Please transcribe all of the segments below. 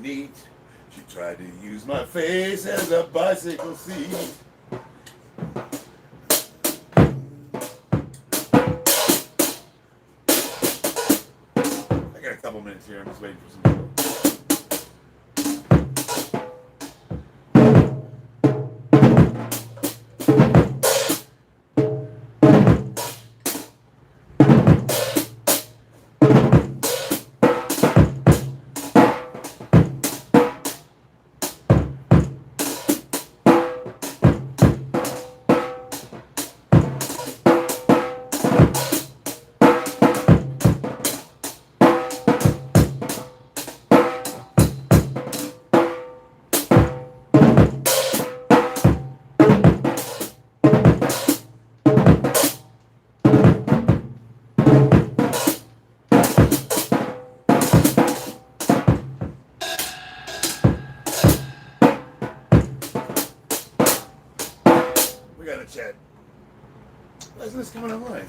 neat. She tried to use my face as a bicycle seat. I got a couple minutes here. I'm just waiting for some people. Chat. Why isn't this coming online?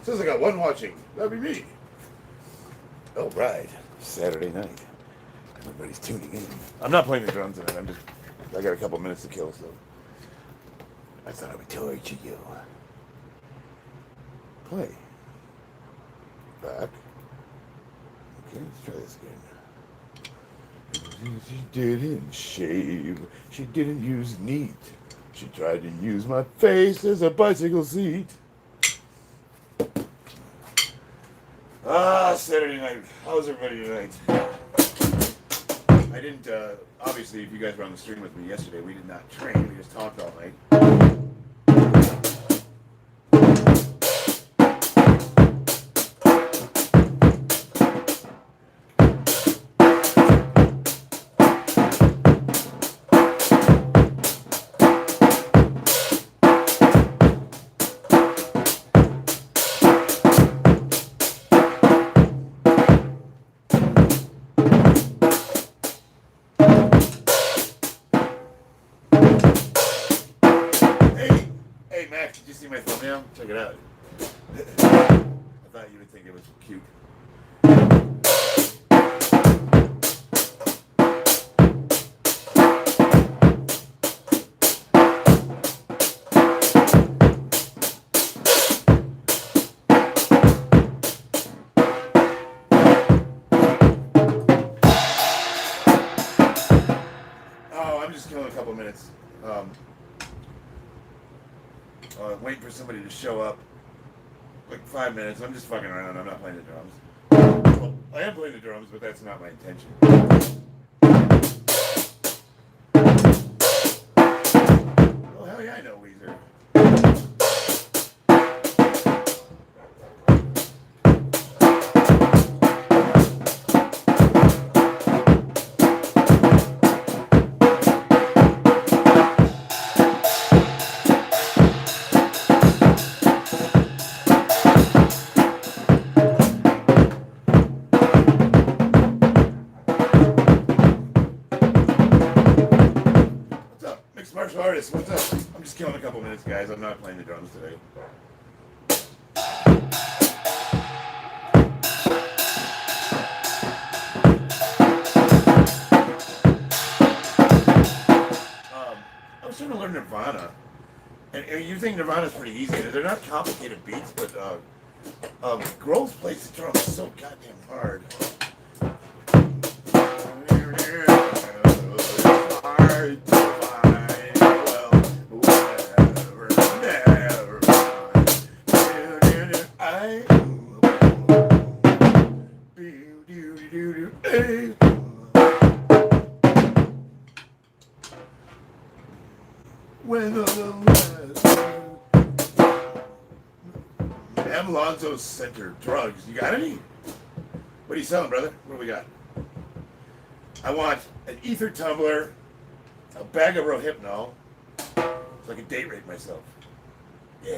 Says I got one watching. That'd be me. Oh, right. Saturday night. Everybody's tuning in. I'm not playing the drums tonight. I got a couple minutes to kill, so I thought I would torture you. Play. Back. Okay, let's try this again. She didn't shave. She didn't use neat. She tried to use my face as a bicycle seat. Saturday night. How's everybody tonight? I didn't, obviously, if you guys were on the stream with me yesterday, we did not train. We just talked all night. Did you see my thumbnail? Check it out. I thought you would think it was cute. Oh, I'm just killing a couple minutes. Waiting for somebody to show up. Like 5 minutes. I'm just fucking around. I'm not playing the drums. Well, I am playing the drums, but that's not my intention. Oh, hell yeah, I know Weezer. Martial artist, what's up? I'm just killing a couple minutes, guys. I'm not playing the drums today. I was trying to learn Nirvana. And you think Nirvana's pretty easy. They're not complicated beats, but Groves plays the drums so goddamn hard. M. Lonzo Center drugs. You got any? What are you selling, brother? What do we got? I want an ether tumbler, a bag of Rohypnol, so I can date rape myself. Yeah.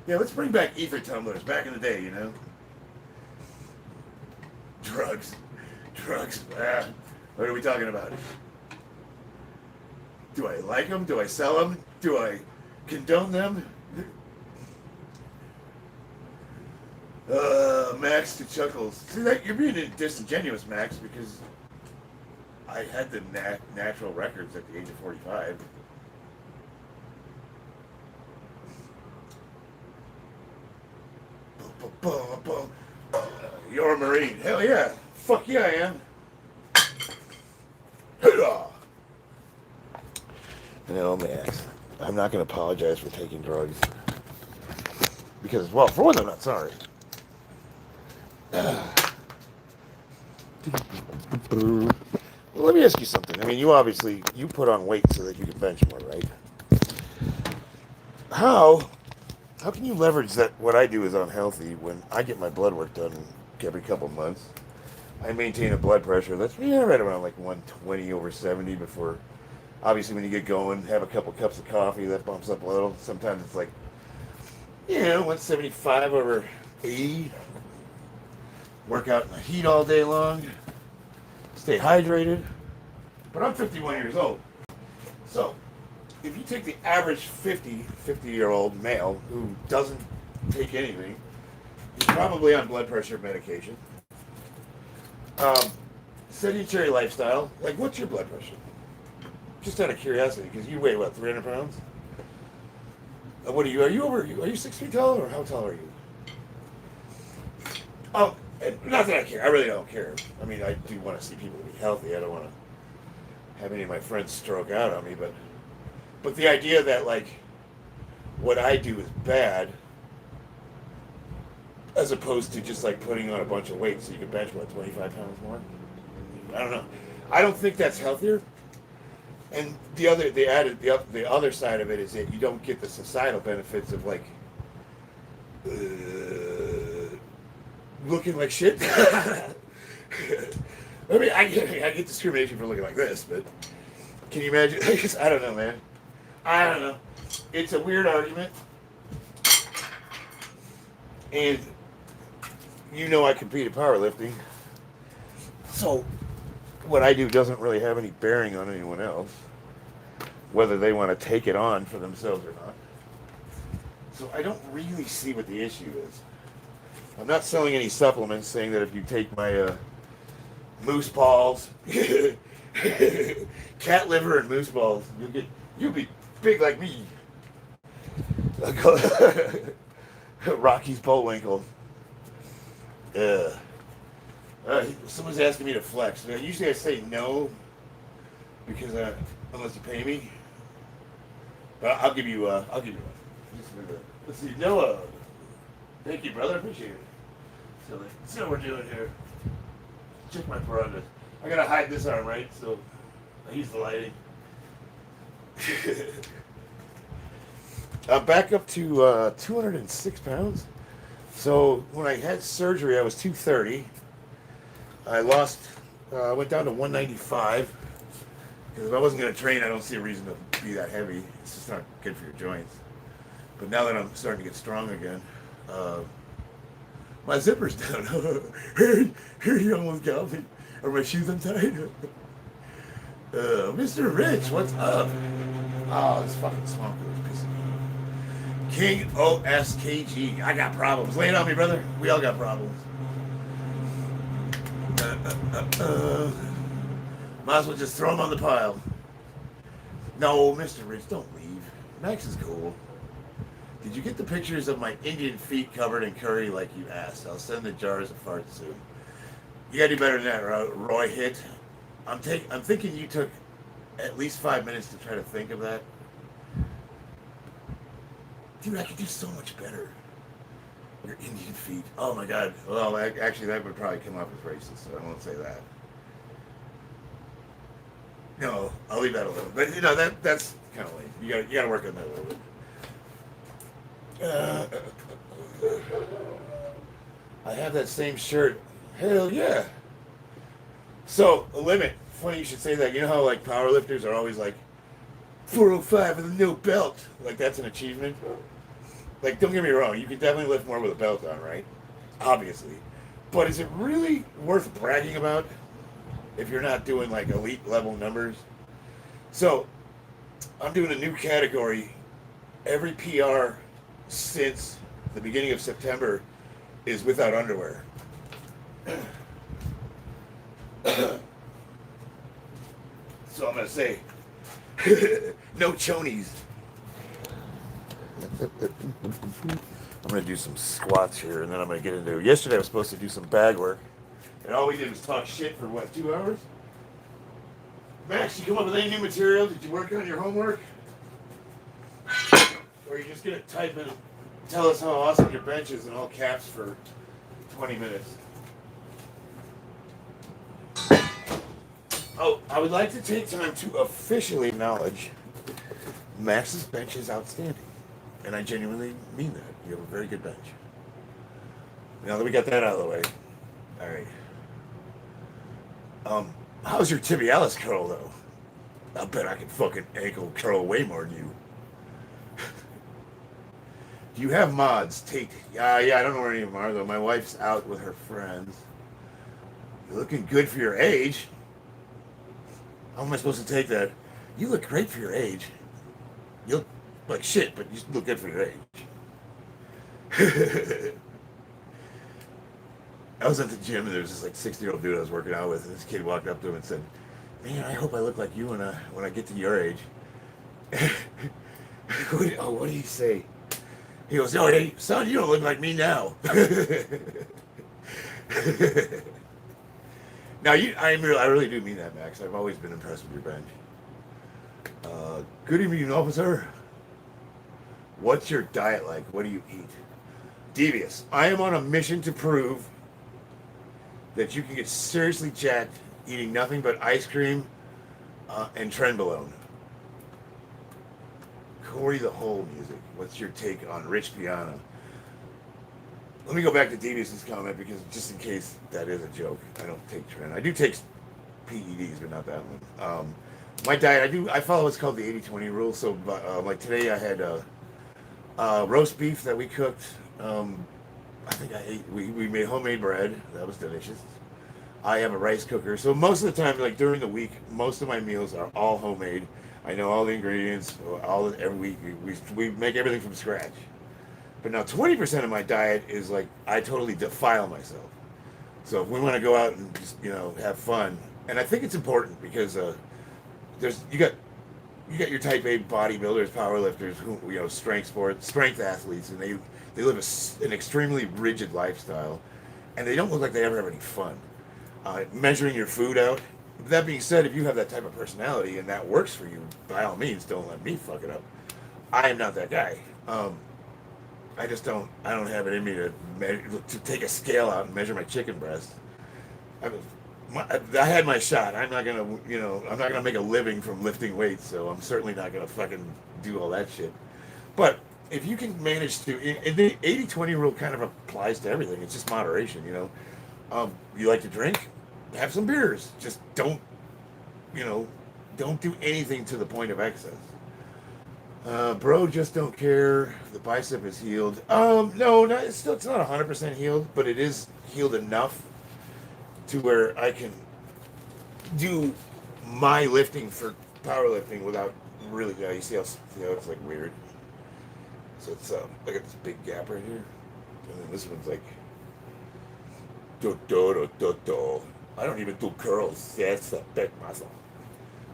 Yeah, let's bring back ether tumblers. Back in the day, you know? Drugs. Drugs. What are we talking about? Do I like them? Do I sell them? Do I condone them? Max Max to Chuckles. See that you're being disingenuous, Max, because I had the natural records at the age of 45. You're a Marine. Hell yeah. Fuck yeah, I am. No, Max. I'm not going to apologize for taking drugs. Because, well, for one, I'm not sorry. Well, let me ask you something. I mean, you put on weight so that you can bench more, right? How can you leverage that what I do is unhealthy when I get my blood work done every couple months? I maintain a blood pressure that's right around like 120 over 70 before, obviously when you get going, have a couple cups of coffee, that bumps up a little. Sometimes it's like, 175 over 80. Work out in the heat all day long. Stay hydrated. But I'm 51 years old. So, if you take the average 50-year-old male who doesn't take anything, he's probably on blood pressure medication. Sedentary lifestyle. Like, what's your blood pressure? Just out of curiosity, because you weigh, what, 300 pounds? What are you? Are you 6 feet tall, or how tall are you? Oh, not that I care. I really don't care. I mean, I do want to see people be healthy. I don't want to have any of my friends stroke out on me, but the idea that, like, what I do is bad, as opposed to just, like, putting on a bunch of weight so you can bench, what, 25 pounds more? I don't know. I don't think that's healthier. And the other side of it is that you don't get the societal benefits of, like, looking like shit. I mean, I get discrimination for looking like this, but can you imagine? I don't know, man. I don't know. It's a weird argument. And I compete in powerlifting. So what I do doesn't really have any bearing on anyone else, whether they want to take it on for themselves or not. So I don't really see what the issue is. I'm not selling any supplements saying that if you take my moose balls, cat liver and moose balls, you'll be big like me. Rocky's Bullwinkle. Someone's asking me to flex. Now, usually I say no because unless you pay me. But I'll give you one. Let's see, Noah. Thank you, brother. Appreciate it. So let's see what we're doing here. Check my progress. I gotta hide this arm, right? So I use the lighting. Back up to 206 pounds. So when I had surgery, I was 230. I went down to 195. Because if I wasn't going to train, I don't see a reason to be that heavy. It's just not good for your joints. But now that I'm starting to get strong again, my zipper's down. You almost got me. Are my shoes untied? Mr. Rich, what's up? Oh, this fucking swamp is pissing me. King OSKG. I got problems. Lay it on me, brother. We all got problems. Might as well just throw them on the pile. No, Mr. Rich, don't leave. Max is cool. Did you get the pictures of my Indian feet covered in curry like you asked? I'll send the jars of farts soon. You gotta do better than that, Roy Hit. I'm thinking you took at least 5 minutes to try to think of that. Dude, I could do so much better. Your Indian feet. Oh my God. Well, actually, that would probably come off as racist, so I won't say that. No, I'll leave that alone. But that's kind of lame. You gotta work on that a little bit. I have that same shirt. Hell yeah. So, a limit. Funny you should say that. You know how, like, powerlifters are always like 405 with a no belt? Like, that's an achievement. Like, don't get me wrong. You can definitely lift more with a belt on, right? Obviously. But is it really worth bragging about if you're not doing, like, elite level numbers? So, I'm doing a new category. Every PR since the beginning of September is without underwear. So I'm going to say, no chonies. I'm going to do some squats here, and then I'm going to get into... Yesterday I was supposed to do some bag work, and all we did was talk shit for, what, 2 hours? Max, you come up with any new material? Did you work on your homework? Or are you just going to type in, tell us how awesome your bench is in all caps for 20 minutes? Oh, I would like to take time to officially acknowledge Max's bench is outstanding. And I genuinely mean that. You have a very good bench. Now that we got that out of the way. All right. How's your tibialis curl, though? I bet I can fucking ankle curl way more than you. Do you have mods? Tate. Yeah, I don't know where any of them are, though. My wife's out with her friends. You're looking good for your age. How am I supposed to take that? You look great for your age. You look like shit, but you look good for your age. I was at the gym and there was this like 60-year-old dude I was working out with, and this kid walked up to him and said, "Man, I hope I look like you when I get to your age." What did he say? He goes, "Oh, hey, son, you don't look like me now." Now, I really do mean that, Max. I've always been impressed with your bench. Good evening, officer. What's your diet like? What do you eat? Devious. I am on a mission to prove that you can get seriously jacked eating nothing but ice cream and trenbolone. Corey the Hole music. What's your take on Rich Piana? Let me go back to Devious's comment, because just in case that is a joke, I don't take Tren. I do take PEDs, but not that one. My diet, I follow what's called the 80-20 rule. So, like today, I had roast beef that we cooked. I think we made homemade bread. That was delicious. I have a rice cooker. So most of the time, like during the week, most of my meals are all homemade. I know all the ingredients. Every week, we make everything from scratch. But now 20% of my diet is like, I totally defile myself. So if we want to go out and just, have fun, and I think it's important because you got your type A bodybuilders, powerlifters, who, strength athletes, and they live an extremely rigid lifestyle, and they don't look like they ever have any fun. Measuring your food out. That being said, if you have that type of personality and that works for you, by all means, don't let me fuck it up. I am not that guy. I don't have it in me to take a scale out and measure my chicken breast. I had my shot. I'm not gonna make a living from lifting weights, so I'm certainly not gonna fucking do all that shit. But if you can manage to, and the 80-20 rule kind of applies to everything. It's just moderation, You like to drink? Have some beers. Just don't do anything to the point of excess. Bro, just don't care. The bicep is healed. No, it's not 100% healed, but it is healed enough to where I can do my lifting for powerlifting without really. You see how it's like weird. So it's look at this big gap right here, and then this one's like do. I don't even do curls. That's a big muscle.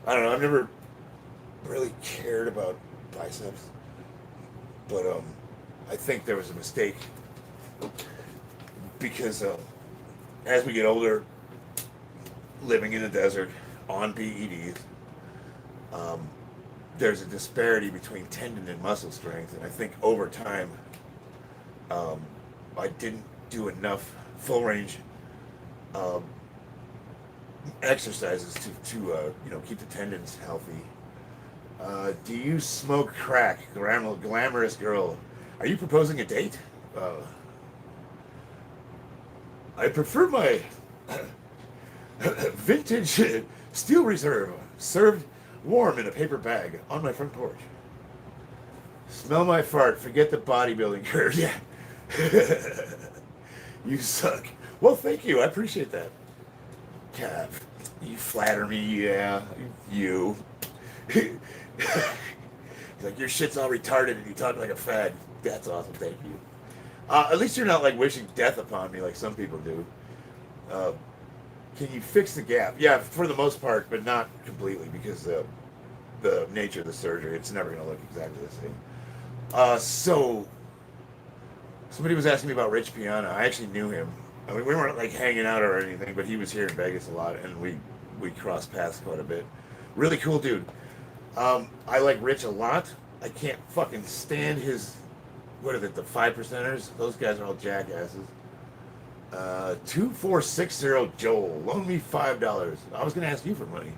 I don't know. I've never really cared about biceps, but I think there was a mistake because as we get older, living in the desert on PEDs, there's a disparity between tendon and muscle strength, and I think over time I didn't do enough full range exercises to keep the tendons healthy. Do you smoke crack? Glamorous girl. Are you proposing a date? I prefer my vintage steel reserve served warm in a paper bag on my front porch. Smell my fart. Forget the bodybuilding curve. Yeah. You suck. Well, thank you. I appreciate that. Cav, you flatter me. Yeah. You. Like, your shit's all retarded and you talk like a fag. That's awesome. Thank you. At least you're not like wishing death upon me like some people do. Can you fix the gap? Yeah, for the most part, but not completely because the nature of the surgery, it's never going to look exactly the same. So somebody was asking me about Rich Piana. I actually knew him. I mean, we weren't like hanging out or anything, but he was here in Vegas a lot, and we crossed paths quite a bit. Really cool dude. I like Rich a lot. I can't fucking stand his, what are they, the 5%ers? Those guys are all jackasses. 2460 Joel, loan me $5. I was gonna ask you for money.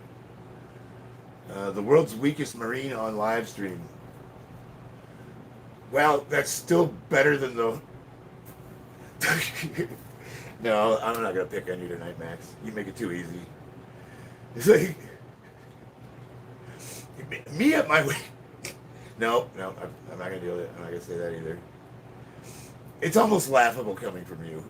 The world's weakest marine on live stream. Well, that's still better than the. No, I'm not gonna pick on you tonight, Max. You make it too easy. It's like me at my weight. No, I'm not gonna do it. I'm not gonna say that either. It's almost laughable coming from you.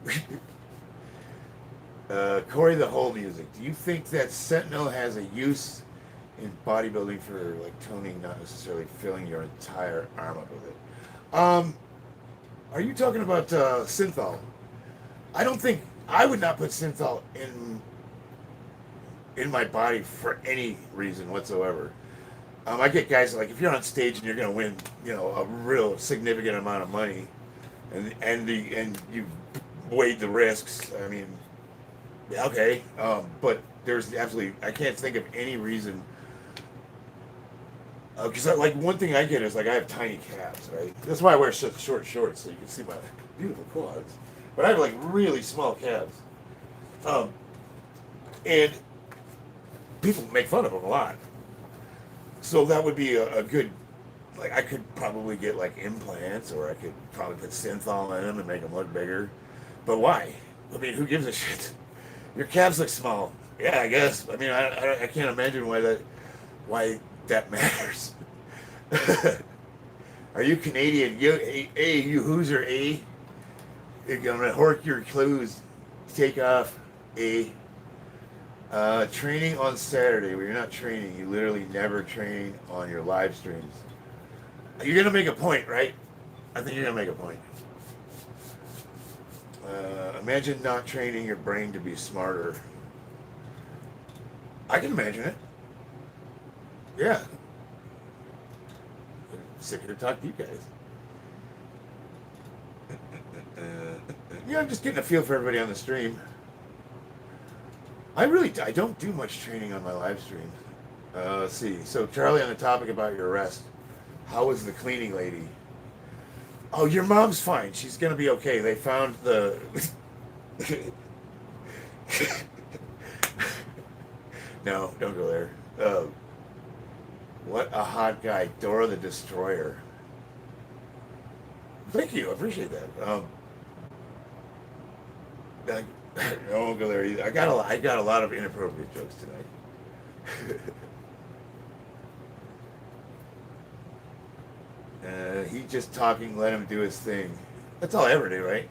Corey, the whole music. Do you think that Sentinel has a use in bodybuilding for like toning, not necessarily filling your entire arm up with it? Are you talking about synthol? I don't think I would not put synthol in my body for any reason whatsoever. I get guys like if you're on stage and you're going to win, a real significant amount of money, and you weighed the risks. I mean, okay, but there's absolutely I can't think of any reason. Because like one thing I get is like I have tiny calves, right? That's why I wear such short shorts so you can see my beautiful quads. But I have like really small calves, and people make fun of them a lot. So that would be a good, like I could probably get like implants, or I could probably put synthol in them and make them look bigger. But why? I mean, who gives a shit? Your calves look small. Yeah, I guess. I mean, I can't imagine why that matters. Are you Canadian? You Hoosier, A. I'm gonna hork your clues. Take off, A. Training on Saturday. Well, you're not training. You literally never train on your live streams. You're gonna make a point, right? I think you're gonna make a point. Imagine not training your brain to be smarter. I can imagine it. Yeah. I'm sick of to talk to you guys. Yeah, I'm just getting a feel for everybody on the stream. I don't do much training on my live stream. Let's see. So Charlie, on the topic about your arrest, how was the cleaning lady? Oh, your mom's fine. She's gonna be okay. They found the. No, don't go there. What a hot guy, Dora the Destroyer. Thank you, I appreciate that. I won't go there either. I got a lot of inappropriate jokes tonight. He just talking. Let him do his thing. That's all I ever do, right?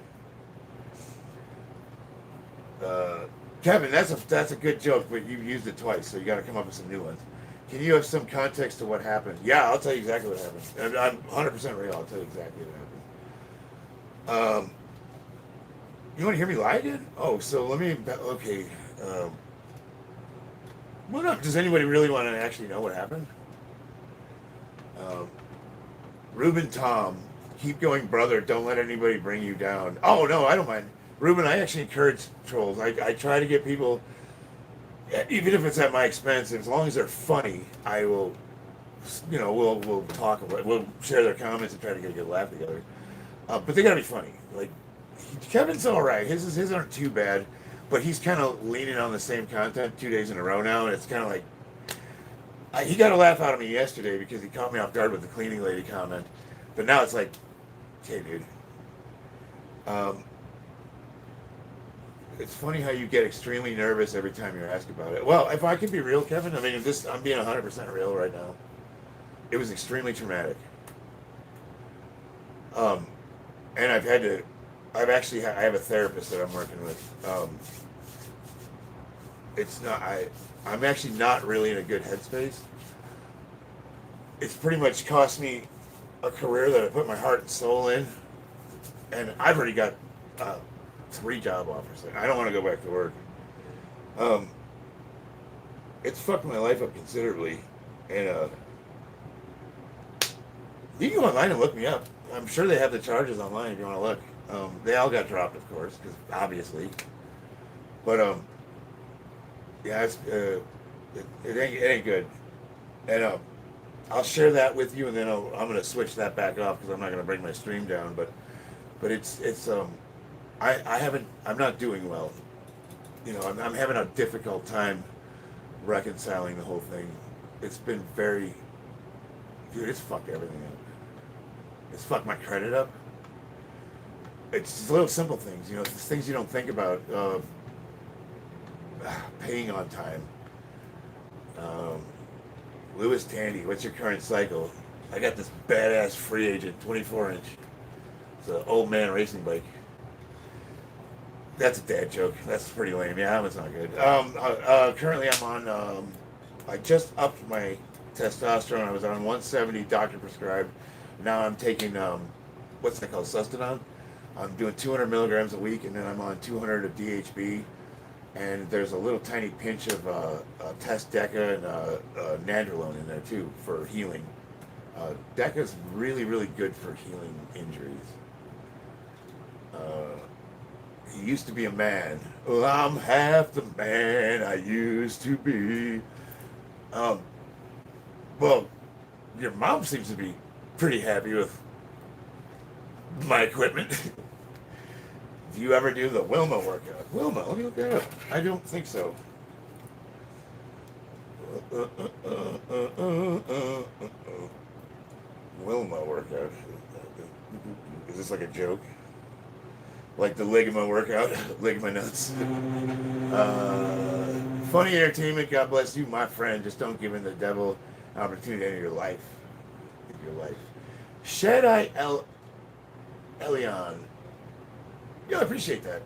Kevin, that's a good joke, but you used it twice, so you got to come up with some new ones. Can you have some context to what happened? Yeah, I'll tell you exactly what happened. I'm 100% real. I'll tell you exactly what happened. You want to hear me lie again? Oh, so let me. Okay. What up? Does anybody really want to actually know what happened? Ruben Tom, keep going, brother. Don't let anybody bring you down. Oh no, I don't mind. Ruben, I actually encourage trolls. I try to get people, even if it's at my expense, as long as they're funny, I will, we'll talk about it. We'll share their comments and try to get a good laugh together. But they gotta be funny. Like Kevin's all right. His aren't too bad, but he's kind of leaning on the same content 2 days in a row now, and it's kind of like he got a laugh out of me yesterday because he caught me off guard with the cleaning lady comment. But now it's like, okay, dude. It's funny how you get extremely nervous every time you're asked about it. Well, if I can be real, Kevin, I mean, I'm being 100% real right now. It was extremely traumatic. And I have a therapist that I'm working with. I'm actually not really in a good headspace. It's pretty much cost me a career that I put my heart and soul in, and I've already got 3 job offers. I don't want to go back to work. Um, it's fucked my life up considerably, and you can go online and look me up. I'm sure they have the charges online if you want to look. They all got dropped, of course, because obviously. But yeah, it ain't good. And I'll share that with you, and then I'm gonna switch that back off because I'm not gonna bring my stream down. But it's I haven't, I'm not doing well. You know, I'm having a difficult time reconciling the whole thing. It's been very, dude. It's fucked everything up. It's fucked my credit up. It's just little simple things, you know, it's things you don't think about. Paying on time. Um, Lewis Tandy, what's your current cycle? I got this badass free agent 24-inch. It's an old man racing bike. That's a dad joke. That's pretty lame. Yeah, that one's not good. Currently, I'm on. I just upped my testosterone. I was on 170, doctor prescribed. Now I'm taking what's that called, Sustanon. I'm doing 200 milligrams a week, and then I'm on 200 of DHB. And there's a little tiny pinch of Test Deca and Nandrolone in there too for healing. Deca's really, really good for healing injuries. He used to be a man. Well, I'm half the man I used to be. Well, your mom seems to be pretty happy with my equipment. Do you ever do the Wilma workout? Wilma, let me look that up. I don't think so. Wilma workout. Is this like a joke? Like the ligament workout? Ligament nuts. Funny entertainment, God bless you, my friend. Just don't give in the devil an opportunity in your life. In your life. Shaddai Elion. Yeah, I appreciate that.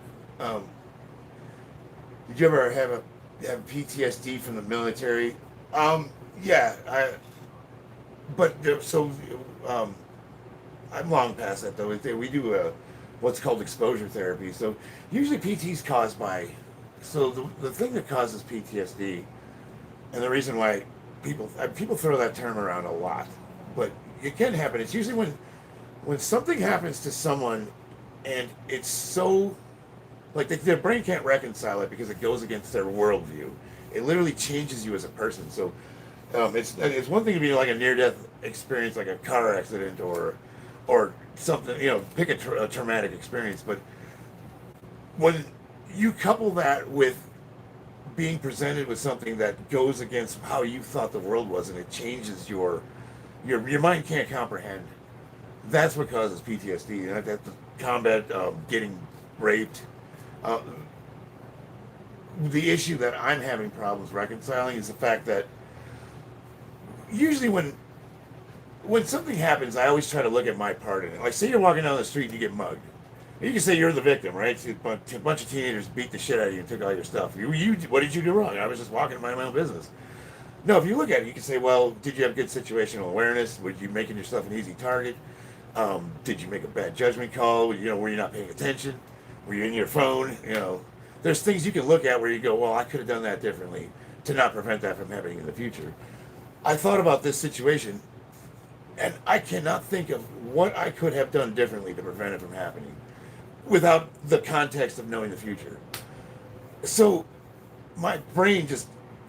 Did you ever have PTSD from the military? Yeah, I'm long past that though. We do what's called exposure therapy. So usually PT is caused by. So the thing that causes PTSD, and the reason why people throw that term around a lot, but it can happen. It's usually when something happens to someone, and it's so like their brain can't reconcile it because it goes against their worldview. It literally changes you as a person. So it's one thing to be like a near-death experience, like a car accident or something. You know, pick a traumatic experience. But when you couple that with being presented with something that goes against how you thought the world was, and it changes your mind can't comprehend. That's what causes PTSD. And that's the combat, getting raped. The issue that I'm having problems reconciling is the fact that usually when something happens, I always try to look at my part in it. Like, say you're walking down the street and you get mugged. You can say you're the victim, right? So a bunch of teenagers beat the shit out of you and took all your stuff. What did you do wrong? I was just walking my own business. No, if you look at it, you can say, well, did you have good situational awareness? Were you making yourself an easy target? Did you make a bad judgment call? You know, were you not paying attention? Were you in your phone? You know, there's things you can look at where you go, well, I could have done that differently to not prevent that from happening in the future. I thought about this situation, and I cannot think of what I could have done differently to prevent it from happening without the context of knowing the future. So my brain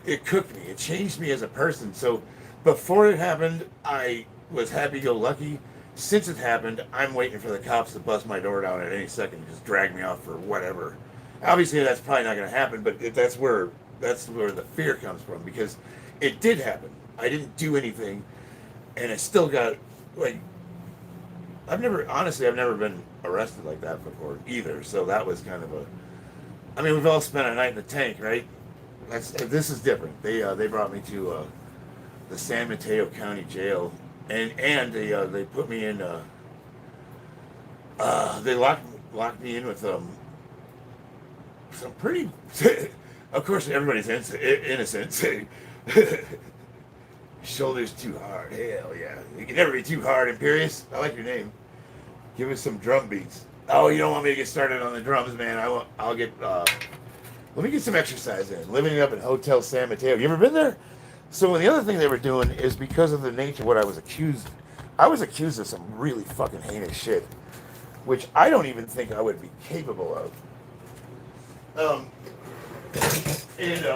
it cooked me. It changed me as a person. So before it happened, I was happy-go-lucky. Since it happened, I'm waiting for the cops to bust my door down at any second and just drag me off for whatever. Obviously, that's probably not going to happen, but that's where the fear comes from, because it did happen. I didn't do anything, and I still got, like, I've never been arrested like that before either, so that was kind of I mean, we've all spent a night in the tank, right? This is different. They brought me to the San Mateo County Jail, and they put me in, they locked me in with some pretty, of course everybody's innocent. Shoulders too hard, hell yeah. You can never be too hard, Imperious. I like your name. Give us some drum beats. Oh, you don't want me to get started on the drums, man. I'll get let me get some exercise in. Living up in Hotel San Mateo. You ever been there? So the other thing they were doing is because of the nature of what I was accused of some really fucking heinous shit, which I don't even think I would be capable of. Um, and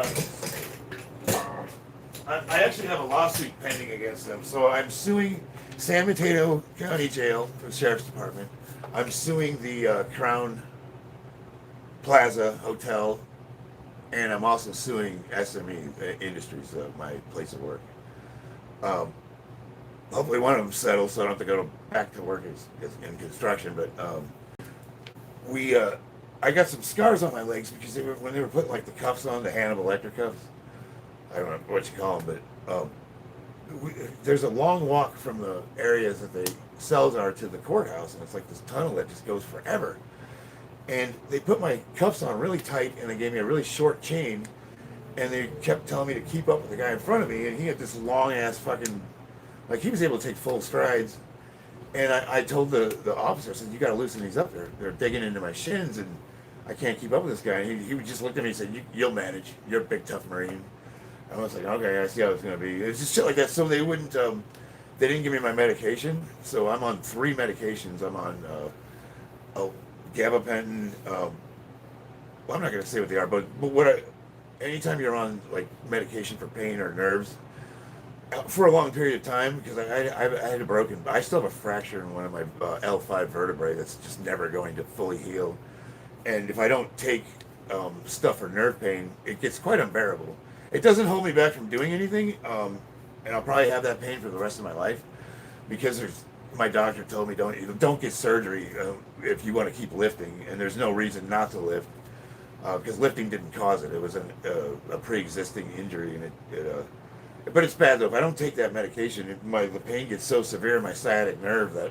I actually have a lawsuit pending against them. So I'm suing San Mateo County Jail, the Sheriff's Department. I'm suing the Crown Plaza Hotel, and I'm also suing SME Industries, my place of work. Um, Hopefully one of them settles, so I don't have to go back to work in construction. But I got some scars on my legs because when they were putting like the cuffs on, the Hannibal Lecter cuffs. I don't know what you call them, but there's a long walk from the areas that the cells are to the courthouse, and it's like this tunnel that just goes forever. And they put my cuffs on really tight, and they gave me a really short chain, and they kept telling me to keep up with the guy in front of me, and he had this long ass fucking, like he was able to take full strides. And I told the officer, I said, you got to loosen these up. They're digging into my shins, and I can't keep up with this guy. And he would just looked at me and said, you'll manage. You're a big, tough Marine. I was like, okay, I see how it's going to be. It's just shit like that. So they didn't give me my medication. So I'm on 3 medications. I'm on gabapentin. Well, I'm not going to say what they are, but anytime you're on like medication for pain or nerves, for a long period of time, because I had I still have a fracture in one of my L5 vertebrae that's just never going to fully heal. And if I don't take stuff for nerve pain, it gets quite unbearable. It doesn't hold me back from doing anything, and I'll probably have that pain for the rest of my life, because my doctor told me don't get surgery if you want to keep lifting, and there's no reason not to lift, because lifting didn't cause it. It was a pre-existing injury, and but it's bad though. If I don't take that medication, the pain gets so severe in my sciatic nerve that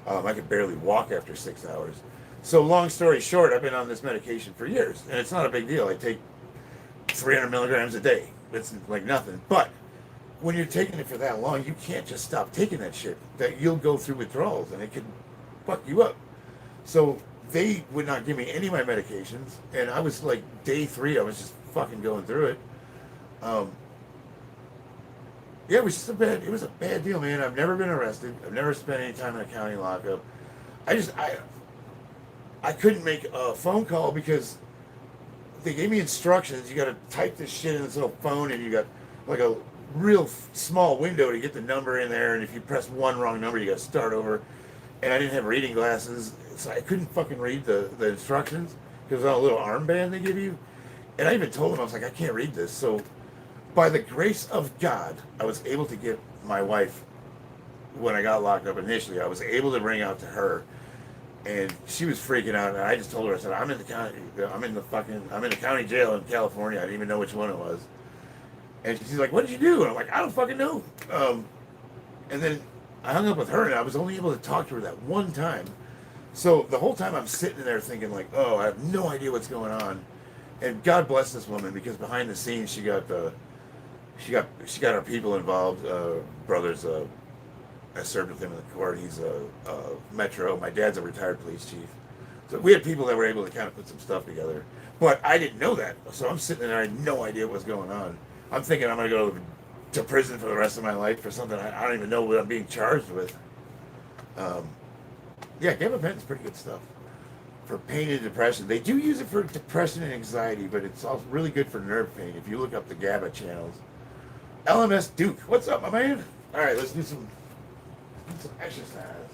I could barely walk after 6 hours. So long story short, I've been on this medication for years, and it's not a big deal. I take 300 milligrams a day. It's like nothing. But when you're taking it for that long, you can't just stop taking that shit. That you'll go through withdrawals, and it could fuck you up. So they would not give me any of my medications, and I was like day 3. I was just fucking going through it. Yeah, it was a bad deal, man. I've never been arrested. I've never spent any time in a county lockup. I couldn't make a phone call because they gave me instructions. You got to type this shit in this little phone, and you got like a real small window to get the number in there. And if you press one wrong number, you got to start over. And I didn't have reading glasses, so I couldn't fucking read the instructions because it was on a little armband they give you. And I even told them, I was like, I can't read this. So by the grace of God, I was able to get my wife, when I got locked up initially, I was able to ring out to her, and she was freaking out. And I just told her, I said, I'm in the county jail in California. I didn't even know which one it was. And she's like, what did you do? And I'm like, I don't fucking know. And then I hung up with her, and I was only able to talk to her that one time. So the whole time I'm sitting there thinking like, oh, I have no idea what's going on. And God bless this woman, because behind the scenes she got our people involved. Brothers, I served with him in the court. He's a Metro. My dad's a retired police chief. So we had people that were able to kind of put some stuff together. But I didn't know that. So I'm sitting there, I had no idea what was going on. I'm thinking I'm going to go to prison for the rest of my life for something I don't even know what I'm being charged with. Yeah, gabapentin is pretty good stuff for pain and depression. They do use it for depression and anxiety, but it's also really good for nerve pain if you look up the GABA channels. LMS Duke, what's up, my man? All right, let's do some exercise.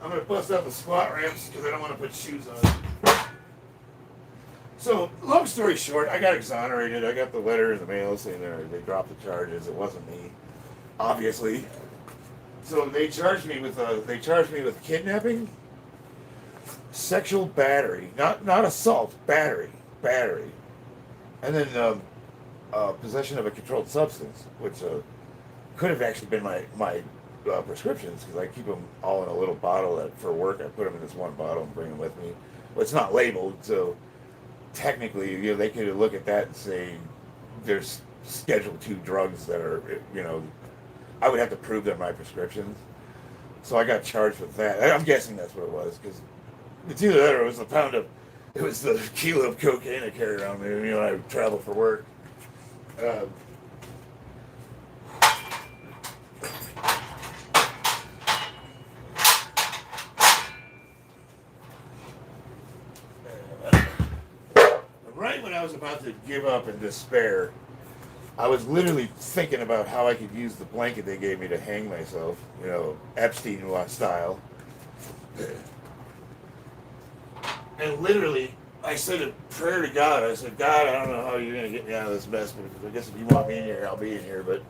I'm going to bust out the squat ramps because I don't want to put shoes on. So, long story short, I got exonerated. I got the letter in the mail saying they dropped the charges. It wasn't me, obviously. So they charged me with kidnapping, sexual battery, not assault, battery, and then possession of a controlled substance, which could have actually been my prescriptions, because I keep them all in a little bottle. For work, I put them in this one bottle and bring them with me. Well, it's not labeled, so technically, they could look at that and say there's Schedule II drugs that are, I would have to prove they're my prescriptions. So I got charged with that. I'm guessing that's what it was, because it's either that or it was a pound of It was the kilo of cocaine I carried around me. You know, I travel for work. Um, right when I was about to give up in despair, I was literally thinking about how I could use the blanket they gave me to hang myself, you know, Epstein style. And literally, I said a prayer to God. I said, God, I don't know how you're going to get me out of this mess, but I guess if you want me in here, I'll be in here, but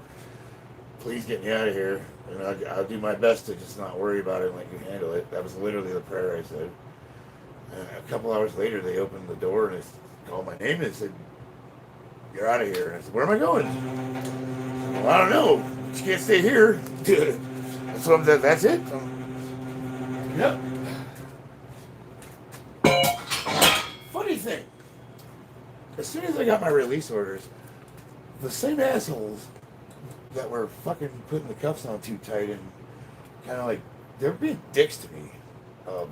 please get me out of here. And I'll do my best to just not worry about it and let you handle it. That was literally the prayer I said. And a couple hours later, they opened the door and they called my name and said, you're out of here. And I said, where am I going? Well, I don't know. You can't stay here. So that's it. Yep. Funny thing, as soon as I got my release orders, the same assholes that were fucking putting the cuffs on too tight and kind of like, they were being dicks to me.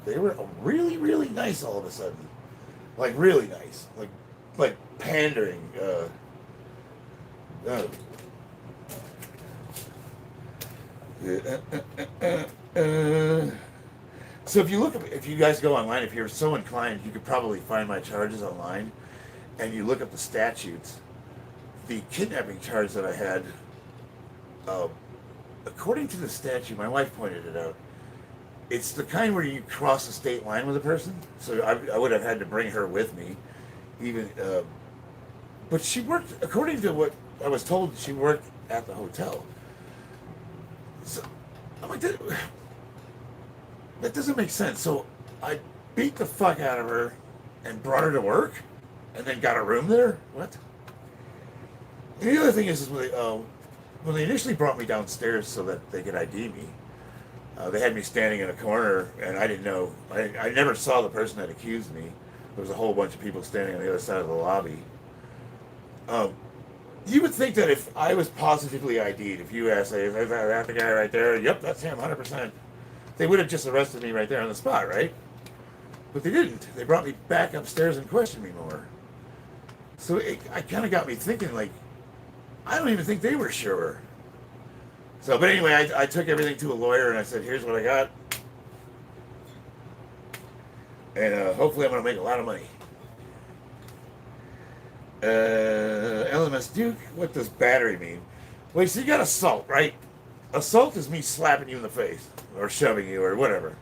They were really, really nice all of a sudden. Like, really nice. Like pandering. So if you guys go online, if you're so inclined, you could probably find my charges online, and you look up the statutes. The kidnapping charge that I had, according to the statute, my wife pointed it out. It's the kind where you cross the state line with a person. So I would have had to bring her with me, even. But she worked, according to what I was told, she worked at the hotel. So I'm like, that doesn't make sense. So I beat the fuck out of her and brought her to work, and then got a room there. What? And the other thing is when they initially brought me downstairs so that they could ID me. They had me standing in a corner, and I didn't know. I never saw the person that accused me. There was a whole bunch of people standing on the other side of the lobby. You would think that if I was positively ID'd, if you asked, is that the guy right there? Yep, that's him, 100%. They would have just arrested me right there on the spot, right? But they didn't. They brought me back upstairs and questioned me more. So it kind of got me thinking, like, I don't even think they were sure. So, but anyway, I took everything to a lawyer and I said, here's what I got. And hopefully I'm going to make a lot of money. LMS Duke, what does battery mean? Well, so you got assault, right? Assault is me slapping you in the face or shoving you or whatever.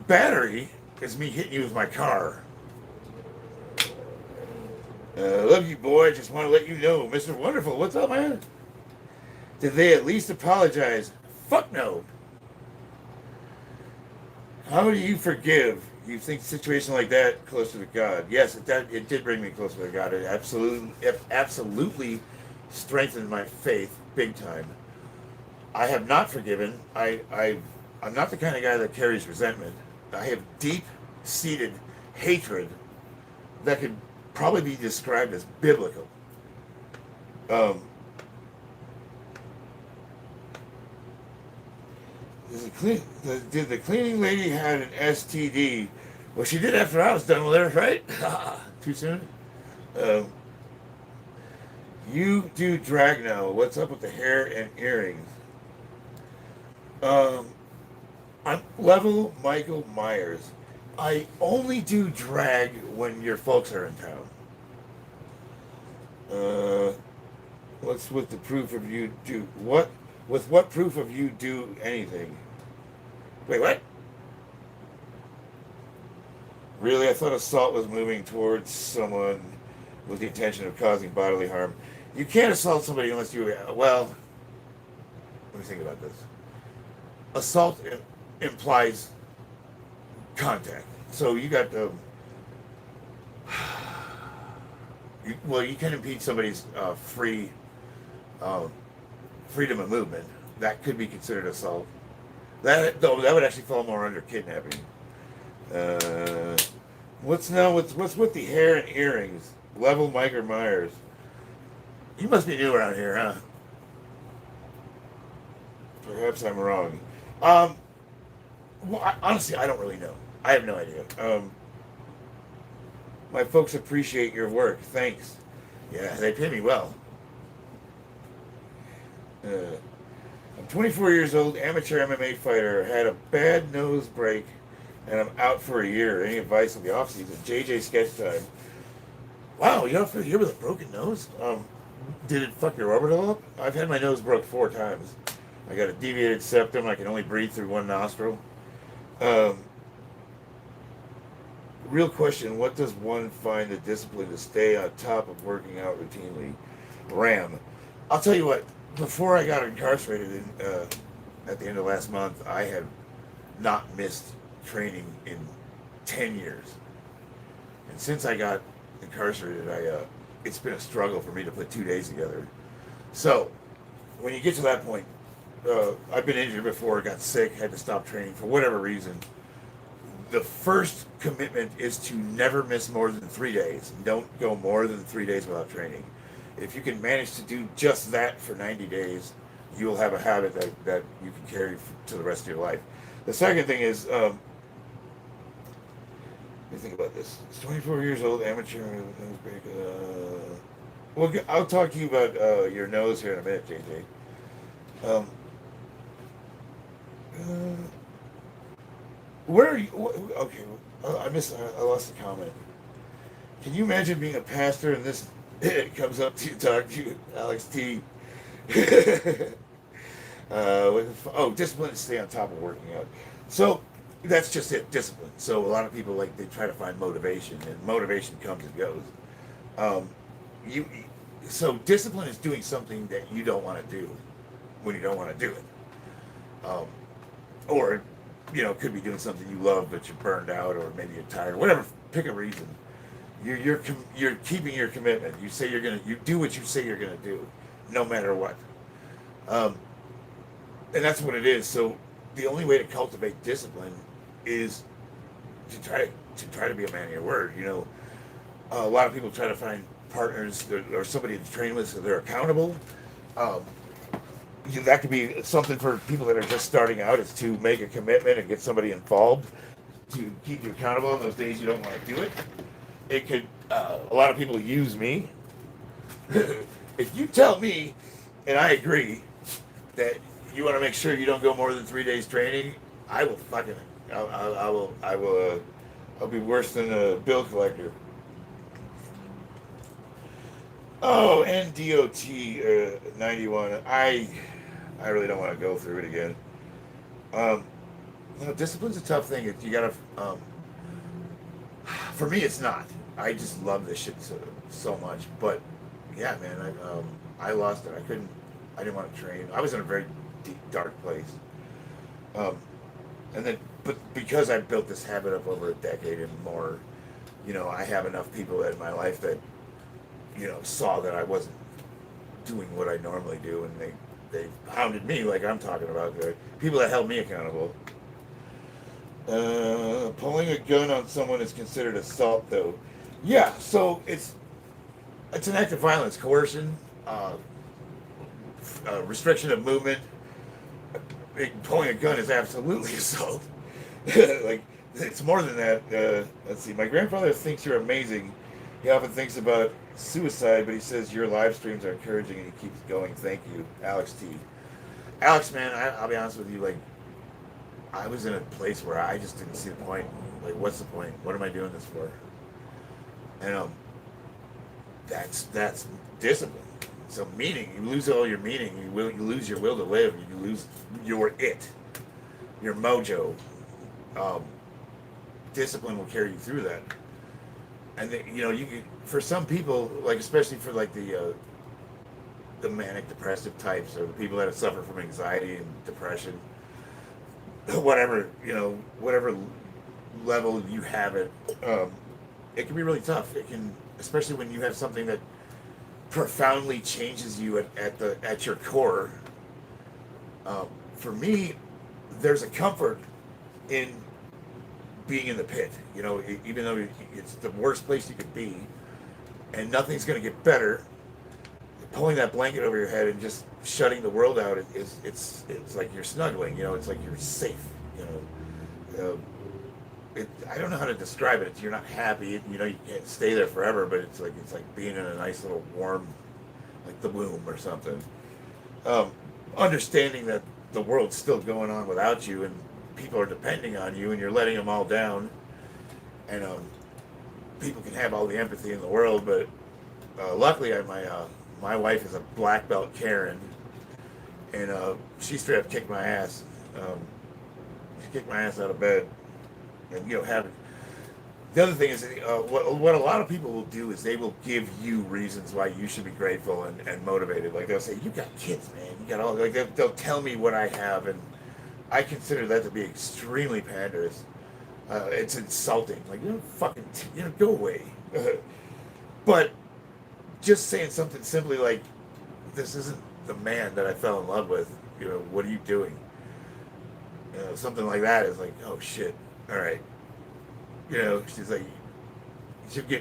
Battery is me hitting you with my car. Love you, boy. Just want to let you know, Mr. Wonderful. What's up, man? Did they at least apologize? Fuck no. How do you forgive? You think a situation like that closer to God? Yes, it did bring me closer to God. It absolutely strengthened my faith big time. I have not forgiven. I'm not the kind of guy that carries resentment. I have deep-seated hatred that could probably be described as biblical. Did the cleaning lady had an STD? Well, she did after I was done with her, right? Too soon? You do drag now. What's up with the hair and earrings? I'm Level Michael Myers. I only do drag when your folks are in town. What's with the proof of you do what? With what proof of you do anything? Wait, what? Really? I thought assault was moving towards someone with the intention of causing bodily harm. You can't assault somebody unless you... Well, let me think about this. Assault implies contact. So you got the... you can impede somebody's freedom of movement. That could be considered assault. That would actually fall more under kidnapping. What's with the hair and earrings? Level Michael Myers. You must be new around here, huh? Perhaps I'm wrong. Honestly, I don't really know. I have no idea. My folks appreciate your work. Thanks. Yeah, they pay me well. Uh, I'm 24 years old, amateur MMA fighter. Had a bad nose break, and I'm out for a year. Any advice on the off season? JJ sketch time. Wow, you're out for a year with a broken nose? Did it fuck your orbital up? I've had my nose broke 4 times. I got a deviated septum. I can only breathe through one nostril. Um, Real question, what does one find the discipline to stay on top of working out routinely? Ram. I'll tell you what, before I got incarcerated at the end of last month, I had not missed training in 10 years. And since I got incarcerated, it's been a struggle for me to put 2 days together. So, when you get to that point, I've been injured before, got sick, had to stop training for whatever reason. The first commitment is to never miss more than 3 days. Don't go more than 3 days without training. If you can manage to do just that for 90 days, you will have a habit that you can carry to the rest of your life. The second thing is, let me think about this. It's 24 years old, amateur. Well, I'll talk to you about your nose here in a minute, JJ. Um, where are you? Okay, I lost the comment. Can you imagine being a pastor and this comes up to you, talk to you, Alex T? Discipline to stay on top of working out. So that's just it, discipline. So a lot of people they try to find motivation, and motivation comes and goes. So discipline is doing something that you don't want to do when you don't want to do it, or could be doing something you love but you're burned out, or maybe you're tired, whatever. Pick a reason. You're keeping your commitment. You do what you say you're gonna do, no matter what. And that's what it is. So the only way to cultivate discipline is to try to be a man of your word. A lot of people try to find partners or somebody to train with so they're accountable. That could be something for people that are just starting out, is to make a commitment and get somebody involved to keep you accountable on those days you don't want to do it. It could, a lot of people use me. If you tell me, and I agree, that you want to make sure you don't go more than 3 days training, I will fucking, I'll be worse than a bill collector. Oh, NDOT 91. I really don't want to go through it again. Discipline's a tough thing. You gotta. For me, it's not. I just love this shit so much. But yeah, man, I lost it. I didn't want to train. I was in a very deep, dark place. But because I built this habit up over a decade and more, I have enough people in my life that saw that I wasn't doing what I normally do, and they hounded me like I'm talking about. The people that held me accountable. Pulling a gun on someone is considered assault, though. Yeah, so it's an act of violence, coercion, restriction of movement. Pulling a gun is absolutely assault. It's more than that. Let's see. My grandfather thinks you're amazing. He often thinks about suicide, but he says your live streams are encouraging and he keeps going. Thank you, Alex T. Alex, man, I'll be honest with you. I was in a place where I just didn't see the point. What's the point? What am I doing this for? And that's discipline. So meaning, you lose all your meaning. You lose your will to live. You lose your mojo. Discipline will carry you through that. And you can, for some people, especially for the manic depressive types, or the people that suffer from anxiety and depression, whatever level you have it, it can be really tough. It can, especially when you have something that profoundly changes you at your core. For me, there's a comfort in being in the pit, even though it's the worst place you could be, and nothing's going to get better. Pulling that blanket over your head and just shutting the world out it's like you're snuggling. It's like you're safe. I don't know how to describe it. You're not happy. You know, you can't stay there forever, but it's like being in a nice little warm, like the womb or something. Um, Understanding that the world's still going on without you, and people are depending on you, and you're letting them all down. And people can have all the empathy in the world, but luckily, my wife is a black belt Karen, and she straight up kicked my ass. Um, she kicked my ass out of bed, and have the other thing is what a lot of people will do is they will give you reasons why you should be grateful and motivated. Like they'll say, "You got kids, man. You got all." Like they'll tell me what I have, and I consider that to be extremely panderous. It's insulting. Like fucking, go away. But just saying something simply like, "This isn't the man that I fell in love with." What are you doing? Something like that is like, "Oh shit, all right." She's like,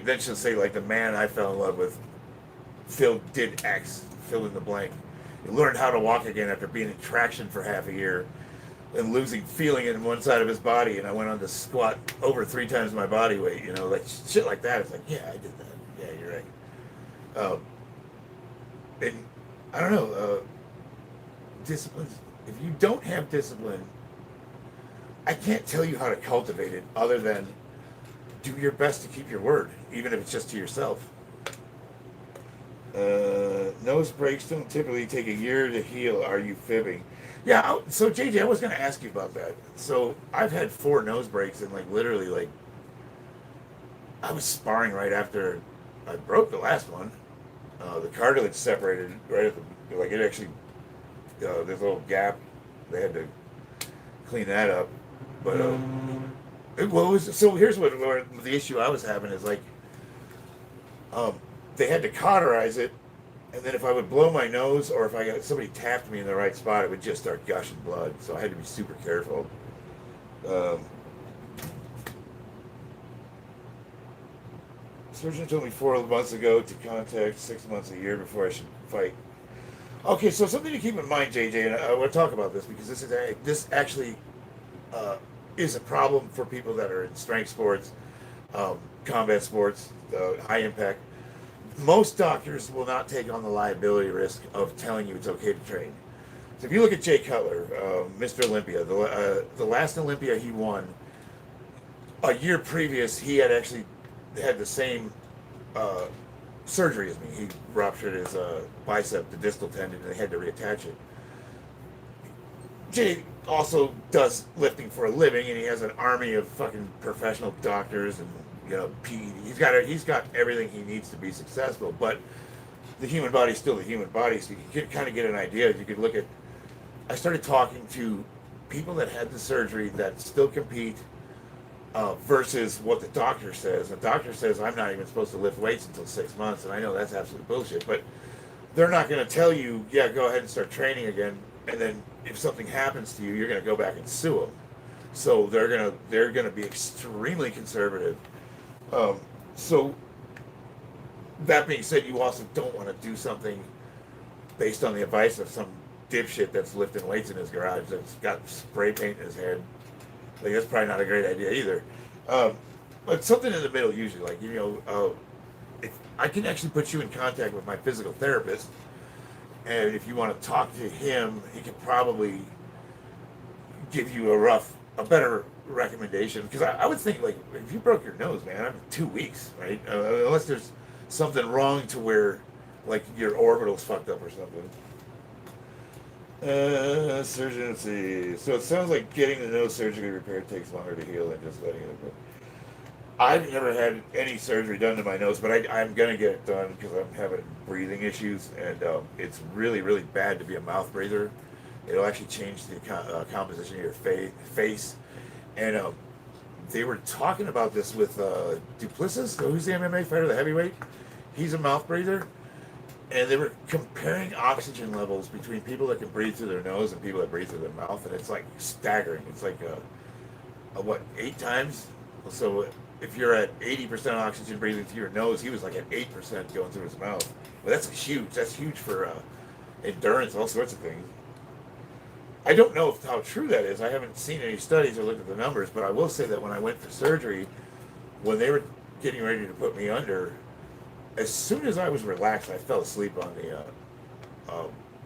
then she'll say like, "The man I fell in love with, Phil did X, fill in the blank. He learned how to walk again after being in traction for half a year and losing feeling in one side of his body, and I went on to squat over 3 times my body weight." Like shit like that. It's like, yeah, I did that. Yeah, you're right. And I don't know, discipline. If you don't have discipline, I can't tell you how to cultivate it other than do your best to keep your word, even if it's just to yourself. Nose breaks don't typically take a year to heal. Are you fibbing? Yeah, so JJ, I was going to ask you about that. So I've had 4 nose breaks, and like literally, like I was sparring right after I broke the last one. The cartilage separated right at the, like it actually, this little gap, they had to clean that up. But so here's what the issue I was having is like, they had to cauterize it, and then if I would blow my nose or if somebody tapped me in the right spot, it would just start gushing blood. So I had to be super careful. Surgeon told me 4 months ago to contact 6 months a year before I should fight. Okay, so something to keep in mind, JJ, and I want to talk about this because this actually is a problem for people that are in strength sports, combat sports, high impact. Most doctors will not take on the liability risk of telling you it's okay to train. So if you look at Jay Cutler, Mr. Olympia, the last Olympia he won, a year previous he had actually had the same surgery as me. He ruptured his bicep, the distal tendon, and they had to reattach it. Jay also does lifting for a living, and he has an army of fucking professional doctors and PED. He's got everything he needs to be successful. But the human body is still the human body, so you can kind of get an idea. You could look at. I started talking to people that had the surgery that still compete versus what the doctor says. The doctor says I'm not even supposed to lift weights until 6 months, and I know that's absolute bullshit. But they're not going to tell you, yeah, go ahead and start training again, and then if something happens to you, you're going to go back and sue them. So they're gonna be extremely conservative. So that being said, you also don't want to do something based on the advice of some dipshit that's lifting weights in his garage that's got spray paint in his head. Like that's probably not a great idea either. But something in the middle usually, like if I can actually put you in contact with my physical therapist, and if you want to talk to him, he can probably give you a better recommendation. Because I would think, like, if you broke your nose, man, I'm 2 weeks, right? Unless there's something wrong to where, like, your orbital's fucked up or something. Surgeon, let's see. So it sounds like getting the nose surgically repaired takes longer to heal than just letting it go. I've never had any surgery done to my nose, but I'm going to get it done because I'm having breathing issues, and it's really, really bad to be a mouth breather. It'll actually change the composition of your face. And they were talking about this with Duplessis, who's the MMA fighter, the heavyweight. He's a mouth breather. And they were comparing oxygen levels between people that can breathe through their nose and people that breathe through their mouth, and it's like staggering. It's like 8 times? So if you're at 80% oxygen breathing through your nose, he was like at 8% going through his mouth. But that's huge. That's huge for endurance, all sorts of things. I don't know how true that is. I haven't seen any studies or looked at the numbers, but I will say that when I went for surgery, when they were getting ready to put me under, as soon as I was relaxed, I fell asleep on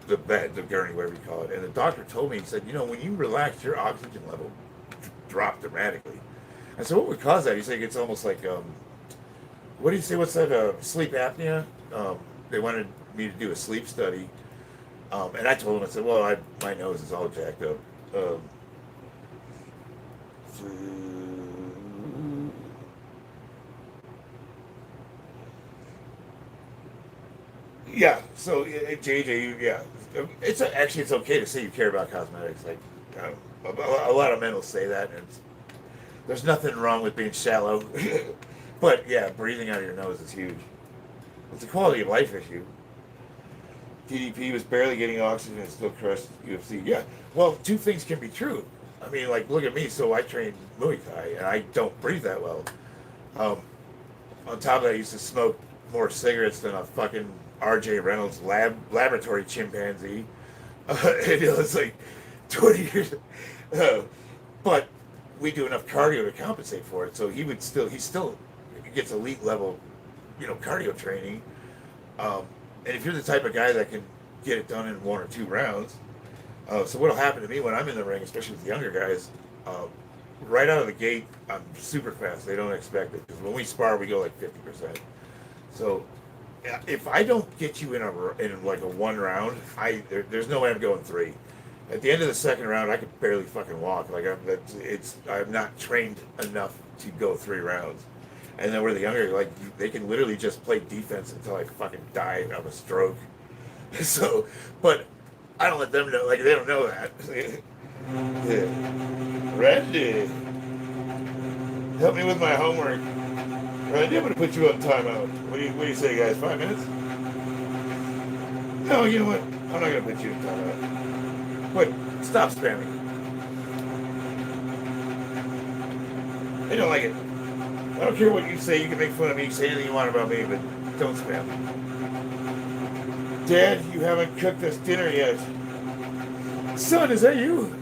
the bed, the gurney, whatever you call it. And the doctor told me, he said, when you relax, your oxygen level dropped dramatically. I said, what would cause that? He said, it's almost like, what do you say? What's that? Sleep apnea. They wanted me to do a sleep study. And I told him, I said, well, my nose is all jacked up. Yeah, so JJ, yeah, it's okay to say you care about cosmetics. Like a lot of men will say that, and there's nothing wrong with being shallow, but yeah, breathing out of your nose is huge. It's a quality of life issue. DDP was barely getting oxygen and still crushed UFC. Yeah, well, two things can be true. I mean, like, look at me. So I train Muay Thai, and I don't breathe that well. Um, on top of that, I used to smoke more cigarettes than a fucking R.J. Reynolds laboratory chimpanzee. It was like 20 years. But we do enough cardio to compensate for it. So he still gets elite level, cardio training. And if you're the type of guy that can get it done in 1 or 2 rounds, so what'll happen to me when I'm in the ring, especially with the younger guys, right out of the gate, I'm super fast. They don't expect it because when we spar, we go like 50%. So if I don't get you in like a 1 round, there's no way I'm going 3. At the end of the 2nd round, I could barely fucking walk. Like I'm not trained enough to go 3 rounds. And then where the younger, like, they can literally just play defense until I fucking die of a stroke. So, but I don't let them know. Like, they don't know that. Yeah. Randy, help me with my homework. Randy, I'm gonna put you on timeout. What do you say, guys? 5 minutes? No, you know what? I'm not gonna put you in timeout. But stop spamming. They don't like it. I don't care what you say. You can make fun of me. You can say anything you want about me, but don't spam. Dad, you haven't cooked us dinner yet. Son, is that you?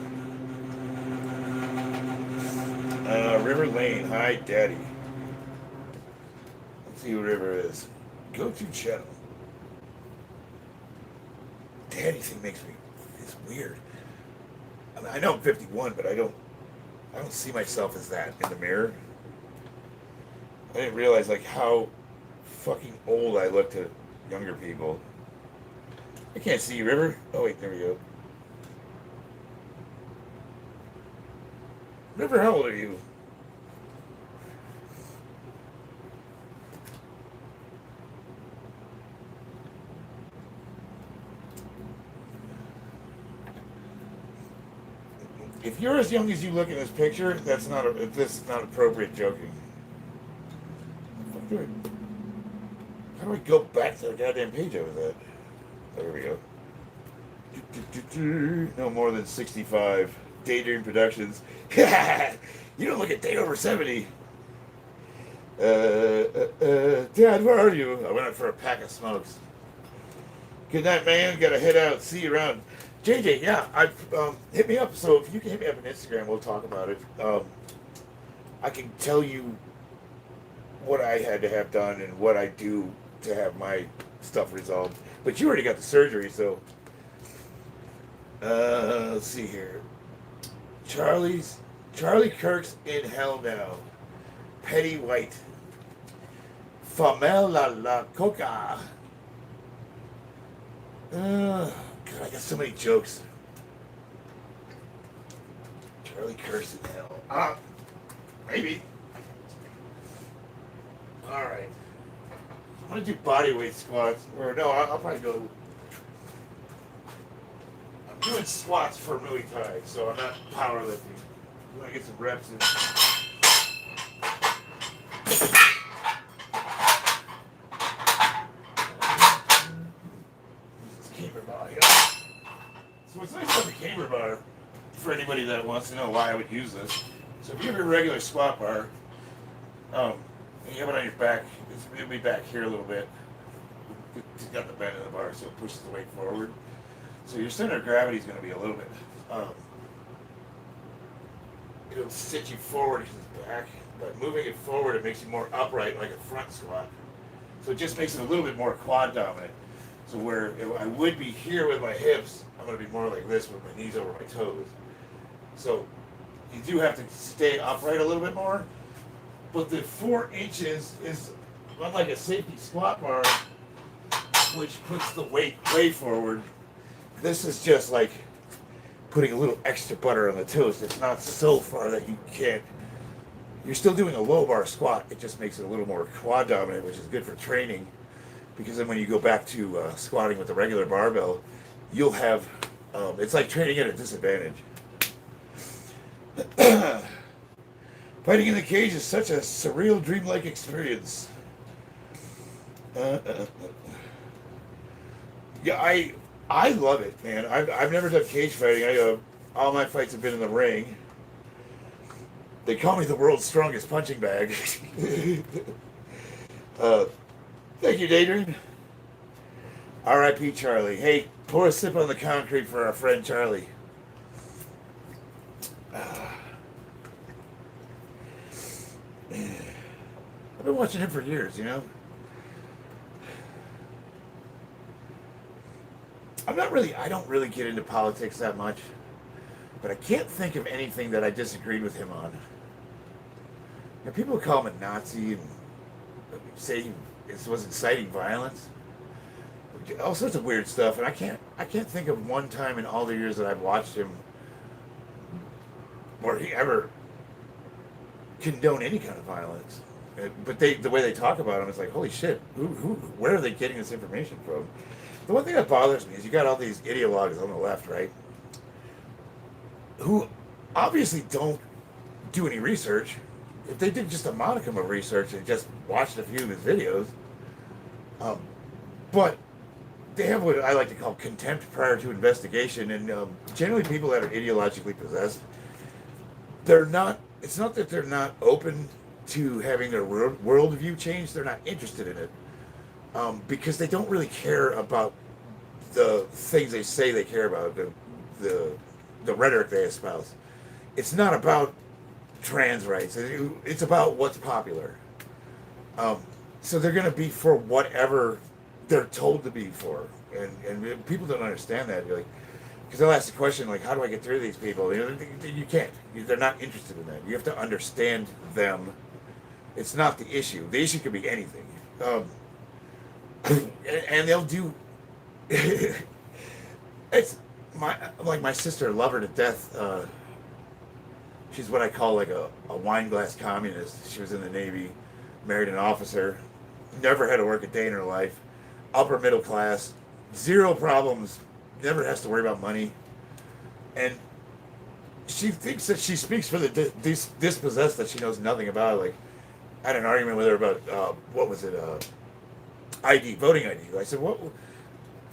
River Lane. Hi, Daddy. Let's see who River is. Go to channel. Daddy thing makes me. It's weird. I mean, I know I'm 51, but I don't see myself as that in the mirror. I didn't realize like how fucking old I look to younger people. I can't see you, River. Oh wait, there we go. River, how old are you? If you're as young as you look in this picture, this is not appropriate joking. How do I go back to the goddamn page over that? There we go. No more than 65. Daydream Productions. You don't look a day over 70. Dad, where are you? I went out for a pack of smokes. Good night, man. Gotta head out. See you around. JJ, yeah, hit me up. So if you can hit me up on Instagram, we'll talk about it. I can tell you what I had to have done and what I do to have my stuff resolved. But you already got the surgery, so let's see here. Charlie Kirk's in hell now. Petty White. Famela la Coca. God, I got so many jokes. Charlie Kirk's in hell. Maybe. Alright. I'm gonna do body weight squats. Or no, I'll probably go. I'm doing squats for Muay Thai, so I'm not powerlifting. I'm gonna get some reps in. This camera bar here. So what's nice about the camera bar, for anybody that wants to know why I would use this. So if you have a regular squat bar, you have it on your back, it'll be back here a little bit. It's got the bend of the bar, so it pushes the weight forward. So your center of gravity is going to be a little bit um, it'll sit you forward to his back. But moving it forward, it makes you more upright, like a front squat. So it just makes it a little bit more quad dominant. So where I would be here with my hips, I'm going to be more like this with my knees over my toes. So you do have to stay upright a little bit more. But the 4 inches is unlike a safety squat bar, which puts the weight way forward. This is just like putting a little extra butter on the toast. It's not so far that you can't. You're still doing a low bar squat. It just makes it a little more quad dominant, which is good for training. Because then when you go back to squatting with the regular barbell, you'll have, it's like training at a disadvantage. Fighting in the cage is such a surreal, dreamlike experience. Yeah, I love it, man. I've never done cage fighting. All my fights have been in the ring. They call me the world's strongest punching bag. Thank you, Daydream. R.I.P. Charlie. Hey, pour a sip on the concrete for our friend Charlie. I've been watching him for years, you know? I don't really get into politics that much, but I can't think of anything that I disagreed with him on. You know, people call him a Nazi and say it was inciting violence, all sorts of weird stuff, and I can't think of one time in all the years that I've watched him where he ever condoned any kind of violence. But the way they talk about him, it's like, holy shit, where are they getting this information from? The one thing that bothers me is you got all these ideologues on the left, right, who obviously don't do any research. If they did just a modicum of research and just watched a few of his videos, but they have what I like to call contempt prior to investigation, and generally people that are ideologically possessed, it's not that they're not open to having their worldview changed, they're not interested in it. Because they don't really care about the things they say they care about, the rhetoric they espouse. It's not about trans rights. It's about what's popular. So they're going to be for whatever they're told to be for. And people don't understand that. You're like, because they'll ask the question, like, how do I get through these people? You can't. They're not interested in that. You have to understand them. It's not the issue. The issue could be anything. And they'll do. It's my sister. Love her to death. She's what I call like a wine glass communist. She was in the Navy, married an officer, never had to work a day in her life, upper middle class, zero problems, never has to worry about money, and she thinks that she speaks for the dispossessed that she knows nothing about. Like, I had an argument with her about what was it? ID, voting ID. I said, what?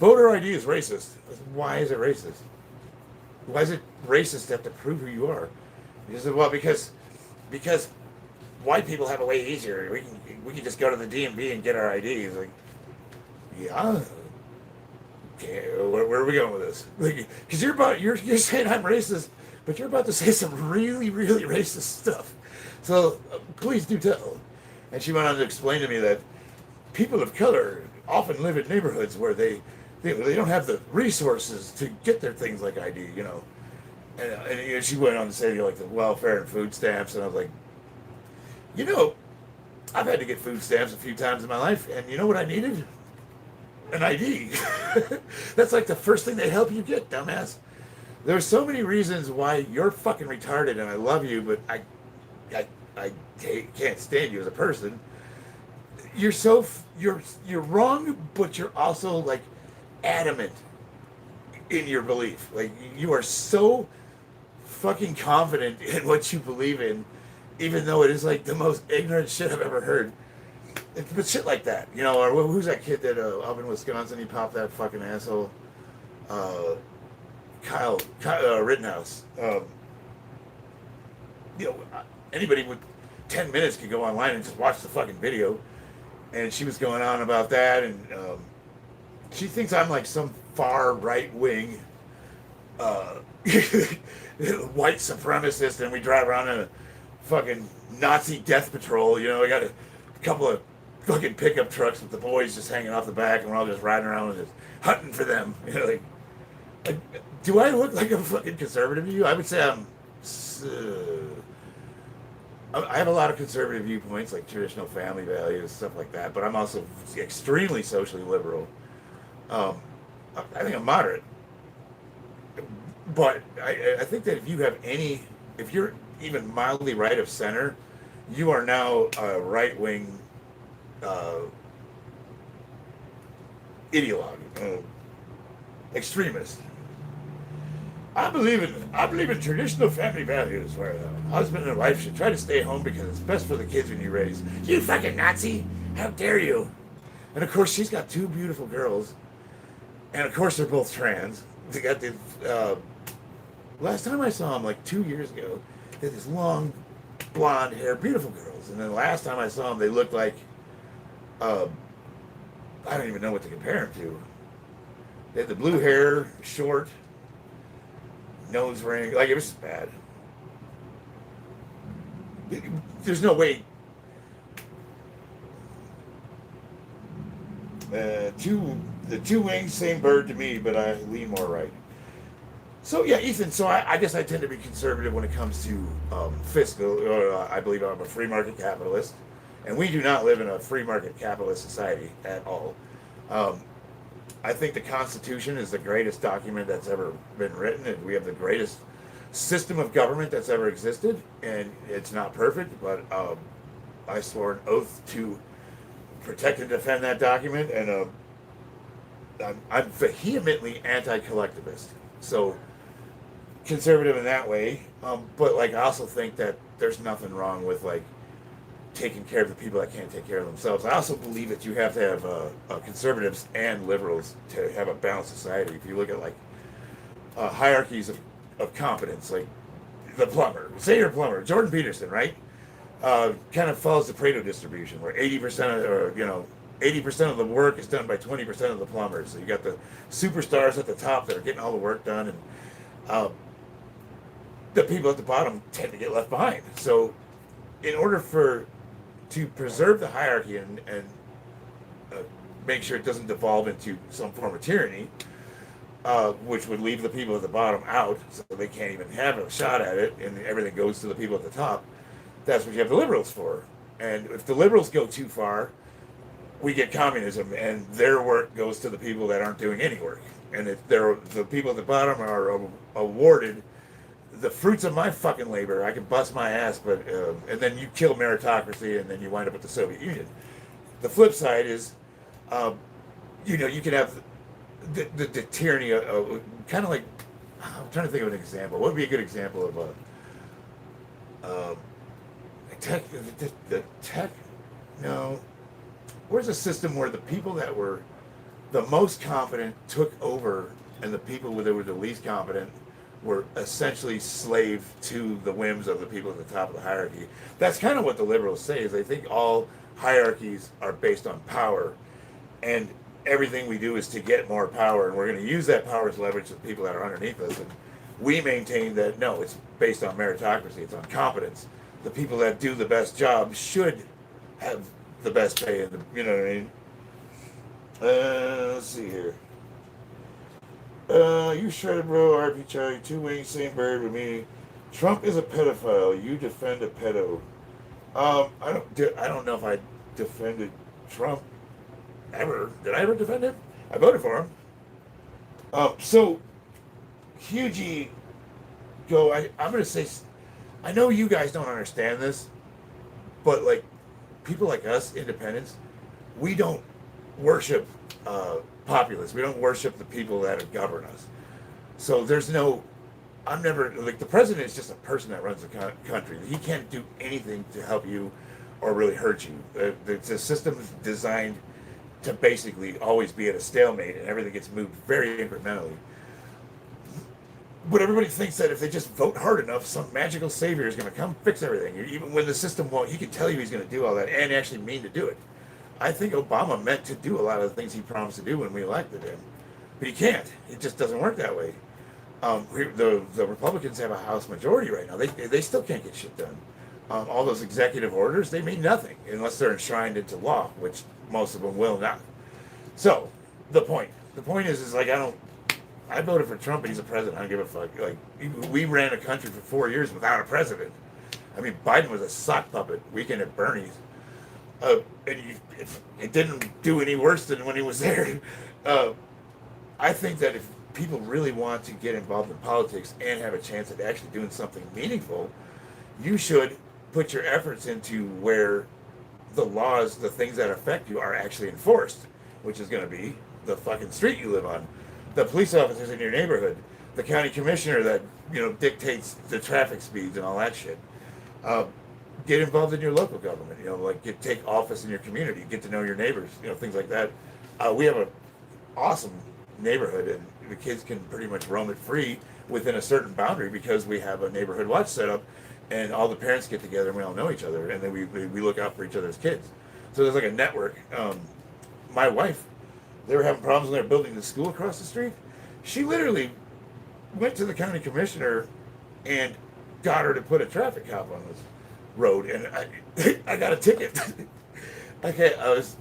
Voter ID is racist. I said, why is it racist? Why is it racist to have to prove who you are? He said, well, because white people have it way easier. We can just go to the DMV and get our ID. He's like, yeah. Okay, where are we going with this? Because you're saying I'm racist, but you're about to say some really, really racist stuff. So please do tell. And she went on to explain to me that people of color often live in neighborhoods where they don't have the resources to get their things like ID, you know. And you know, she went on to say, like, the welfare and food stamps, and I was like, you know, I've had to get food stamps a few times in my life, and you know what I needed? An ID. That's like the first thing they help you get, dumbass. There's so many reasons why you're fucking retarded, and I love you, but I can't stand you as a person. You're wrong, but you're also like adamant in your belief. Like, you are so fucking confident in what you believe in, even though it is like the most ignorant shit I've ever heard. But shit like that, you know. Or who's that kid that up in Wisconsin, he popped that fucking asshole? Kyle Rittenhouse. You know, anybody with 10 minutes could go online and just watch the fucking video. And she was going on about that, and she thinks I'm like some far right wing uh, white supremacist, and we drive around in a fucking Nazi death patrol. You know, we got a couple of fucking pickup trucks with the boys just hanging off the back, and we're all just riding around with just hunting for them. You know, like, do I look like a fucking conservative to you? I would say I have a lot of conservative viewpoints, like traditional family values, stuff like that. But I'm also extremely socially liberal. Um, I think I'm moderate, but I think that if you're even mildly right of center, you are now a right wing uh, ideologue, extremist. I believe in traditional family values where the husband and wife should try to stay home because it's best for the kids when you raise. You fucking Nazi! How dare you! And of course, she's got two beautiful girls, and of course, they're both trans. They got the last time I saw them, like 2 years ago, they had this long blonde hair, beautiful girls, and then the last time I saw them, they looked like I don't even know what to compare them to. They had the blue hair, short, nose ring, like it was just bad. There's no way. The two wings, same bird to me, but I lean more right. So yeah, Ethan. So I guess I tend to be conservative when it comes to fiscal. I believe I'm a free market capitalist, and we do not live in a free market capitalist society at all. Um, I think the Constitution is the greatest document that's ever been written, and we have the greatest system of government that's ever existed. And it's not perfect, but I swore an oath to protect and defend that document, and I'm vehemently anti-collectivist. So conservative in that way, but like I also think that there's nothing wrong with like taking care of the people that can't take care of themselves. I also believe that you have to have conservatives and liberals to have a balanced society. If you look at like hierarchies of competence, like the plumber, say you're a plumber, Jordan Peterson, right? Kind of follows the Pareto distribution, where 80% of, or 80% of the work is done by 20% of the plumbers. So you got the superstars at the top that are getting all the work done, and the people at the bottom tend to get left behind. So, in order to preserve the hierarchy and make sure it doesn't devolve into some form of tyranny, which would leave the people at the bottom out, so they can't even have a shot at it, and everything goes to the people at the top. That's what you have the liberals for. And if the liberals go too far, we get communism, and their work goes to the people that aren't doing any work. And if the people at the bottom are awarded the fruits of my fucking labor, I can bust my ass, but and then you kill meritocracy, and then you wind up with the Soviet Union. The flip side is, you can have the tyranny of kind of like, I'm trying to think of an example. What would be a good example of a tech? No. Where's a system where the people that were the most competent took over, and the people that were the least competent were essentially slave to the whims of the people at the top of the hierarchy? That's kind of what the liberals say, is they think all hierarchies are based on power, and everything we do is to get more power, and we're going to use that power as leverage to the people that are underneath us. And we maintain that no, it's based on meritocracy, it's on competence. The people that do the best job should have the best pay, and you know what I mean? Let's see here. You shredded, bro. RP Charlie, two wings, same bird with me. Trump is a pedophile. You defend a pedo. I don't know if I defended Trump ever. Did I ever defend him? I voted for him. So Hughie, I'm gonna say, I know you guys don't understand this, but like people like us, independents, we don't worship populists. We don't worship the people that govern us. So I'm never, like, the president is just a person that runs the country. He can't do anything to help you or really hurt you. It's a system designed to basically always be at a stalemate, and everything gets moved very incrementally. But everybody thinks that if they just vote hard enough, some magical savior is going to come fix everything. Even when the system won't, he can tell you he's going to do all that and actually mean to do it. I think Obama meant to do a lot of the things he promised to do when we elected him. But he can't. It just doesn't work that way. The Republicans have a House majority right now. They still can't get shit done. All those executive orders, they mean nothing unless they're enshrined into law, which most of them will not. So, the point is like I voted for Trump and he's a president. I don't give a fuck. Like, we ran a country for 4 years without a president. I mean, Biden was a sock puppet weekend at Bernie's. It didn't do any worse than when he was there. I think that if people really want to get involved in politics and have a chance at actually doing something meaningful, you should put your efforts into where the laws, the things that affect you, are actually enforced, which is going to be the fucking street you live on, the police officers in your neighborhood, the county commissioner that dictates the traffic speeds and all that shit. Get involved in your local government. Take office in your community, get to know your neighbors, things like that. We have an awesome neighborhood, and the kids can pretty much roam it free within a certain boundary because we have a neighborhood watch set up, and all the parents get together and we all know each other, and then we look out for each other's kids. So there's like a network. My wife, they were having problems when they were building the school across the street. She literally went to the county commissioner and got her to put a traffic cop on this road, and I got a ticket. I was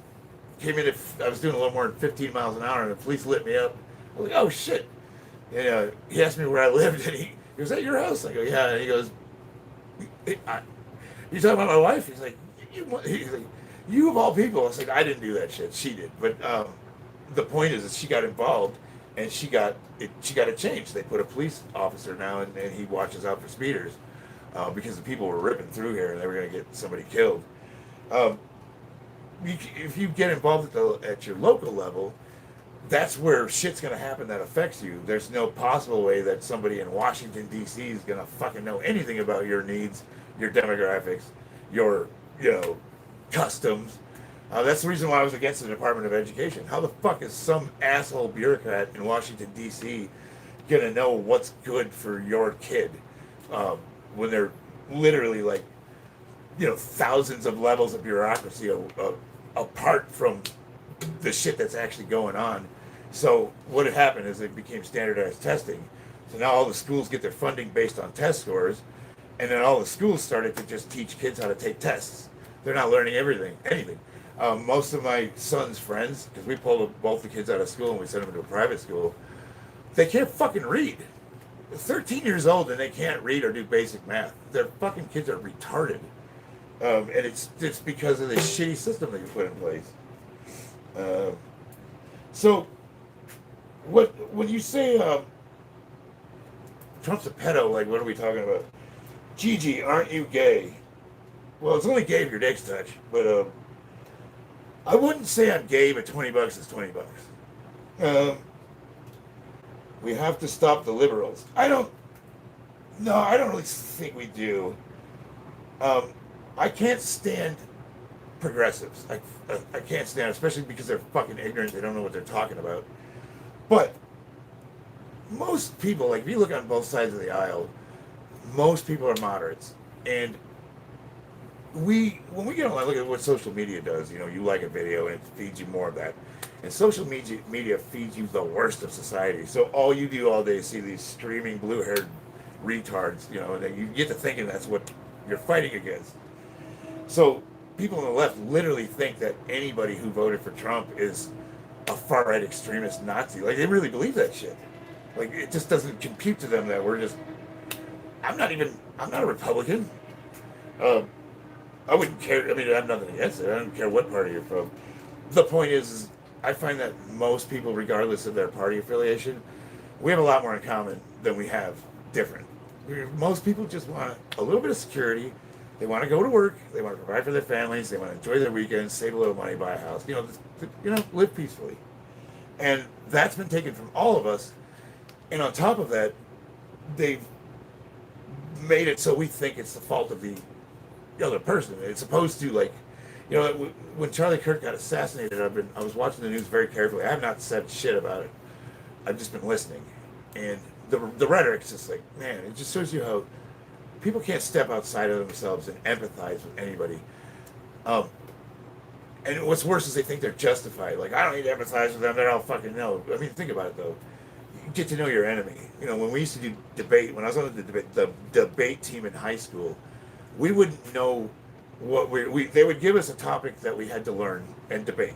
doing a little more than 15 miles an hour, and the police lit me up. I was like, oh shit. And he asked me where I lived, and he goes, at your house? I go, yeah. And he goes, you talking about my wife? He's like, you of all people. I was like, I didn't do that shit. She did. But the point is that she got involved, and she got it changed. They put a police officer now, and he watches out for speeders because the people were ripping through here, and they were going to get somebody killed. If you get involved at your local level, that's where shit's going to happen that affects you. There's no possible way that somebody in Washington, D.C. is going to fucking know anything about your needs, your demographics, your, customs. That's the reason why I was against the Department of Education. How the fuck is some asshole bureaucrat in Washington, D.C. going to know what's good for your kid when they're literally like, thousands of levels of bureaucracy apart from the shit that's actually going on. So what had happened is it became standardized testing. So now all the schools get their funding based on test scores, and then all the schools started to just teach kids how to take tests. They're not learning anything. Most of my son's friends, because we pulled both the kids out of school and we sent them to a private school, they can't fucking read. They're 13 years old and they can't read or do basic math. Their fucking kids are retarded. And it's because of the shitty system that you put in place. So, when you say Trump's a pedo, like, what are we talking about? Gigi, aren't you gay? Well, it's only gay if your dick's touched, but I wouldn't say I'm gay, but $20 is $20. We have to stop the liberals. I don't really think we do. I can't stand progressives. I can't stand, especially because they're fucking ignorant. They don't know what they're talking about. But most people, like, if you look on both sides of the aisle, most people are moderates. And when we get online, look at what social media does. You like a video and it feeds you more of that. And social media feeds you the worst of society. So all you do all day is see these screaming blue-haired retards, and then you get to thinking that's what you're fighting against. So people on the left literally think that anybody who voted for Trump is a far-right extremist Nazi. Like, they really believe that shit. Like, it just doesn't compute to them that we're just... I'm not a Republican. I wouldn't care. I mean, I have nothing against it. I don't care what party you're from. The point is I find that most people, regardless of their party affiliation, we have a lot more in common than we have different. Most people just want a little bit of security. They want to go to work. They want to provide for their families. They want to enjoy their weekends, save a little money, buy a house. Live peacefully. And that's been taken from all of us. And on top of that, they've made it so we think it's the fault of the other person. It's supposed to, like, when Charlie Kirk got assassinated, I was watching the news very carefully. I have not said shit about it. I've just been listening. And the rhetoric's just like, man, it just shows you how people can't step outside of themselves and empathize with anybody. And what's worse is they think they're justified. Like, I don't need to empathize with them. They're all fucking no. I mean, think about it, though. get to know your enemy. You know, when we used to do debate, when I was on the debate team in high school, we wouldn't know what they would give us a topic that we had to learn and debate.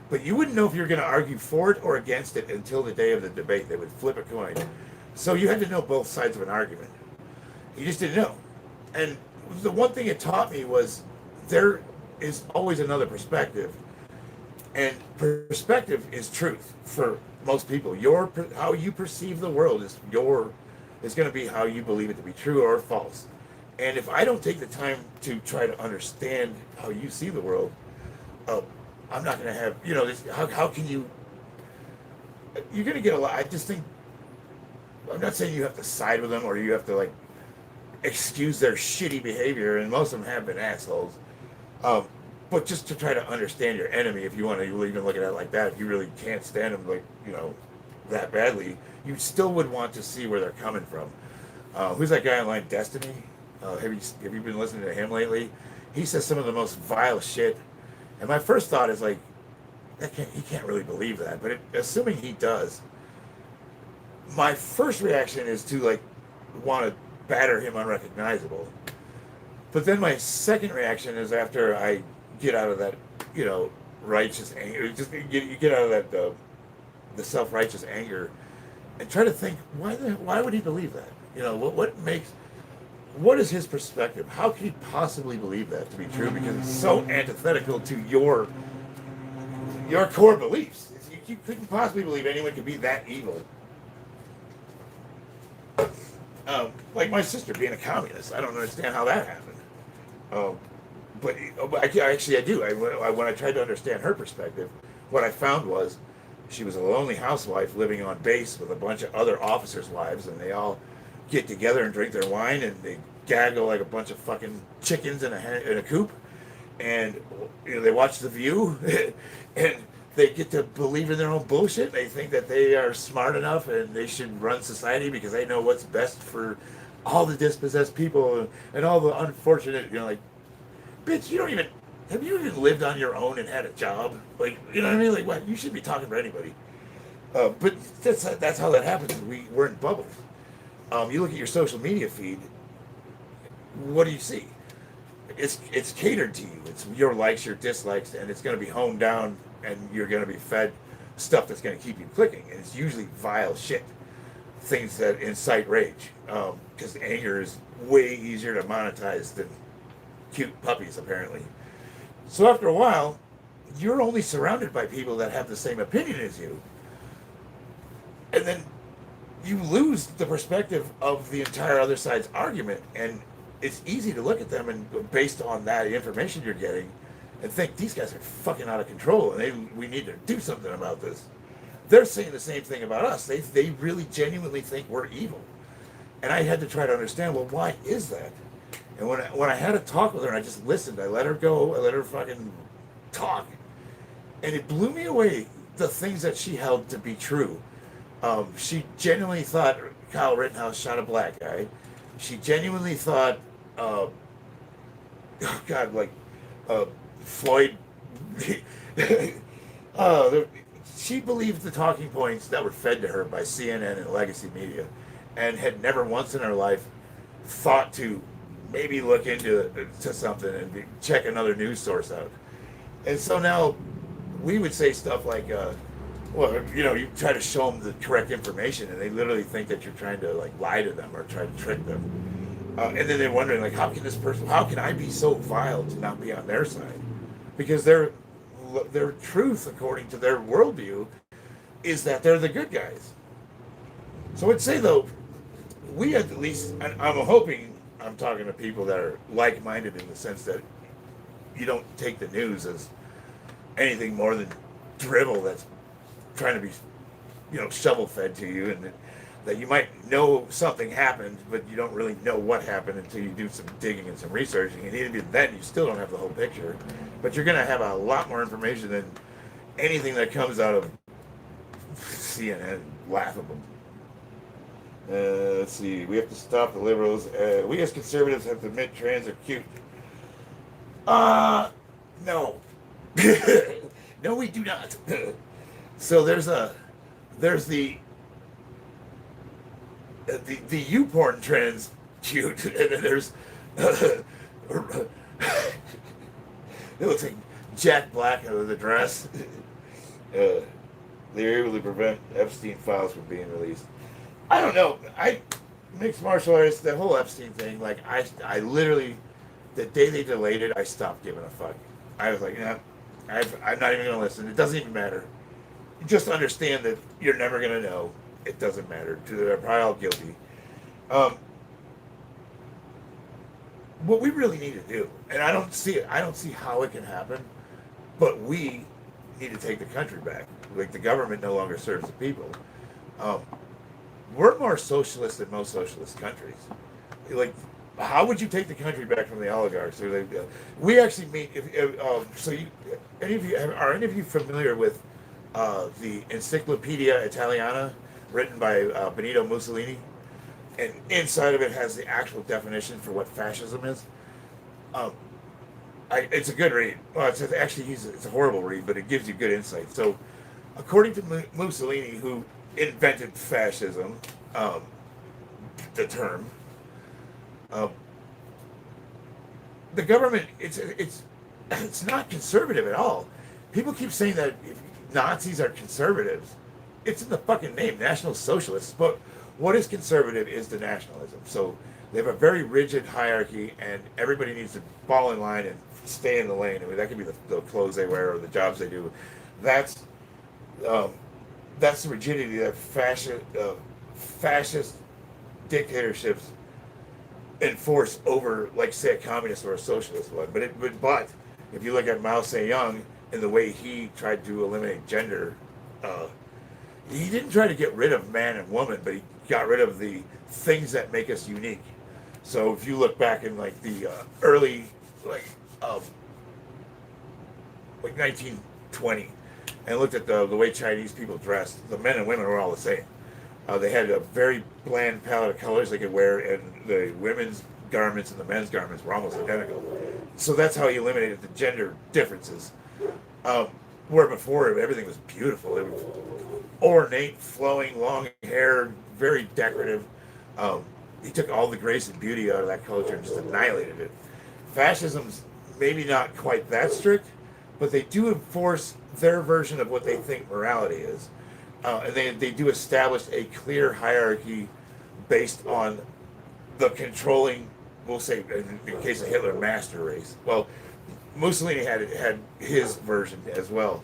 But you wouldn't know if you were going to argue for it or against it until the day of the debate. They would flip a coin. So you had to know both sides of an argument. You just didn't know. And the one thing it taught me was there is always another perspective. And perspective is truth for most people. How you perceive the world is going to be how you believe it to be true or false. And if I don't take the time to try to understand how you see the world, I'm not going to have, how can you, you're going to get a lot. I just think, I'm not saying you have to side with them or you have to like excuse their shitty behavior, and most of them have been assholes. But just to try to understand your enemy, if you want to even look at it like that, if you really can't stand them like, that badly, you still would want to see where they're coming from. Who's that guy online, Destiny? Have you been listening to him lately? He says some of the most vile shit. And my first thought is like, he can't really believe that. But assuming he does, my first reaction is to like want to batter him unrecognizable. But then my second reaction is after I get out of that, righteous anger, you get out of that the self-righteous anger, and try to think why would he believe that? What is his perspective? How could he possibly believe that to be true? Because it's so antithetical to your core beliefs. You couldn't possibly believe anyone could be that evil. Like my sister being a communist, I don't understand how that happened. But actually I do. When I tried to understand her perspective, what I found was she was a lonely housewife living on base with a bunch of other officers' wives, and they all get together and drink their wine, and they gaggle like a bunch of fucking chickens in a coop, and they watch The View, and they get to believe in their own bullshit. They think that they are smart enough and they should run society because they know what's best for all the dispossessed people and all the unfortunate, bitch, have you even lived on your own and had a job? Like, you know what I mean? Like, what? You shouldn't be talking for anybody. But that's how that happens. We're in bubbles. You look at your social media feed, what do you see? It's catered to you. It's your likes, your dislikes, and it's going to be honed down, and you're going to be fed stuff that's going to keep you clicking. And it's usually vile shit, things that incite rage, because anger is way easier to monetize than cute puppies, apparently. So after a while, you're only surrounded by people that have the same opinion as you. And then you lose the perspective of the entire other side's argument, and it's easy to look at them and based on that information you're getting and think these guys are fucking out of control and we need to do something about this. They're saying the same thing about us. They really genuinely think we're evil. And I had to try to understand, well, why is that? And when I had a talk with her and I just listened, I let her go, I let her fucking talk. And it blew me away, the things that she held to be true. She genuinely thought Kyle Rittenhouse shot a black guy. She genuinely thought, Floyd, she believed the talking points that were fed to her by CNN and legacy media, and had never once in her life thought to maybe look into something and check another news source out. And so now we would say stuff like, you try to show them the correct information, and they literally think that you're trying to lie to them or try to trick them. And then they're wondering, how can I be so vile to not be on their side? Because their truth, according to their worldview, is that they're the good guys. So I'd say, though, we at least, and I'm hoping I'm talking to people that are like-minded in the sense that you don't take the news as anything more than drivel that's trying to be, shovel-fed to you, and that you might know something happened, but you don't really know what happened until you do some digging and some researching. And even then, you still don't have the whole picture. But you're going to have a lot more information than anything that comes out of CNN. Laughable. Let's see. We have to stop the liberals. We as conservatives have to admit trans are cute. No. No, we do not. So there's the the U-porn trends cute, and then there's it looks like Jack Black out of the dress. They're able to prevent Epstein files from being released. I don't know. I mixed martial arts, the whole Epstein thing. Like I literally, the day they delayed it, I stopped giving a fuck. I was like, yeah, I'm not even gonna listen. It doesn't even matter. Just understand that you're never gonna know. It doesn't matter. They're probably all guilty. Um, what we really need to do, and I don't see it. I don't see how it can happen, but we need to take the country back. Like the government no longer serves the people. Um, we're more socialist than most socialist countries. Like, how would you take the country back from the oligarchs? We actually meet. Any of you are any of you familiar with the Encyclopedia Italiana, written by Benito Mussolini? And inside of it has the actual definition for what fascism is. Um, it's a good read. Well, it's a horrible read, but it gives you good insight. So, according to Mussolini, who invented fascism, the term, um, the government it's not conservative at all. People keep saying that Nazis are conservatives. It's in the fucking name, National Socialists. But what is conservative is the nationalism. So they have a very rigid hierarchy, and everybody needs to fall in line and stay in the lane. I mean, that could be the clothes they wear or the jobs they do. That's the rigidity that fascist dictatorships enforce over, like, say, a communist or a socialist one. But if you look at Mao Zedong and the way he tried to eliminate gender, he didn't try to get rid of man and woman, but he got rid of the things that make us unique. So if you look back in like the early, like 1920, and looked at the way Chinese people dressed, the men and women were all the same. They had a very bland palette of colors they could wear, and the women's garments and the men's garments were almost identical. So that's how he eliminated the gender differences. Where before everything was beautiful. It was ornate, flowing, long hair, very decorative. He took all the grace and beauty out of that culture and just annihilated it. Fascism's maybe not quite that strict, but they do enforce their version of what they think morality is. And they do establish a clear hierarchy based on the controlling, we'll say, in the case of Hitler, master race. Well, Mussolini had his version as well.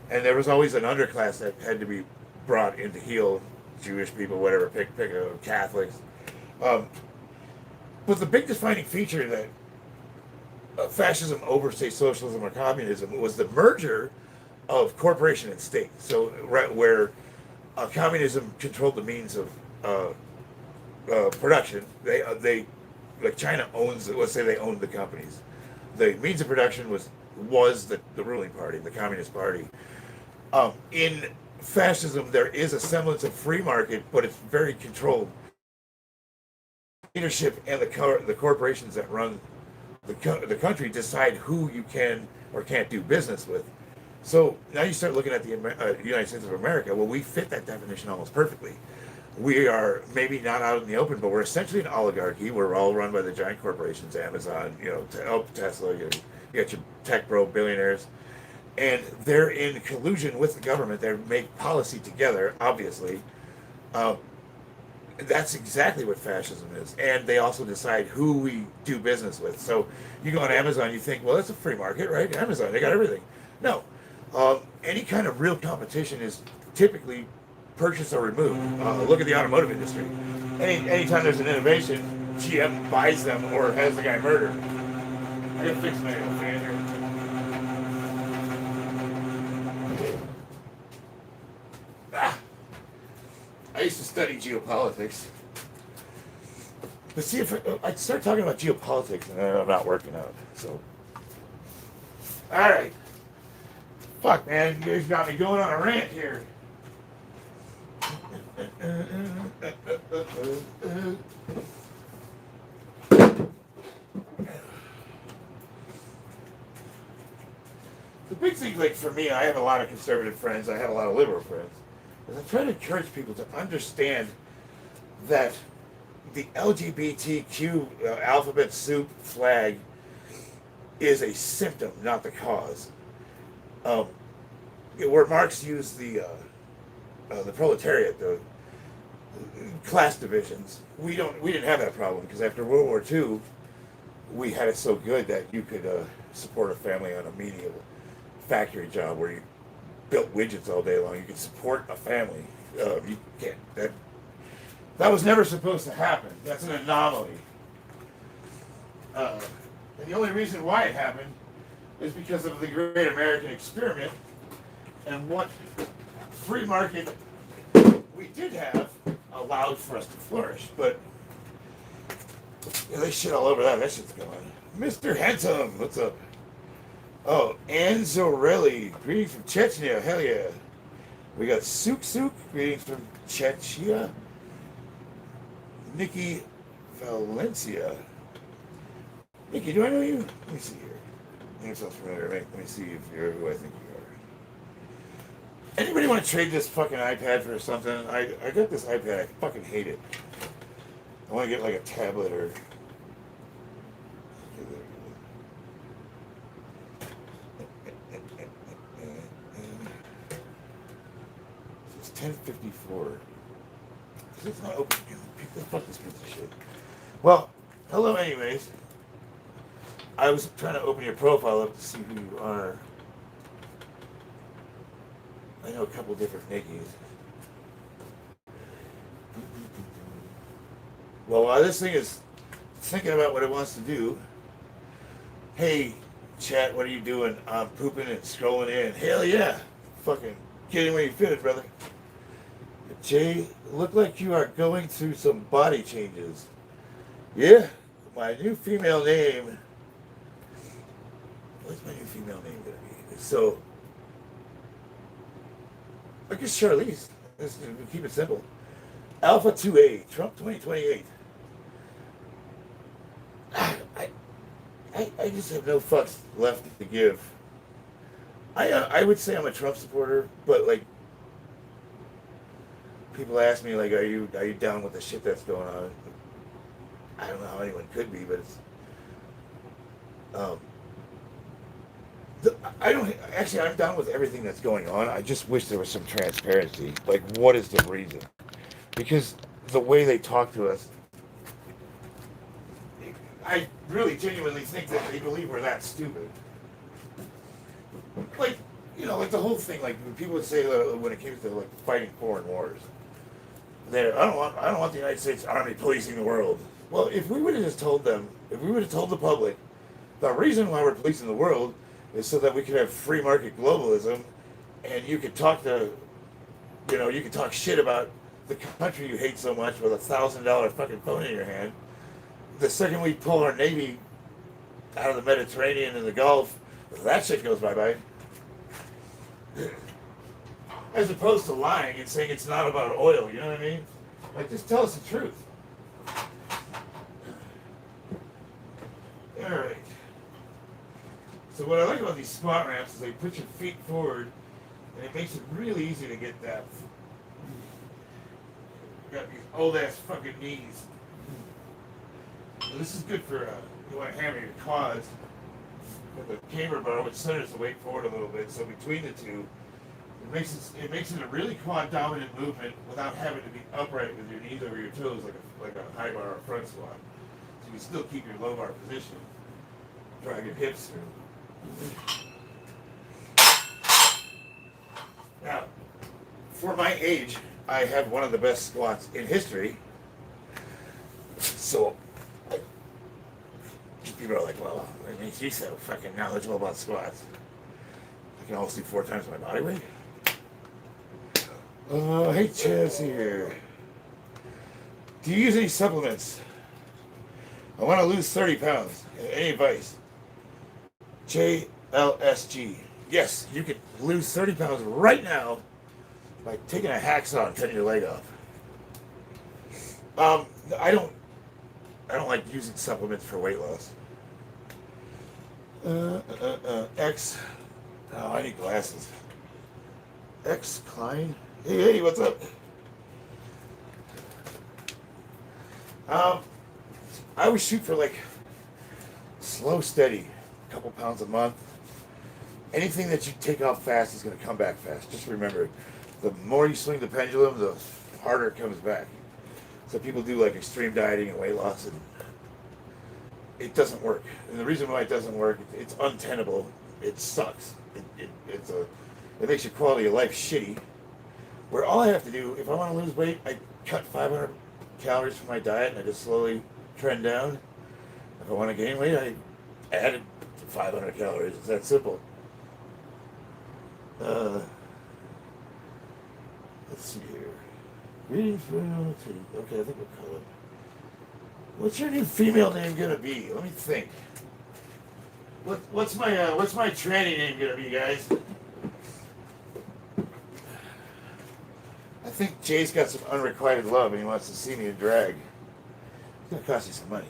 And there was always an underclass that had to be brought into heel, Jewish people, whatever, pick Catholics. But the big defining feature that fascism over, say, socialism or communism was the merger of corporation and state. So right where communism controlled the means of production, they like China owns, let's say they owned the companies. The means of production was the ruling party, the Communist Party. In fascism, there is a semblance of free market, but it's very controlled. Leadership and the corporations that run the country decide who you can or can't do business with. So now you start looking at the United States of America. Well, we fit that definition almost perfectly. We are maybe not out in the open, but we're essentially an oligarchy. We're all run by the giant corporations, Amazon, Tesla. You got your tech bro billionaires, and they're in collusion with the government. They make policy together, obviously. That's exactly what fascism is. And they also decide who we do business with. So you go on Amazon, you think, well, that's a free market, right? Amazon, they got everything. No. Any kind of real competition is typically purchase or remove. Look at the automotive industry. Anytime there's an innovation, GM buys them or has the guy murdered. I gotta fix my fan here. I used to study geopolitics. But see, if I start talking about geopolitics and I'm not working out, so. Alright. Fuck, man, you guys got me going on a rant here. The big thing, like, for me, I have a lot of conservative friends, I have a lot of liberal friends, is I try to encourage people to understand that the LGBTQ alphabet soup flag is a symptom, not the cause. Um, where Marx used the proletariat, the class divisions, we didn't have that problem because after World War II, we had it so good that you could support a family on a menial factory job where you built widgets all day long. You could support a family. You can't. That was never supposed to happen. That's an anomaly. And the only reason why it happened is because of the great American experiment and what free market we did have allowed for us to flourish. But they shit all over that. That shit's going. Mr. Handsome, what's up? Oh, Anzorelli, greetings from Chechnya. Hell yeah. We got Suk, greetings from Chechnya. Nikki Valencia. Nikki, do I know you? Let me see here. Name sounds familiar, right? Let me see if you're who I think you are. Anybody want to trade this fucking iPad for something? I got this iPad. I fucking hate it. I want to get like a tablet or... It's 10:54. It's not open. Fuck this piece of shit. Well, hello anyways. I was trying to open your profile up to see who you are. I know a couple different Nickies. Well, while this thing is thinking about what it wants to do, hey, chat, what are you doing? I'm pooping and scrolling in. Hell yeah. Fucking get in where you fit it, brother. Jay, look like you are going through some body changes. Yeah, my new female name. What's my new female name going to be? So, I guess Charlize. Let's keep it simple. Alpha 2A, Trump 2028. I just have no fucks left to give. I would say I'm a Trump supporter, but like, people ask me like, are you down with the shit that's going on? I don't know how anyone could be, but it's I'm down with everything that's going on. I just wish there was some transparency. Like, what is the reason? Because the way they talk to us, I really genuinely think that they believe we're that stupid. Like, like the whole thing, like when people would say when it came to like fighting foreign wars, I don't want the United States Army policing the world. Well, if we would have just told them, if we would have told the public, the reason why we're policing the world is so that we could have free market globalism, and you could talk you could talk shit about the country you hate so much with $1,000 fucking phone in your hand. The second we pull our Navy out of the Mediterranean and the Gulf, that shit goes bye-bye. As opposed to lying and saying it's not about oil, you know what I mean? Like, just tell us the truth. Alright. So what I like about these squat ramps is they put your feet forward, and it makes it really easy to get that. You got these old-ass fucking knees. So this is good for, you want to hammer your quads with the camber bar, which centers the weight forward a little bit, so between the two, it makes it a really quad dominant movement without having to be upright with your knees over your toes like a high bar or a front squat. So you still keep your low bar position. Drag your hips through. Now, for my age, I have one of the best squats in history. So people are like, well, what makes you so fucking knowledgeable about squats? I can almost do 4 times my body weight. Hey, Chaz here. Do you use any supplements? I want to lose 30 pounds. Any advice? JLSG. Yes, you can lose 30 pounds right now by taking a hacksaw and cutting your leg off. I don't like using supplements for weight loss. X. Oh, I need glasses. X Klein. Hey, what's up? Um, I always shoot for like slow, steady, a couple pounds a month. Anything that you take off fast is going to come back fast. Just remember, the more you swing the pendulum, the harder it comes back. So people do like extreme dieting and weight loss, and it doesn't work. And the reason why it doesn't work, it's untenable. It sucks. It makes your quality of life shitty. Where all I have to do, if I want to lose weight, I cut 500 calories from my diet and I just slowly trend down. If I want to gain weight, I add 500 calories. It's that simple. Let's see here. Reading from okay, I think we'll call it. What's your new female name gonna be? Let me think. What's my tranny name gonna be, guys? I think Jay's got some unrequited love and he wants to see me in drag. It's gonna cost you some money.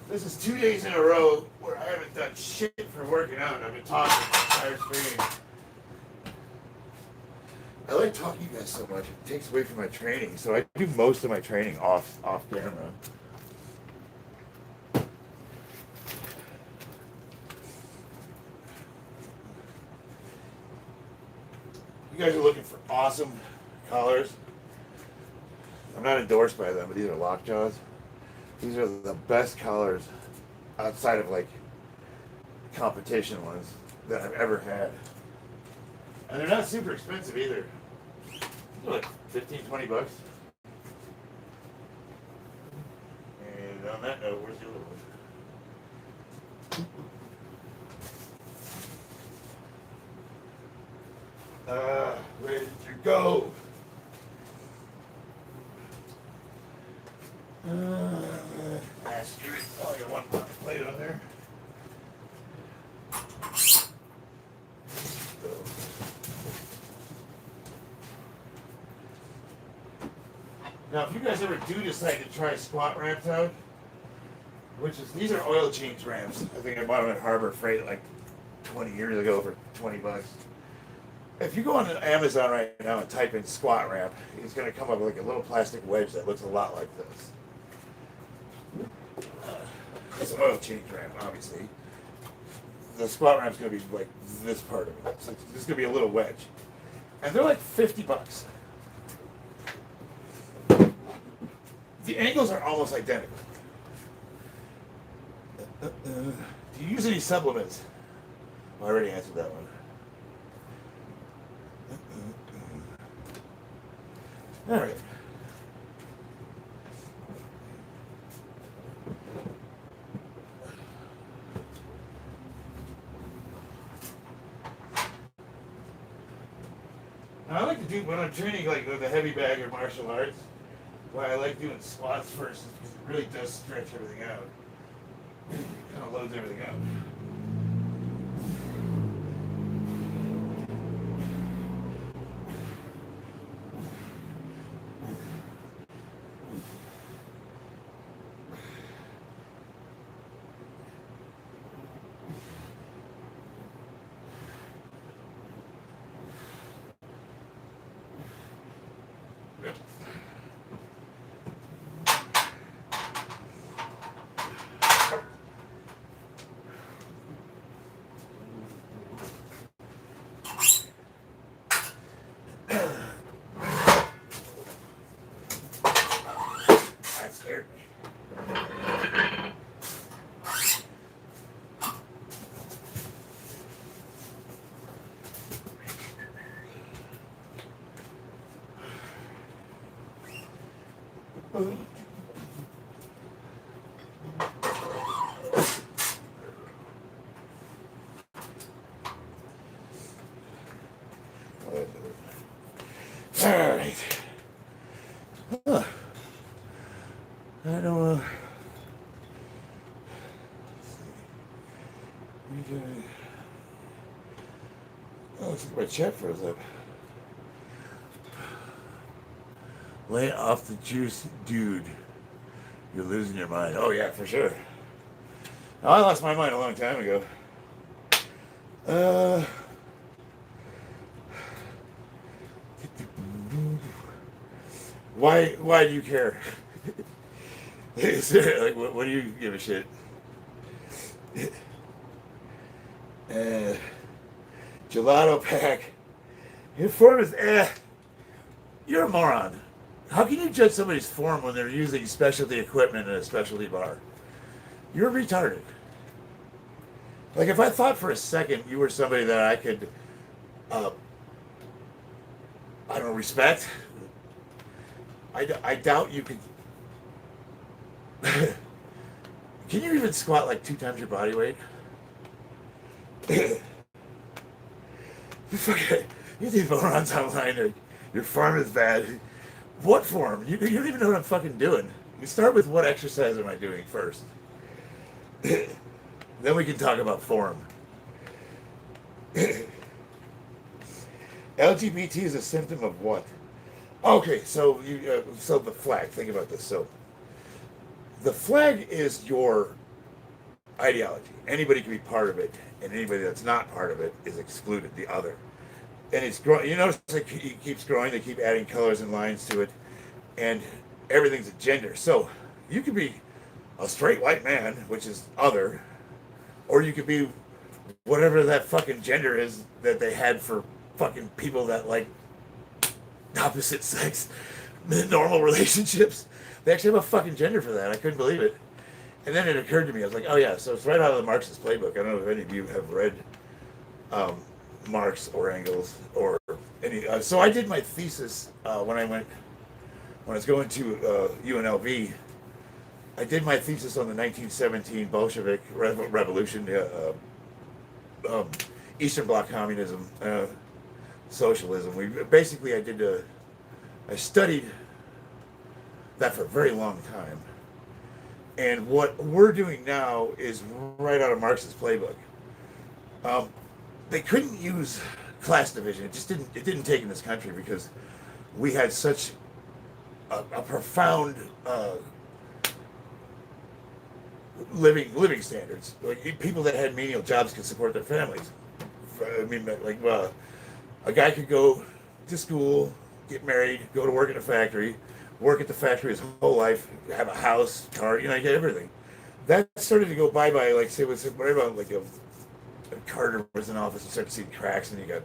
This is 2 days in a row where I haven't done shit for working out. I've been talking the entire stream. I like talking to you guys so much. It takes away from my training. So I do most of my training off camera. You guys are looking for awesome collars. I'm not endorsed by them, but these are Lockjaws. These are the best collars outside of like competition ones that I've ever had. And they're not super expensive either. They're like 15, 20 bucks. And on that note, where's the other one? Where did you go? Oh, you got one plate on there. Now, if you guys ever do decide to try squat ramps out, these are oil change ramps. I think I bought them at Harbor Freight like 20 years ago for 20 bucks. If you go on Amazon right now and type in squat ramp, it's going to come up with like a little plastic wedge that looks a lot like this. It's an oil change ramp, obviously. The squat ramp's going to be like this part of it. So this is going to be a little wedge. And they're like 50 bucks. The angles are almost identical. Do you use any supplements? Well, I already answered that one. All right. Now, I like to do, when I'm training like with a heavy bag or martial arts, why I like doing squats first is because it really does stretch everything out. It kind of loads everything out. Alright. Huh. I don't oh, looks like my chat froze up. Lay off the juice, dude. You're losing your mind. Oh yeah, for sure. Oh, I lost my mind a long time ago. Uh, why do you care? Like, what do you give a shit? Uh, Gelato pack. Your form is You're a moron. How can you judge somebody's form when they're using specialty equipment in a specialty bar? You're retarded. Like, if I thought for a second you were somebody that I could, uh, I don't know, respect, I doubt you could. Can you even squat like 2 times your body weight? You fucking, you these morons online, your form is bad. What form? You don't even know what I'm fucking doing. You start with what exercise am I doing first? Then we can talk about form. LGBT is a symptom of what? Okay, so so the flag. Think about this. So the flag is your ideology. Anybody can be part of it, and anybody that's not part of it is excluded. The other, and it's growing. You notice it keeps growing. They keep adding colors and lines to it, and everything's a gender. So you could be a straight white man, which is other, or you could be whatever that fucking gender is that they had for fucking people that like opposite sex normal relationships. They actually have a fucking gender for that. I couldn't believe it. And then it occurred to me, I was like, oh yeah, so it's right out of the Marxist playbook. I don't know if any of you have read Marx or Engels or any. So I did my thesis when I was going to UNLV. I did my thesis on the 1917 Bolshevik Revolution, Eastern Bloc communism, socialism. I studied that for a very long time. And what we're doing now is right out of Marx's playbook. They couldn't use class division. It didn't take in this country because we had such a profound living standards. Like, people that had menial jobs could support their families. I mean, like, a guy could go to school, get married, go to work at a factory, work at the factory his whole life, have a house, car, get everything. That started to go bye-bye, like, say, right about, like, Carter was in office and started to see cracks, and you got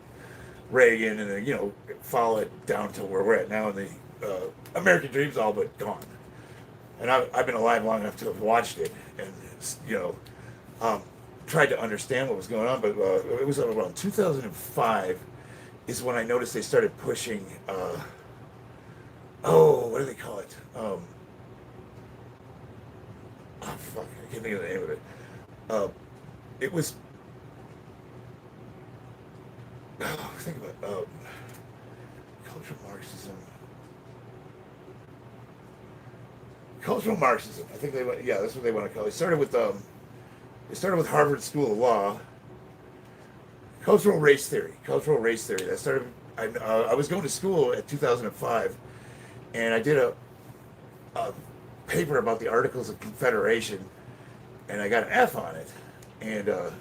Reagan, and then, follow it down to where we're at now, and the American dream's all but gone. And I've been alive long enough to have watched it, and, tried to understand what was going on, but it was around 2005 is when I noticed they started pushing, what do they call it? Fuck, I can't think of the name of it. It was, think about it, cultural Marxism. Cultural Marxism. I think that's what they want to call it. It started with Harvard School of Law. Cultural race theory. That started. I was going to school at 2005, and I did a paper about the Articles of Confederation, and I got an F on it. And of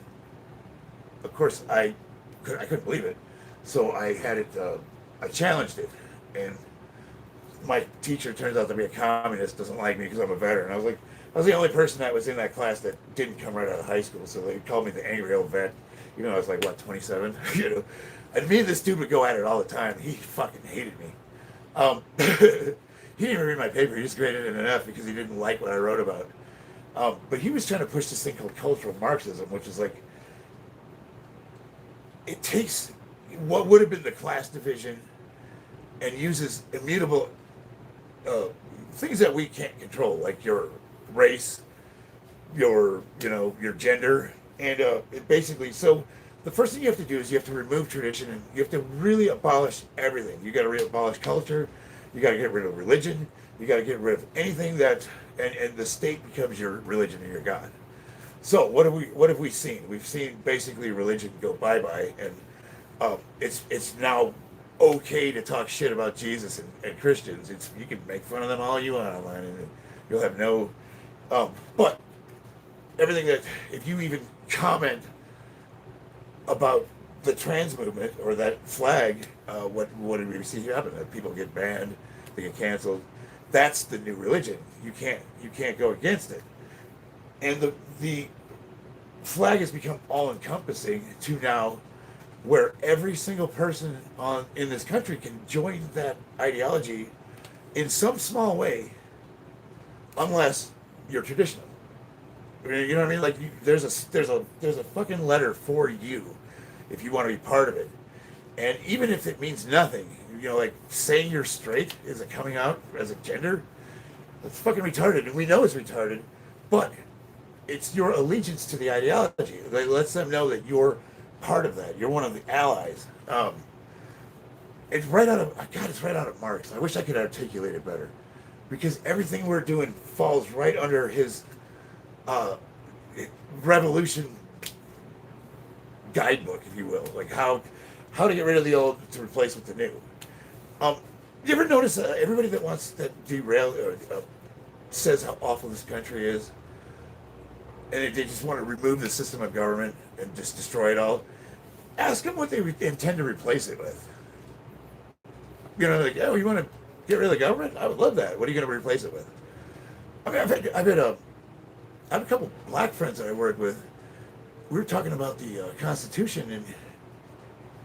course, I couldn't believe it, so I had it. I challenged it, and my teacher turns out to be a communist. Doesn't like me because I'm a veteran. I was the only person that was in that class that didn't come right out of high school, so they called me the angry old vet. I was like, what, 27? And me and this dude would go at it all the time. He fucking hated me. He didn't even read my paper. He just graded it an F because he didn't like what I wrote about. But he was trying to push this thing called cultural Marxism, which is like, it takes what would have been the class division and uses immutable things that we can't control, like your race, your gender, and it basically. So the first thing you have to do is you have to remove tradition, and you have to really abolish everything. You got to abolish culture. You got to get rid of religion. You got to get rid of anything that, and the state becomes your religion and your God. So what have we seen? We've seen basically religion go bye-bye, and it's now okay to talk shit about Jesus and Christians. You can make fun of them all you want online, and You'll have no, but everything that, if you even comment about the trans movement or that flag, what did we see happen? That people get banned, they get canceled. That's the new religion. You can't go against it. And the flag has become all encompassing to now where every single person in this country can join that ideology in some small way, unless you're traditional. You know what I mean? Like there's a fucking letter for you if you want to be part of it, and even if it means nothing, like saying you're straight is a coming out as a gender. That's fucking retarded, and we know it's retarded, but it's your allegiance to the ideology. It lets them know that you're part of that. You're one of the allies. It's right out of it's right out of Marx. I wish I could articulate it better, because everything we're doing falls right under his revolution guidebook, if you will. Like how to get rid of the old to replace with the new. You ever notice everybody that wants to derail or says how awful this country is, and they just want to remove the system of government and just destroy it all? Ask them what they intend to replace it with. Like, oh, you want to get rid of the government? I would love that. What are you going to replace it with? I mean, I have a couple black friends that I work with. We were talking about the Constitution, and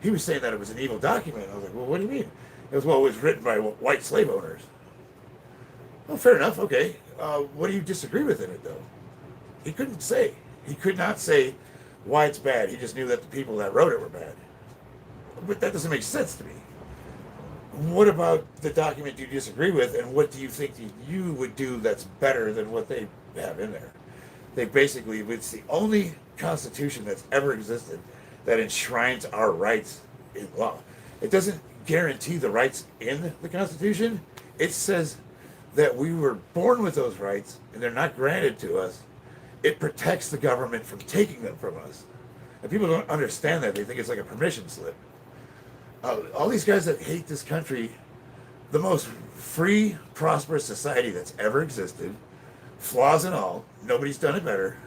he was saying that it was an evil document. I was like, well, what do you mean? It was written by white slave owners. Well, fair enough. Okay. What do you disagree with in it, though? He couldn't say. He could not say why it's bad. He just knew that the people that wrote it were bad. But that doesn't make sense to me. What about the document you disagree with, and what do you think you would do that's better than what they have in there? It's the only constitution that's ever existed that enshrines our rights in law. It doesn't guarantee the rights in the Constitution. It says that we were born with those rights, and they're not granted to us. It protects the government from taking them from us. And people don't understand that. They think it's like a permission slip. All these guys that hate this country, the most free, prosperous society that's ever existed, flaws and all, nobody's done it better.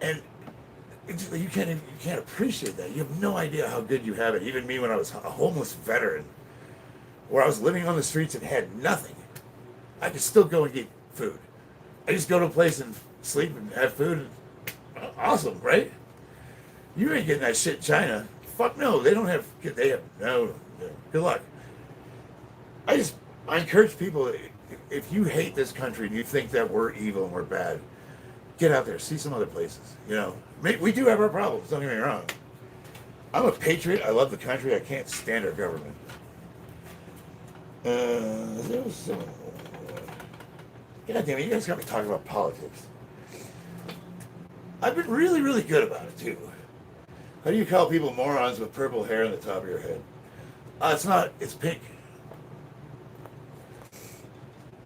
And you can't appreciate that. You have no idea how good you have it. Even me, when I was a homeless veteran, where I was living on the streets and had nothing, I could still go and get food. I just go to a place and sleep and have food. Awesome, right? You ain't getting that shit in China. Fuck no, they have no. Good luck. I encourage people, if you hate this country and you think that we're evil and we're bad, get out there, see some other places. We do have our problems, don't get me wrong. I'm a patriot, I love the country, I can't stand our government. God damn it, you guys got me talking about politics. I've been really, really good about it too. How do you call people morons with purple hair on the top of your head? It's pink.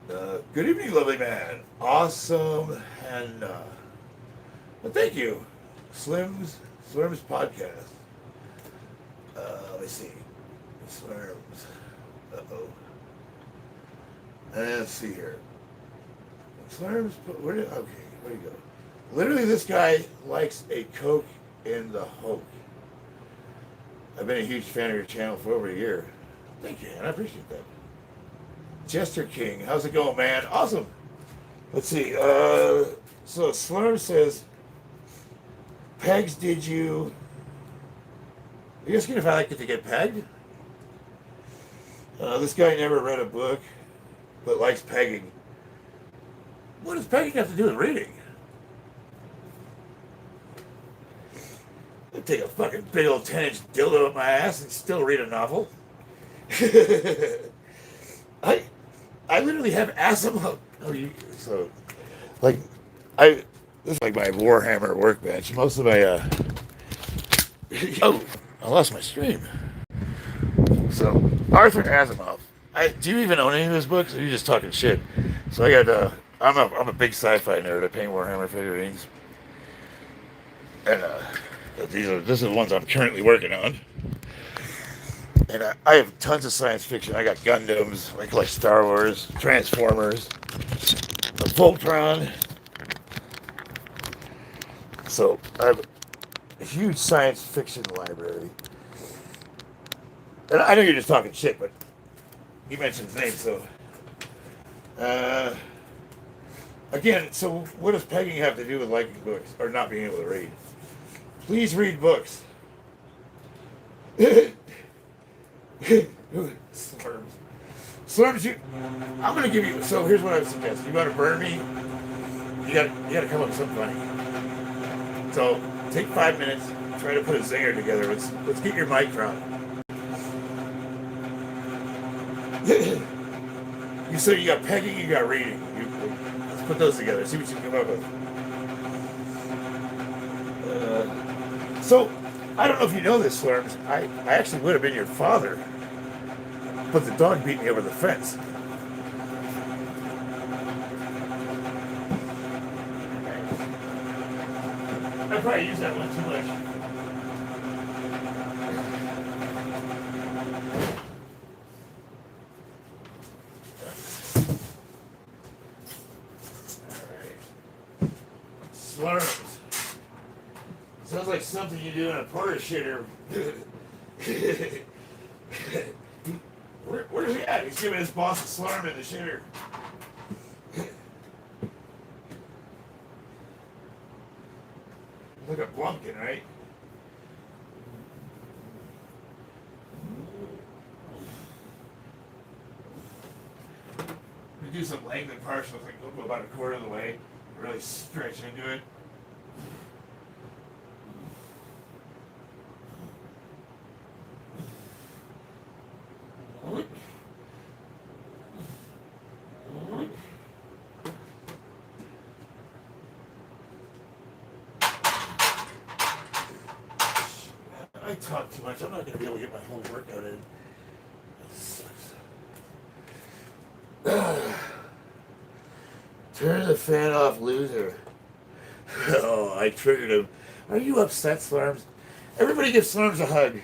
Good evening, lovely man. Awesome. And, well, thank you. Slim's podcast. Let me see. Slims. Uh-oh. Let's see here. Slims, where do you go? Literally, this guy likes a Coke in the Hulk. I've been a huge fan of your channel for over a year. Thank you, and I appreciate that. Jester King, how's it going, man? Awesome. Let's see. So Slurm says, pegs, did you... Are you asking if I like it to get pegged? This guy never read a book, but likes pegging. What does pegging have to do with reading? I'd take a fucking big old 10-inch dildo up my ass and still read a novel. I literally have asthma. This is like my Warhammer workbench. Most of my I lost my stream. So Arthur Asimov. Do you even own any of his books, or are you just talking shit? So I got I'm a big sci-fi nerd. I paint Warhammer figurines, and this is the ones I'm currently working on. And I have tons of science fiction. I got Gundams, I collect Star Wars, Transformers, Voltron. So I have a huge science fiction library. And I know you're just talking shit, but you mentioned his name, so. Uh, Again, so what does pegging have to do with liking books or not being able to read? Please read books. Slurms. Slurms, I'm going to give you, so here's what I would suggest. You want to burn me, you gotta come up with something funny. So take 5 minutes, try to put a zinger together. Let's get your mic dropped. So you got pegging, you got reading. Let's put those together. See what you can come up with. So I don't know if you know this, Slurms. I actually would have been your father, but the dog beat me over the fence. I probably used that one too much. Slurms. Sounds like something you do in a porta shitter. Where's he at? He's giving his boss a slurm in the shitter. Look at Blumpkin, right? We do some length and partials, like go about a quarter of the way, really stretch into it. I talk too much. I'm not going to be able to get my whole workout in. That sucks. Turn the fan off, loser. Oh, I triggered him. Are you upset, Slurms? Everybody give Slurms a hug.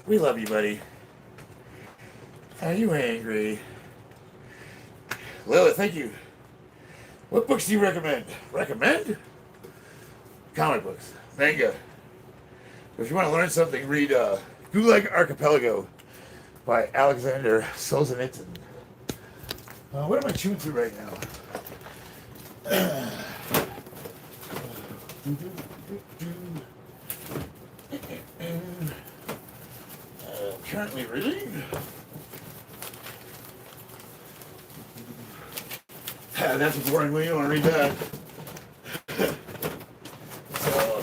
We love you, buddy. Are you angry? Lilith, thank you. What books do you recommend? Recommend? Comic books. Manga. If you want to learn something, read Gulag Archipelago by Alexander Solzhenitsyn. What am I chewing through right now? Currently reading. That's a boring one. You don't want to read that. So,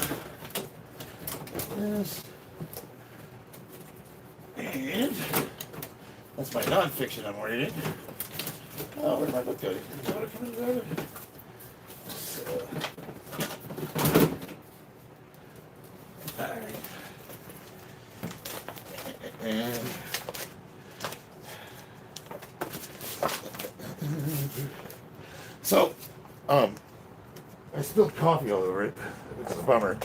yes. And that's my nonfiction I'm reading. Oh, where'd my book go? Did you want to come in there? So, all right. And so, I spilled coffee all over it. It's a bummer.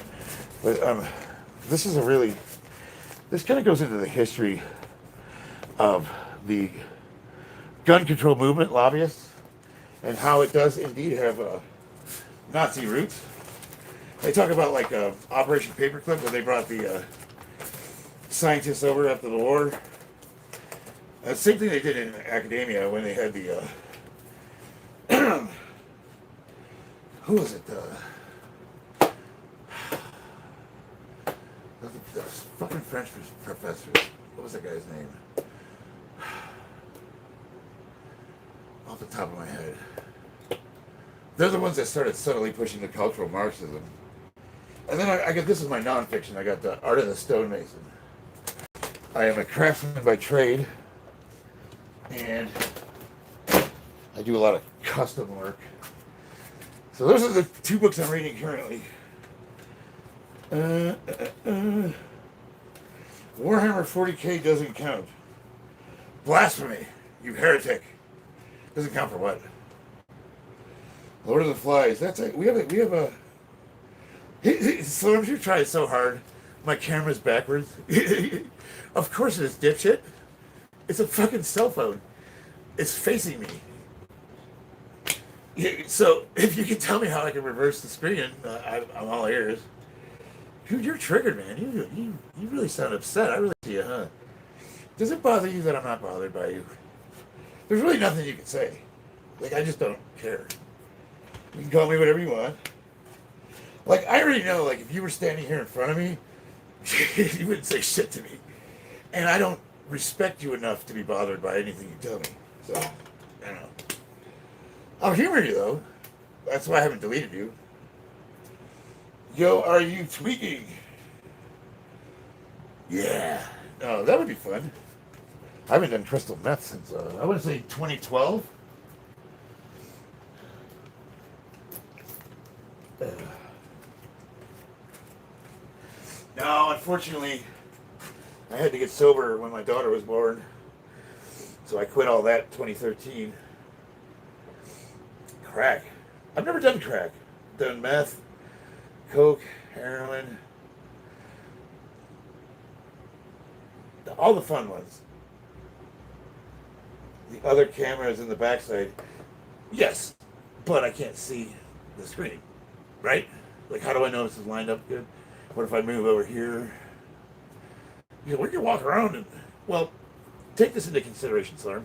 But this is this kind of goes into the history of the gun control movement, lobbyists, and how it does indeed have Nazi roots. They talk about like Operation Paperclip, where they brought the scientists over after the war. Same thing they did in academia when they had the who was it? The fucking French professor. What was that guy's name? Off the top of my head. They're the ones that started subtly pushing the cultural Marxism. And then I got, this is my nonfiction. I got the Art of the Stonemason. I am a craftsman by trade, and I do a lot of custom work. So those are the two books I'm reading currently. Warhammer 40K doesn't count. Blasphemy, you heretic. Doesn't count for what? Lord of the Flies. That's it. We have a. Slurms, you tried so hard My camera's backwards. Of course it is, dipshit. It's a fucking cell phone. It's facing me. So if you can tell me how I can reverse the screen, I'm all ears. Dude, you're triggered, man. You really sound upset. I really see you, huh? Does it bother you that I'm not bothered by you? There's really nothing you can say. Like, I just don't care. You can call me whatever you want. Like, I already know, like, if you were standing here in front of me, you wouldn't say shit to me. And I don't respect you enough to be bothered by anything you tell me. So, I don't know. I'll humor you, though. That's why I haven't deleted you. Yo, are you tweaking? Yeah. Oh, that would be fun. I haven't done crystal meth since, I would say 2012. No, unfortunately, I had to get sober when my daughter was born. So I quit all that in 2013. Crack. I've never done crack. Done meth, coke, heroin. All the fun ones. The other cameras in the backside. Yes, but I can't see the screen. Right? Like, how do I know this is lined up good? What if I move over here? You know, we can walk around and, well, take this into consideration, Slurms.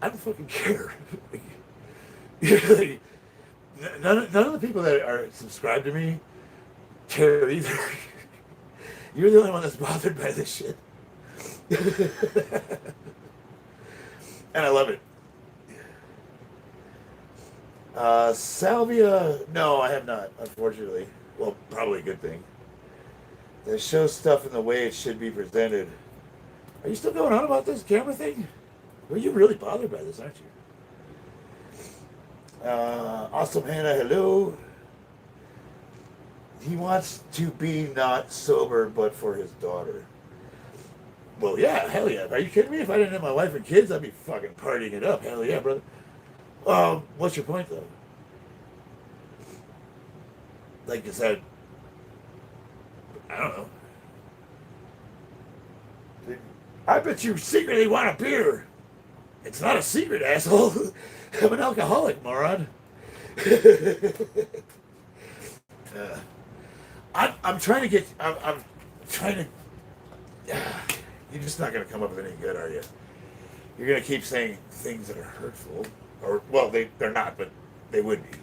I don't fucking care. none of the people that are subscribed to me care either. You're the only one that's bothered by this shit. And I love it. Salvia, no, I have not, unfortunately. Well, probably a good thing. They show stuff in the way it should be presented. Are you still going on about this camera thing? Well, you're really bothered by this, aren't you? Awesome Hannah, hello. He wants to be not sober, but for his daughter. Well, yeah, hell yeah. Are you kidding me? If I didn't have my wife and kids, I'd be fucking partying it up. Hell yeah, brother. What's your point, though? Like you said, I don't know. I bet you secretly want a beer. It's not a secret, asshole. I'm an alcoholic, moron. I'm trying to get. I'm trying to. You're just not going to come up with any good, are you? You're going to keep saying things that are hurtful, or well, they're not, but they would be.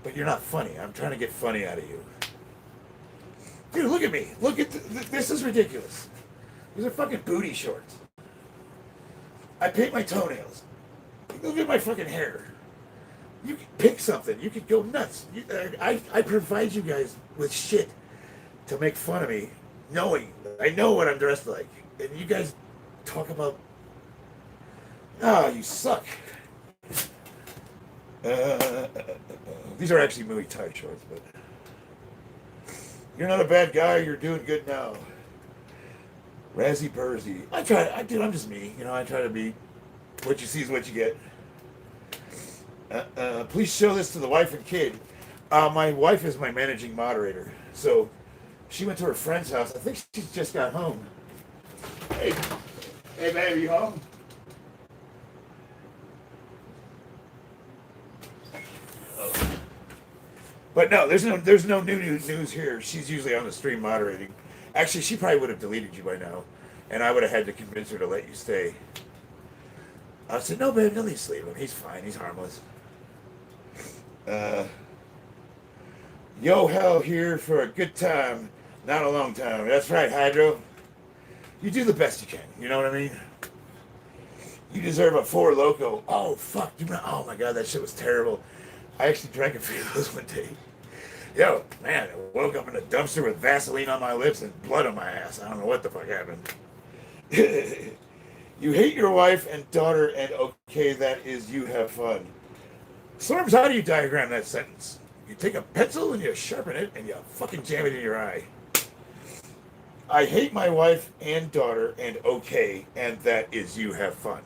But you're not funny. I'm trying to get funny out of you. Dude, look at me. Look at this is ridiculous. These are fucking booty shorts. I paint my toenails. Look at my fucking hair. You can pick something. You could go nuts. I provide you guys with shit to make fun of me, knowing I know what I'm dressed like, and you guys talk about, you suck. These are actually Muay Thai shorts, but you're not a bad guy. You're doing good now. Razzie Bursy. Dude, I'm just me. You know, I try to be what you see is what you get. Please show this to the wife and kid. My wife is my managing moderator, so she went to her friend's house. I think she's just got home. Hey, baby, you home? But no, there's no new news here. She's usually on the stream moderating. Actually, she probably would have deleted you by now, and I would have had to convince her to let you stay. I said, no, babe, no need to sleep him. He's fine. He's harmless. Yo, hell here for a good time, not a long time. That's right, Hydro. You do the best you can. You know what I mean? You deserve a Four Loko. Oh, fuck. Oh, my God, that shit was terrible. I actually drank a few of those one day. Yo, man, I woke up in a dumpster with Vaseline on my lips and blood on my ass. I don't know what the fuck happened. You hate your wife and daughter, and okay, that is you have fun. Storms, how do you diagram that sentence? You take a pencil and you sharpen it and you fucking jam it in your eye. I hate my wife and daughter, and okay, and that is you have fun.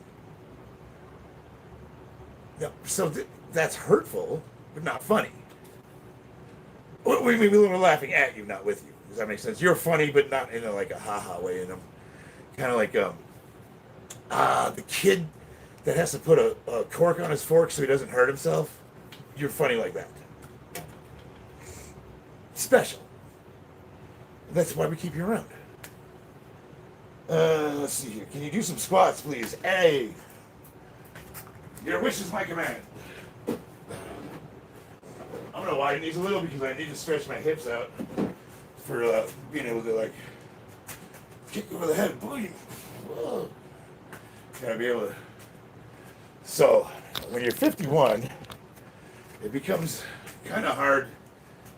No, so that's hurtful, but not funny. We were laughing at you, not with you. Does that make sense? You're funny, but not in a, like a ha-ha way. In them, kind of like the kid that has to put a cork on his fork so he doesn't hurt himself. You're funny like that. Special. That's why we keep you around. Let's see here. Can you do some squats, please? Hey, your wish is my command. I'm gonna widen these a little because I need to stretch my hips out for being able to like kick over the head. Boom. Whoa. Gotta be able to. So when you're 51, it becomes kind of hard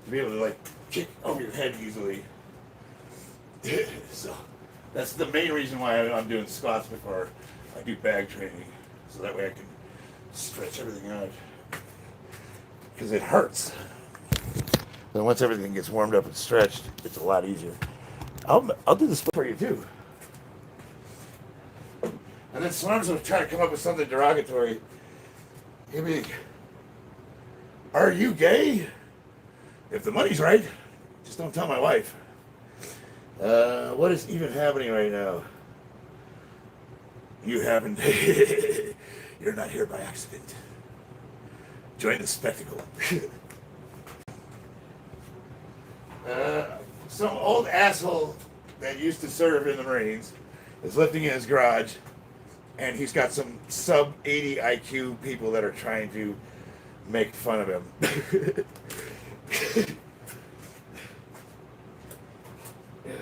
to be able to like kick over your head easily. So that's the main reason why I'm doing squats before I do bag training, so that way I can stretch everything out. Because it hurts. Then once everything gets warmed up and stretched, it's a lot easier. I'll do this for you too. And then Swarms will try to come up with something derogatory. He'll be, are you gay? If the money's right, just don't tell my wife. What is even happening right now? You haven't. You're not here by accident. Join the spectacle. Some old asshole that used to serve in the Marines is lifting in his garage, and he's got some sub 80 IQ people that are trying to make fun of him. Yeah.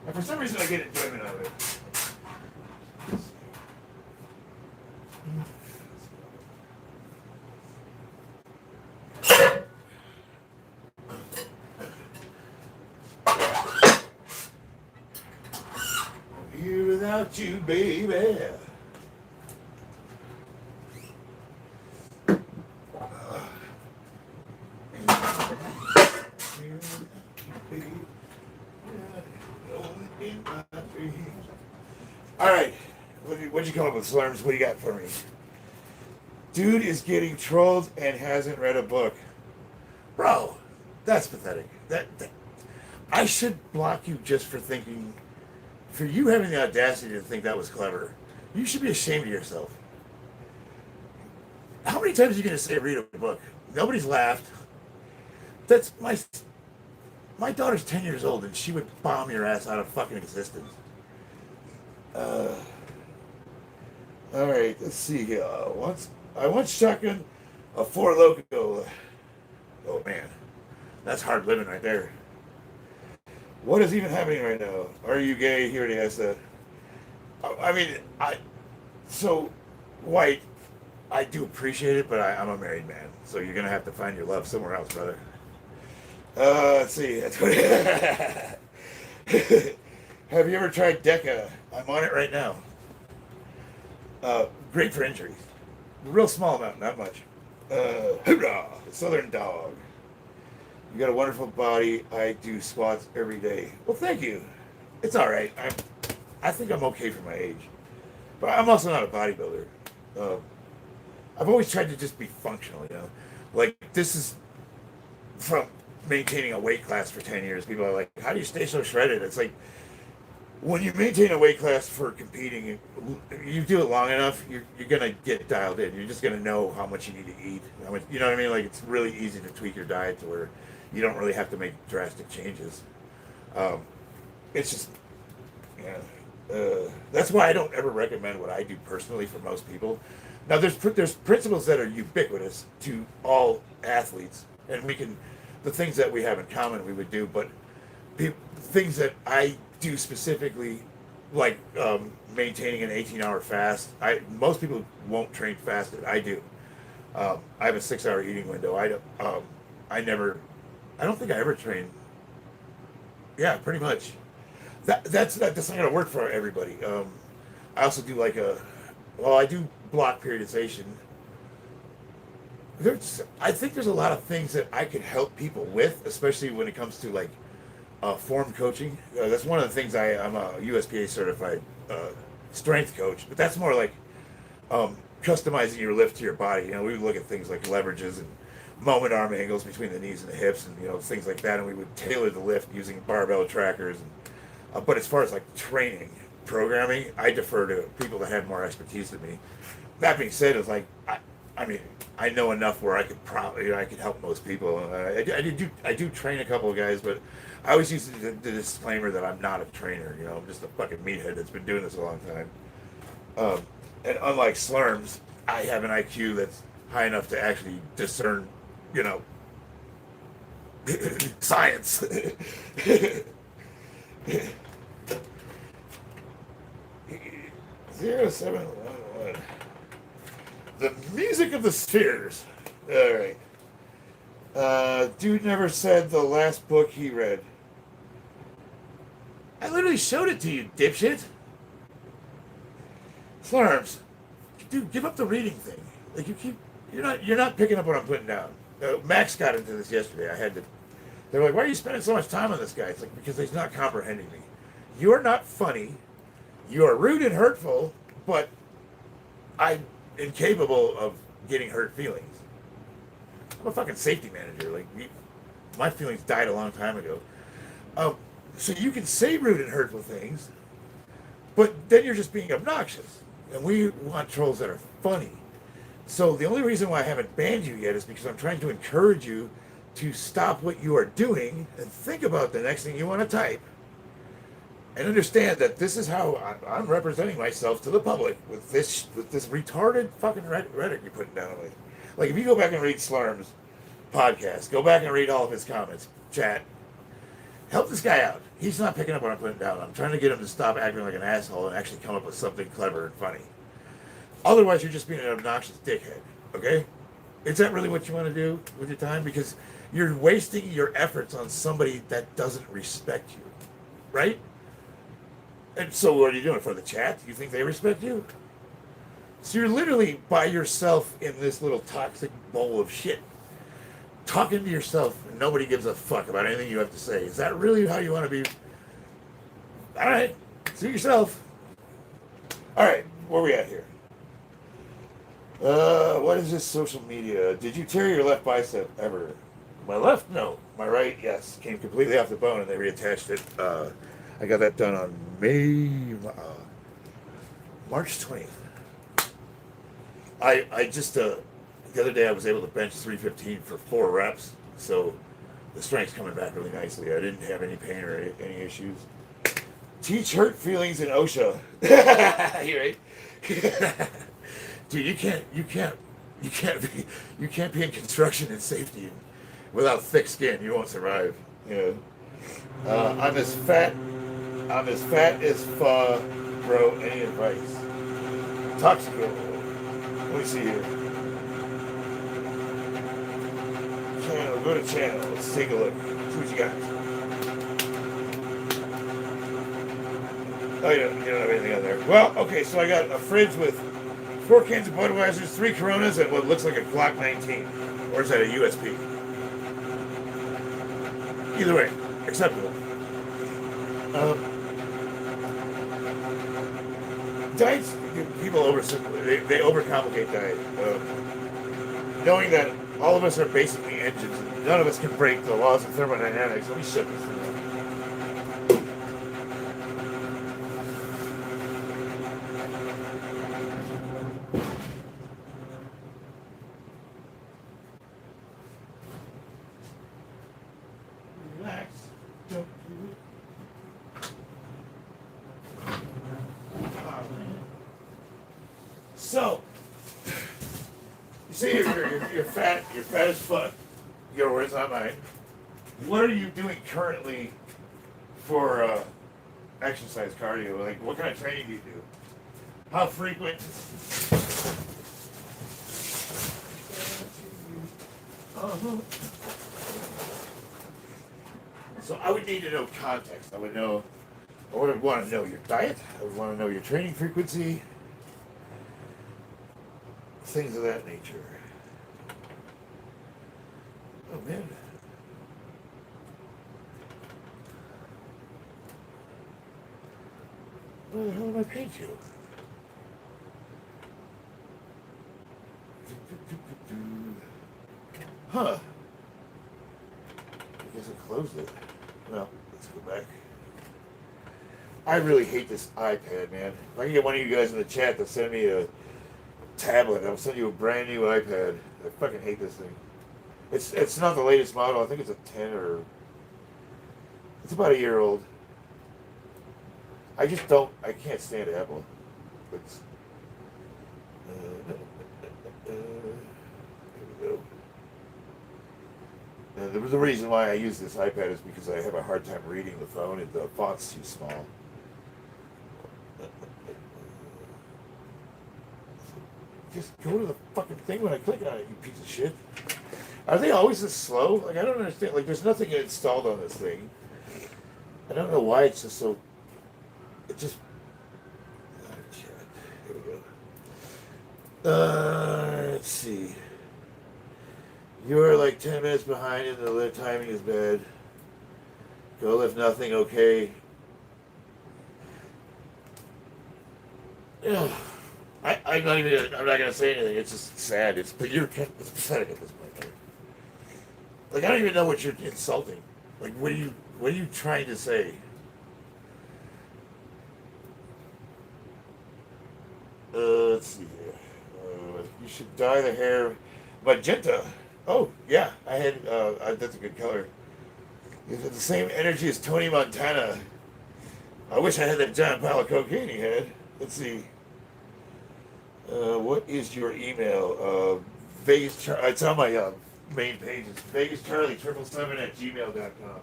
And for some reason, I get enjoyment out of it. Here without you, baby. All right, what'd you come up with, Slurms? What do you got for me? Dude is getting trolled and hasn't read a book. Bro, that's pathetic. That I should block you just for thinking, for you having the audacity to think that was clever. You should be ashamed of yourself. How many times are you going to say read a book? Nobody's laughed. That's my daughter's 10 years old and she would bomb your ass out of fucking existence. All right, let's see here. I once shotgun a Four Loko. Oh man, that's hard living right there. What is even happening right now? Are you gay? He already asked that. I mean, so white. I do appreciate it, but I'm a married man, so you're gonna have to find your love somewhere else, brother. Let's see. Have you ever tried Deca? I'm on it right now. Great for injuries. Real small amount, not much. Hoorah! Southern dog. You got a wonderful body. I do squats every day. Well, thank you. It's all right. I think I'm okay for my age. But I'm also not a bodybuilder. I've always tried to just be functional, you know? Like, this is from maintaining a weight class for 10 years. People are like, how do you stay so shredded? It's like, when you maintain a weight class for competing, you do it long enough, you're going to get dialed in. You're just going to know how much you need to eat. How much, you know what I mean? Like, it's really easy to tweak your diet to where you don't really have to make drastic changes. It's just, yeah. That's why I don't ever recommend what I do personally for most people. Now, there's principles that are ubiquitous to all athletes, and the things that we have in common we would do, but things that I do specifically, like maintaining an 18-hour fast. Most people won't train fasted. I do. I have a 6-hour eating window. I don't think I ever train. Yeah, pretty much. That's not going to work for everybody. I also do I do block periodization. I think there's a lot of things that I could help people with, especially when it comes to form coaching. That's one of the things I'm a USPA certified strength coach, but that's more like customizing your lift to your body. You know, we look at things like leverages and moment arm angles between the knees and the hips, and things like that. And we would tailor the lift using barbell trackers. But as far as like training, programming, I defer to people that have more expertise than me. That being said, it's like I mean, I know enough where I could probably I could help most people. I do train a couple of guys, but I always use the disclaimer that I'm not a trainer. I'm just a fucking meathead that's been doing this a long time. And unlike Slurms, I have an IQ that's high enough to actually discern, science. 0711. The music of the spheres. All right. Dude never said the last book he read. I literally showed it to you, dipshit. Slurms, dude, give up the reading thing. Like you're not picking up what I'm putting down. Max got into this yesterday. They were like, why are you spending so much time on this guy? It's like, because he's not comprehending me. You're not funny. You are rude and hurtful, but I'm incapable of getting hurt feelings. I'm a fucking safety manager. Like, my feelings died a long time ago. So you can say rude and hurtful things, but then you're just being obnoxious. And we want trolls that are funny. So the only reason why I haven't banned you yet is because I'm trying to encourage you to stop what you are doing and think about the next thing you want to type. And understand that this is how I'm representing myself to the public with this retarded fucking rhetoric you're putting down. Like if you go back and read Slurm's podcast, go back and read all of his comments, chat, help this guy out. He's not picking up what I'm putting down. I'm trying to get him to stop acting like an asshole and actually come up with something clever and funny. Otherwise, you're just being an obnoxious dickhead, okay? Is that really what you want to do with your time? Because you're wasting your efforts on somebody that doesn't respect you, right? And so what are you doing, for the chat? Do you think they respect you? So you're literally by yourself in this little toxic bowl of shit, talking to yourself, and nobody gives a fuck about anything you have to say. Is that really how you want to be? All right, see yourself. All right, where are we at here? What is this social media? Did you tear your left bicep ever? My left? No. My right? Yes. Came completely off the bone and they reattached it. I got that done on March 20th. I just, the other day I was able to bench 315 for 4 reps, so the strength's coming back really nicely. I didn't have any pain or any issues. Teach hurt feelings in OSHA. You right? Dude, you can't be in construction and safety without thick skin. You won't survive. I'm as fat as fuck, bro. Any advice? Toxico. Let me see here. Channel. Go to channel. Let's take a look. See what you got. Oh, you don't have anything on there. Well, okay. So I got a fridge with 4 cans of Budweiser's, 3 Coronas, and what looks like a Glock 19. Or is that a USP? Either way, acceptable. Diets, people they overcomplicate diet. Knowing that all of us are basically engines, and none of us can break the laws of thermodynamics. Let me shut this thing up. Relax. Don't do it. So, you say you're fat as fuck. Your words, not mine. What are you doing currently for exercise, cardio? Like, what kind of training do you do? How frequent? So I would need to know context. I would want to know your diet. I would want to know your training frequency. Things of that nature. Oh man. Where the hell did I paint you? Huh. I guess I closed it. Well, let's go back. I really hate this iPad, man. If I can get one of you guys in the chat to send me a tablet, I'll send you a brand new iPad. I fucking hate this thing. It's not the latest model. I think it's a 10 or... It's about a year old. I just don't... I can't stand Apple. It's... here we go. The reason why I use this iPad is because I have a hard time reading the phone and the font's too small. Just go to the fucking thing when I click on it, you piece of shit. Are they always this slow? Like, I don't understand. Like, there's nothing installed on this thing. I don't know why it's just so... It just... Oh, shit. Here we go. Let's see. You're like 10 minutes behind and the timing is bad. Go lift nothing, okay. Yeah. I'm not gonna say anything. It's just sad. It's pathetic at this point. Like, I don't even know what you're insulting. Like, what are you trying to say? Let's see here. You should dye the hair magenta. Oh, yeah, I had, that's a good color. It's the same energy as Tony Montana. I wish I had that giant pile of cocaine he had. Let's see. What is your email? It's on my main page. It's VegasCharlie777@gmail.com.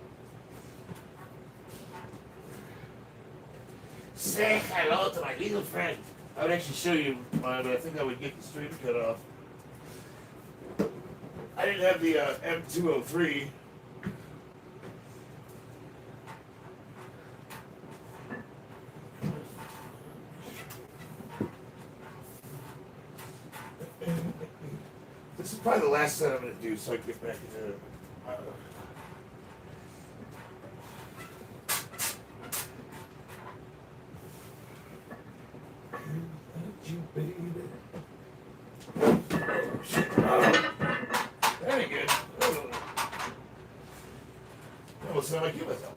Say hello to my little friend. I would actually show you mine, but I think I would get the stream cut off. I didn't have the M203. This is probably the last set I'm going to do so I can get back into you, baby. Very good. That will sound like you myself.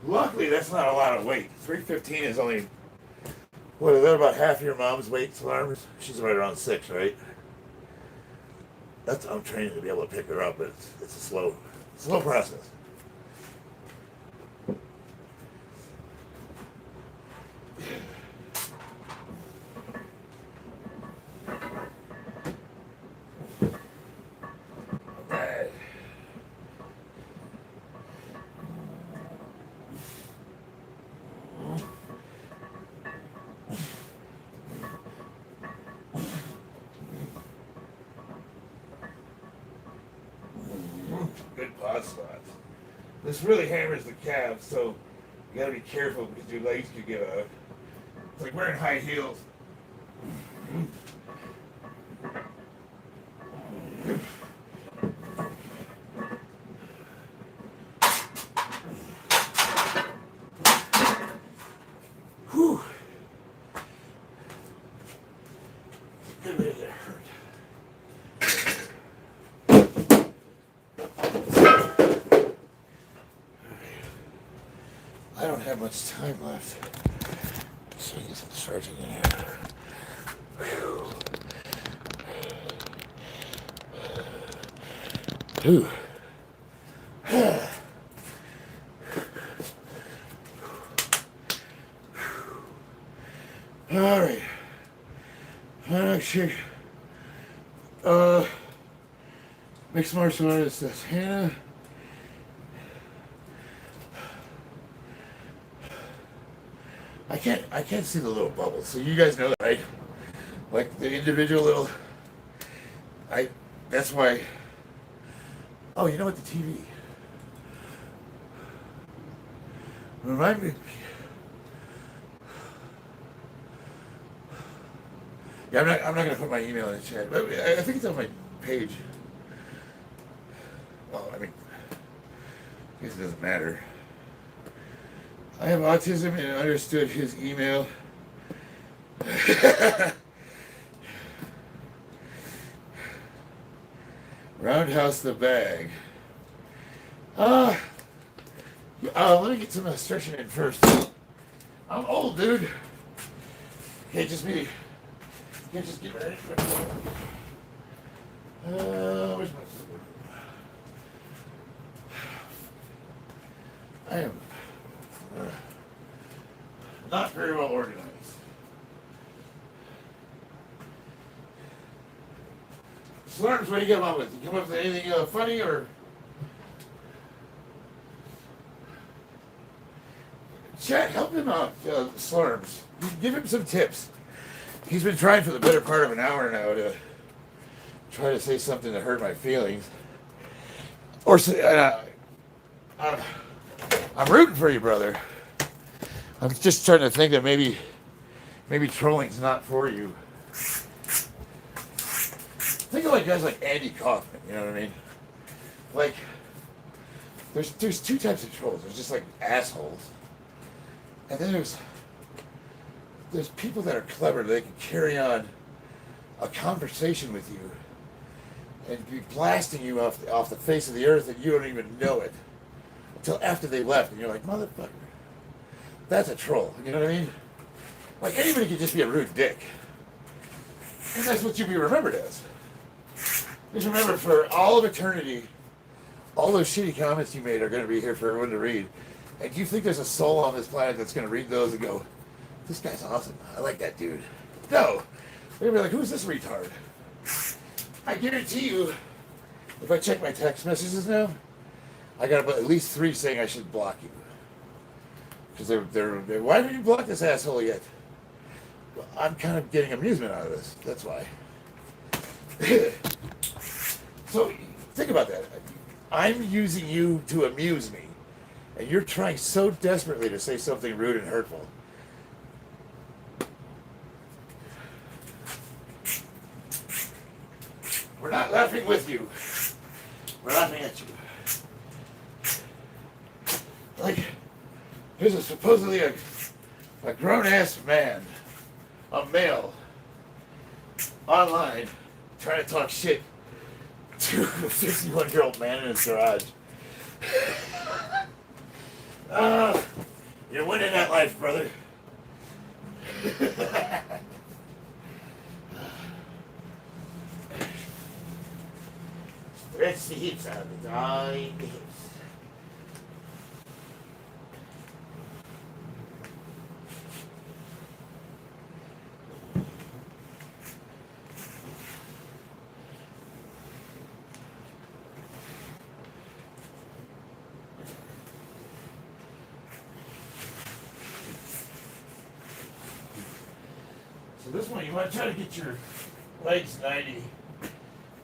Luckily, that's not a lot of weight. 315 is only, what, is that about half your mom's weight, Alarms? She's right around 6, right? I'm training to be able to pick her up, but it's a slow process. Good pod spots. This really hammers the calves, so you gotta be careful because your legs could get a... It's like wearing high heels. Whew. Good way to get hurt. I don't have much time left, so I guess I'm starting in here. Whew. All right. Actually, mixed martial artist, that's Hannah. I can't see the little bubbles. So you guys know that, right? Like the individual little. That's why. Oh, you know what? The TV. Remind me. Yeah, I'm not gonna put my email in the chat, but I think it's on my page. Well, I mean, I guess it doesn't matter. I have autism and understood his email. Roundhouse the bag. Let me get some stretching in first. I'm old, dude. Can't just be. Can't just get ready. Where's my? I am not very well organized. Slurms, what do you come up with? You come up with anything funny or? Chat, help him out, Slurms. Give him some tips. He's been trying for the better part of an hour now to try to say something that hurt my feelings. Or say, I'm rooting for you, brother. I'm just trying to think that maybe trolling's not for you. Think of like guys like Andy Kaufman, you know what I mean? Like, there's two types of trolls. There's just like assholes. And then there's people that are clever. They can carry on a conversation with you and be blasting you off the face of the earth and you don't even know it until after they left. And you're like, motherfucker, that's a troll. You know what I mean? Like anybody could just be a rude dick. And that's what you'll be remembered as. Just remember, for all of eternity, all those shitty comments you made are going to be here for everyone to read. And do you think there's a soul on this planet that's going to read those and go, this guy's awesome, I like that dude? No. They're going to be like, who's this retard? I guarantee you, if I check my text messages now, I got about at least 3 saying I should block you. Because they're why haven't you blocked this asshole yet? Well, I'm kind of getting amusement out of this. That's why. So, think about that. I'm using you to amuse me. And you're trying so desperately to say something rude and hurtful. We're not laughing with you. We're laughing at you. Like, here's supposedly a grown-ass man, a male, online, trying to talk shit to a 51-year-old man in his garage. You're winning that life, brother. Stretch the hips out of the dying hips. So this one, you want to try to get your legs 90,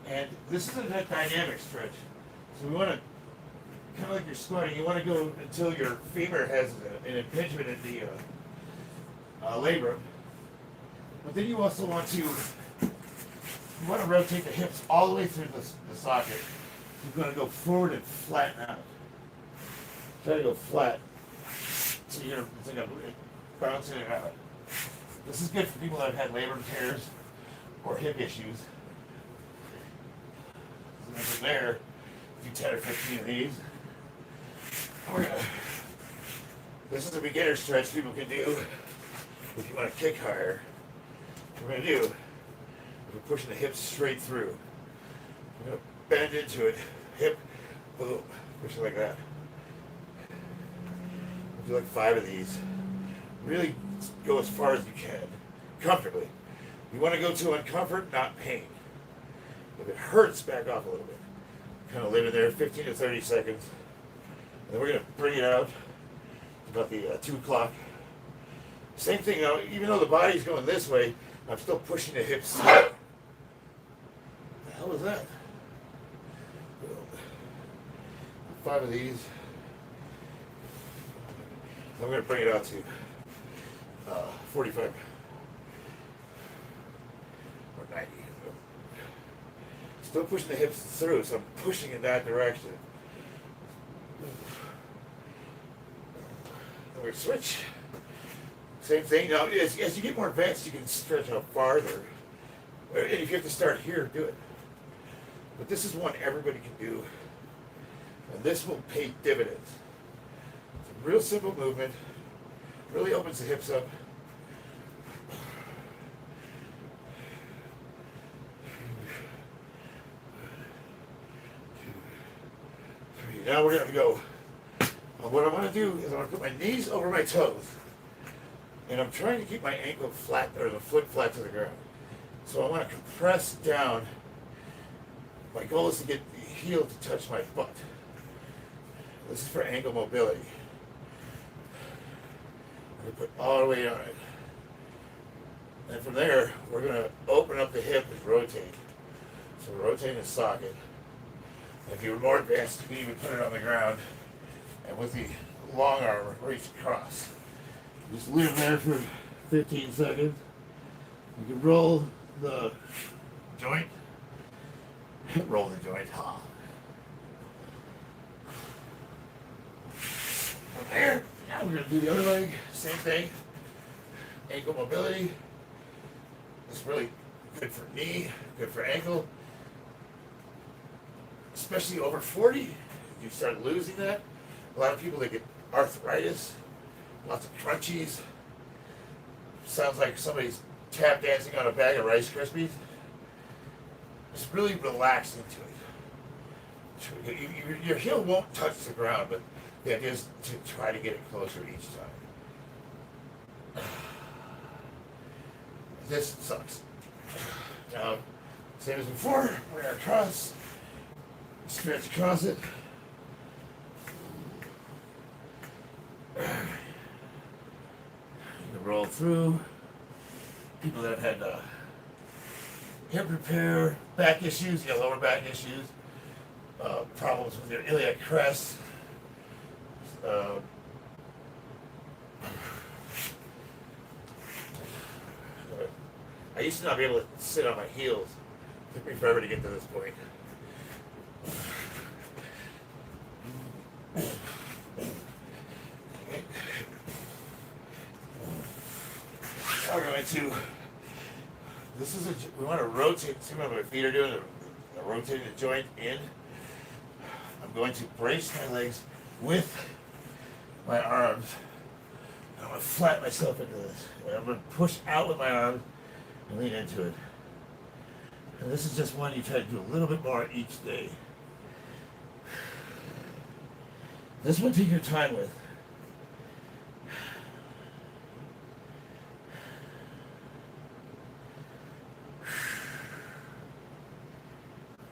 and this is a dynamic stretch. So we want to, kind of like you're squatting, you want to go until your femur has an impingement in the labrum. But then you also want to rotate the hips all the way through the socket. You're going to go forward and flatten out. Try to go flat. So you're going to bounce in and out. This is good for people that have had labrum tears or hip issues. So then from there, do 10 or 15 of these. This is a beginner stretch people can do if you want to kick higher. What we're going to do is we're pushing the hips straight through. We're going to bend into it, hip, boom, push it like that. Do like 5 of these. Really go as far as you can, comfortably. You want to go to uncomfort, not pain. If it hurts, back off a little bit. Kind of live in there 15 to 30 seconds. And then we're going to bring it out about the 2 o'clock. Same thing now, even though the body's going this way, I'm still pushing the hips through. What the hell was that? 5 of these. I'm going to bring it out to 45 or 90. Still pushing the hips through, so I'm pushing in that direction. Then we switch Same thing. Now, as you get more advanced, you can stretch out farther. And if you have to start here, do it. But this is one everybody can do. And this will pay dividends. It's a real simple movement. Really opens the hips up. Now we're going to go. What I want to do is I want to put my knees over my toes. And I'm trying to keep my ankle flat, or the foot flat to the ground. So I want to compress down. My goal is to get the heel to touch my butt. This is for ankle mobility. I'm going to put all the weight on it. And from there, we're going to open up the hip and rotate. So rotate the socket. If you're more advanced, you can even put it on the ground. And with the long arm, reach across. Just leave there for 15 seconds. You can roll the joint. Roll the joint. From there, now we're going to do the other leg. Same thing. Ankle mobility. It's really good for knee, good for ankle. Especially over 40, you start losing that. A lot of people, they get arthritis, lots of crunchies. Sounds like somebody's tap dancing on a bag of Rice Krispies. Just really relax into it. Your heel won't touch the ground, but the idea is to try to get it closer each time. This sucks. Now, same as before, we're going to cross. Stretch across it. You can roll through. People that have had hip repair, back issues, lower back issues, problems with their iliac crest. I used to not be able to sit on my heels. It took me forever to get to this point. Now we're going to, we want to rotate, see what my feet are doing, rotating the joint in. I'm going to brace my legs with my arms. I'm going to flatten myself into this. And I'm going to push out with my arms and lean into it. And this is just one you try to do a little bit more each day. This one take your time with.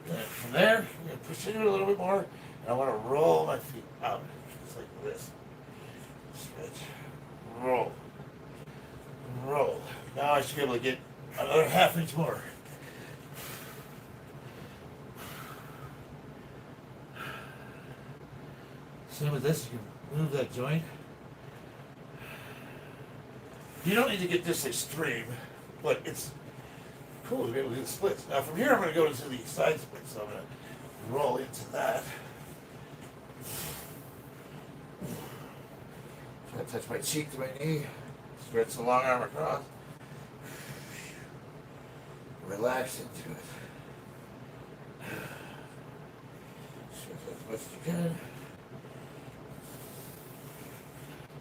And from there, I'm going to push into it a little bit more, and I want to roll my feet out, just like this. Stretch, roll, roll. Now I should be able to get another half inch more. Same with this, you can move that joint. You don't need to get this extreme, but it's cool to be able to do the splits. Now from here I'm going to go into the side splits, so I'm going to roll into that. Try to touch my cheek to my knee, stretch the long arm across. Relax into it. Stretch as much as you can.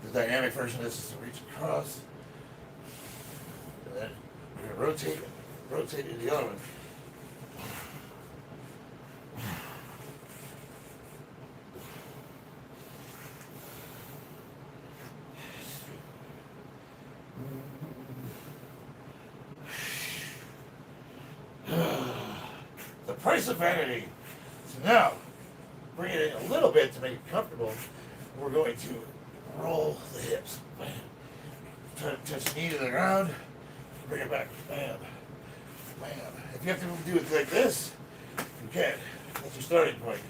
The dynamic version of this is to reach across. And then we're going to rotate into the other one. The price of vanity. So now, bring it in a little bit to make it comfortable. We're going to roll the hips. Bam. Try to touch knee to the ground. Bring it back. Bam. Bam. If you have to do it like this, you can. That's your starting point.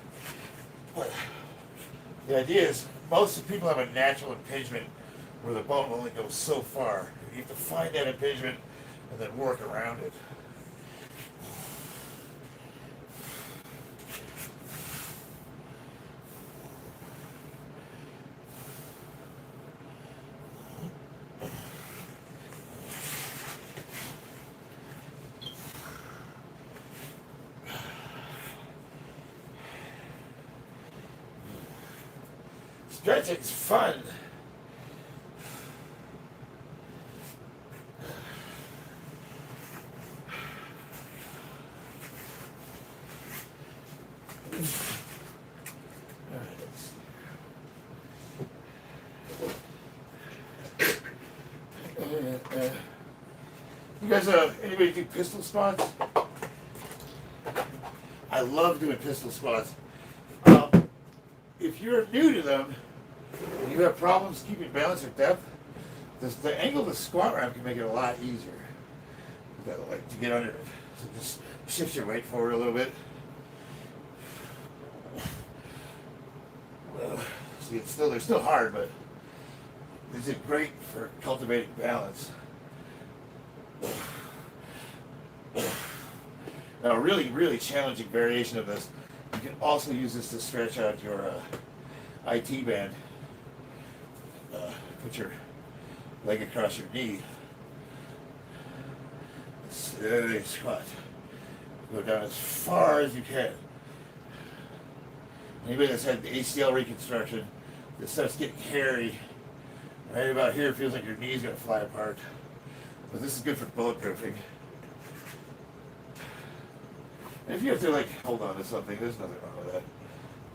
But the idea is most people have a natural impingement where the bone only goes so far. You have to find that impingement and then work around it. Stretching's fun. You guys, anybody do pistol spots? I love doing pistol spots. If you're new to them, and you have problems keeping balance or depth, the angle of the squat rack can make it a lot easier. You gotta like to get under it. So just shift your weight forward a little bit. See, they're still hard, but this is great for cultivating balance. Now, a really, really challenging variation of this, you can also use this to stretch out your IT band. Put your leg across your knee. Steady squat. Go down as far as you can. Anybody that's had the ACL reconstruction, this starts getting hairy. Right about here, it feels like your knee's gonna fly apart. But this is good for bulletproofing. And if you have to like hold on to something, there's nothing wrong with that.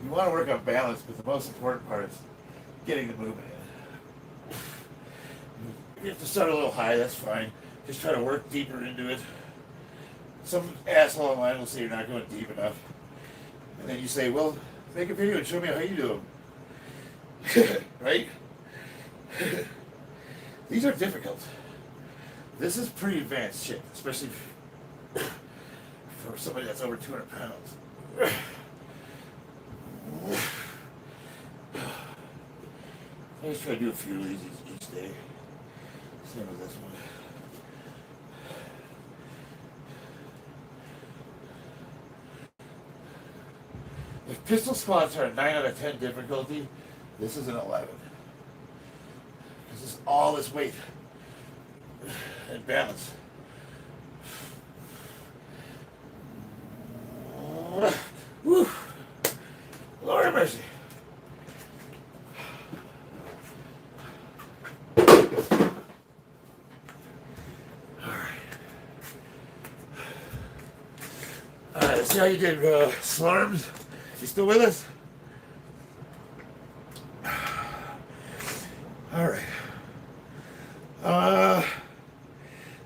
You want to work on balance, but the most important part is getting the movement in. If you have to start a little high, that's fine. Just try to work deeper into it. Some asshole online will say you're not going deep enough. And then you say, well, make a video and show me how you do them. Right? These are difficult. This is pretty advanced shit, especially for somebody that's over 200 pounds. I just try to do a few of these each day. Same with this one. If pistol squats are a 9 out of 10 difficulty, this is an 11. Because it's all this weight and balance. Woo! Lord have mercy. Alright, let's see how you did, Slurms. You still with us? Alright.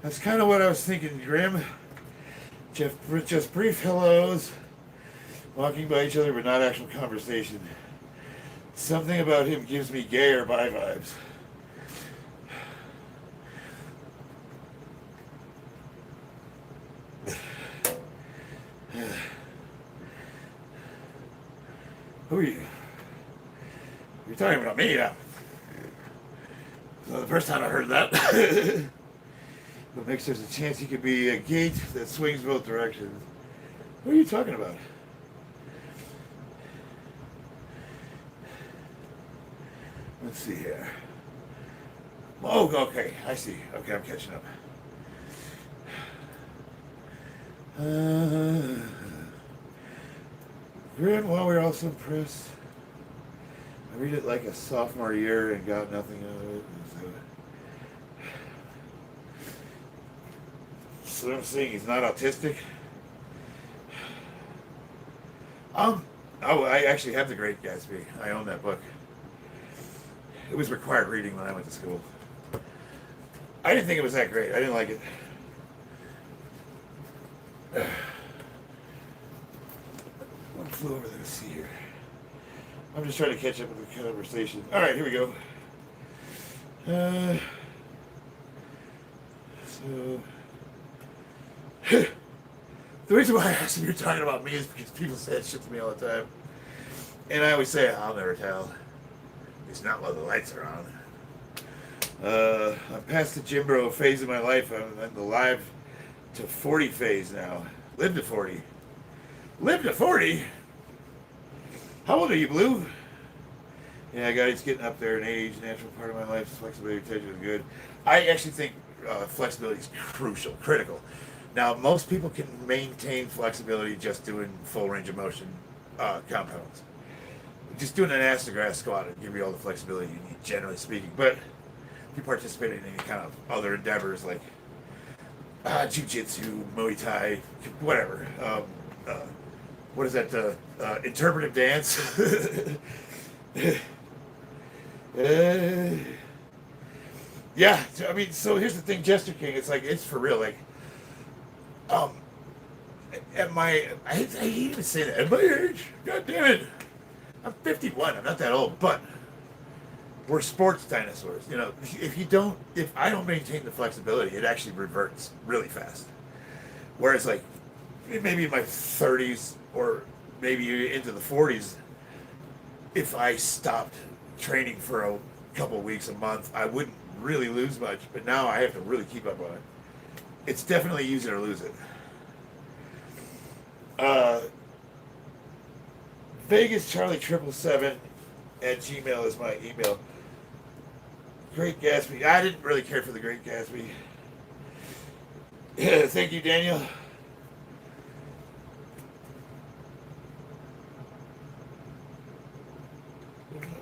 That's kind of what I was thinking, Grim. Just brief hellos, walking by each other but not actual conversation. Something about him gives me gay or bi vibes. Who are you? You're talking about me now. So the first time I heard that. What makes there's a chance he could be a gate that swings both directions. What are you talking about? Let's see here. Oh, okay, I see. Okay, I'm catching up. Grim, well, we're also impressed. I read it like a sophomore year and got nothing out of it. So I'm saying he's not autistic. Oh, I actually have The Great Gatsby. I own that book. It was required reading when I went to school. I didn't think it was that great. I didn't like it. One flew over there to see here. I'm just trying to catch up with the conversation. All right, here we go. The reason why I asked if you're talking about me is because people say that shit to me all the time. And I always say, I'll never tell. It's not while the lights are on. I'm past the gym bro phase of my life. I'm in the live to 40 phase now. Live to 40. Live to 40? How old are you, Blue? Yeah, guys, getting up there in age, natural part of my life, flexibility, attention is good. I actually think flexibility is crucial, critical. Now, most people can maintain flexibility just doing full range of motion compounds. just doing an ass to grass squat will give you all the flexibility you need, generally speaking. But if you participate in any kind of other endeavors like jiu-jitsu, Muay Thai, whatever. What is that? Interpretive dance. Yeah, I mean, so here's the thing, Jester King. It's like it's for real. Like, um, at my, I hate to even say that. At my age, God damn it, I'm 51. I'm not that old, but we're sports dinosaurs. You know, if I don't maintain the flexibility, it actually reverts really fast. Whereas, like, maybe in my 30s or maybe into the 40s, if I stopped training for a couple weeks, a month, I wouldn't really lose much. But now I have to really keep up on it. It's definitely use it or lose it. Vegas Charlie 777 at Gmail is my email. Great Gatsby. I didn't really care for the Great Gatsby. Yeah, thank you, Daniel.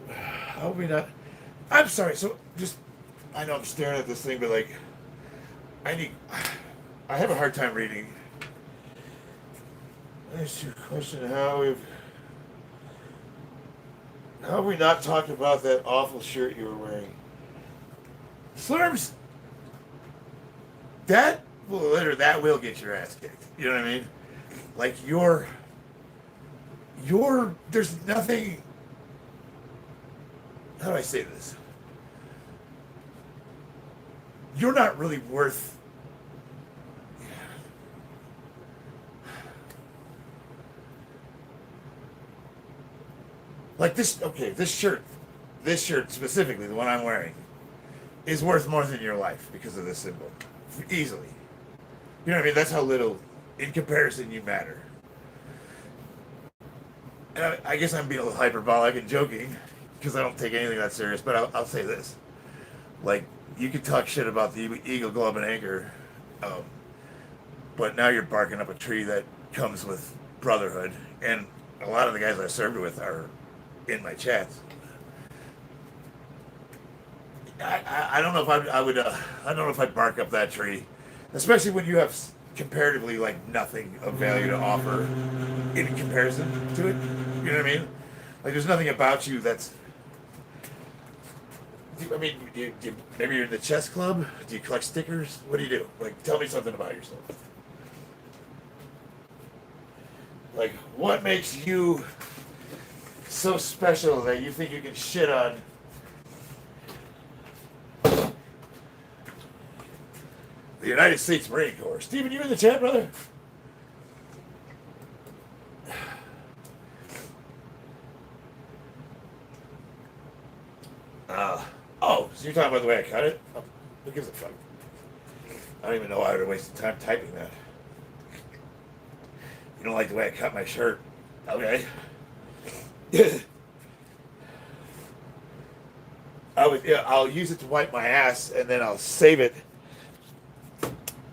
How we not? I'm sorry. So just, I know I'm staring at this thing, but like, I have a hard time reading. Ask your question: How have we not talked about that awful shirt you were wearing? Slurms. That will get your ass kicked. You know what I mean? Like there's nothing. How do I say this? You're not really worth. Like this, okay, this shirt specifically, the one I'm wearing, is worth more than your life because of this symbol. Easily. You know what I mean? That's how little, in comparison, you matter. And I guess I'm being a little hyperbolic and joking because I don't take anything that serious, but I'll say this. Like, you can talk shit about the Eagle, Globe, and Anchor, but now you're barking up a tree that comes with brotherhood, and a lot of the guys I served with are in my chats. I don't know if I would I don't know if I'd bark up that tree, especially when you have comparatively like nothing of value to offer in comparison to it. You know what I mean? Like there's nothing about you that's. I mean, maybe you're in the chess club. Do you collect stickers? What do you do? Like, tell me something about yourself. Like, what makes you so special that you think you can shit on the United States Marine Corps? Steven, you in the chat, brother? Oh, so you're talking about the way I cut it? Oh, who gives a fuck? I don't even know why I would waste time typing that. You don't like the way I cut my shirt? Okay. I'll use it to wipe my ass, and then I'll save it,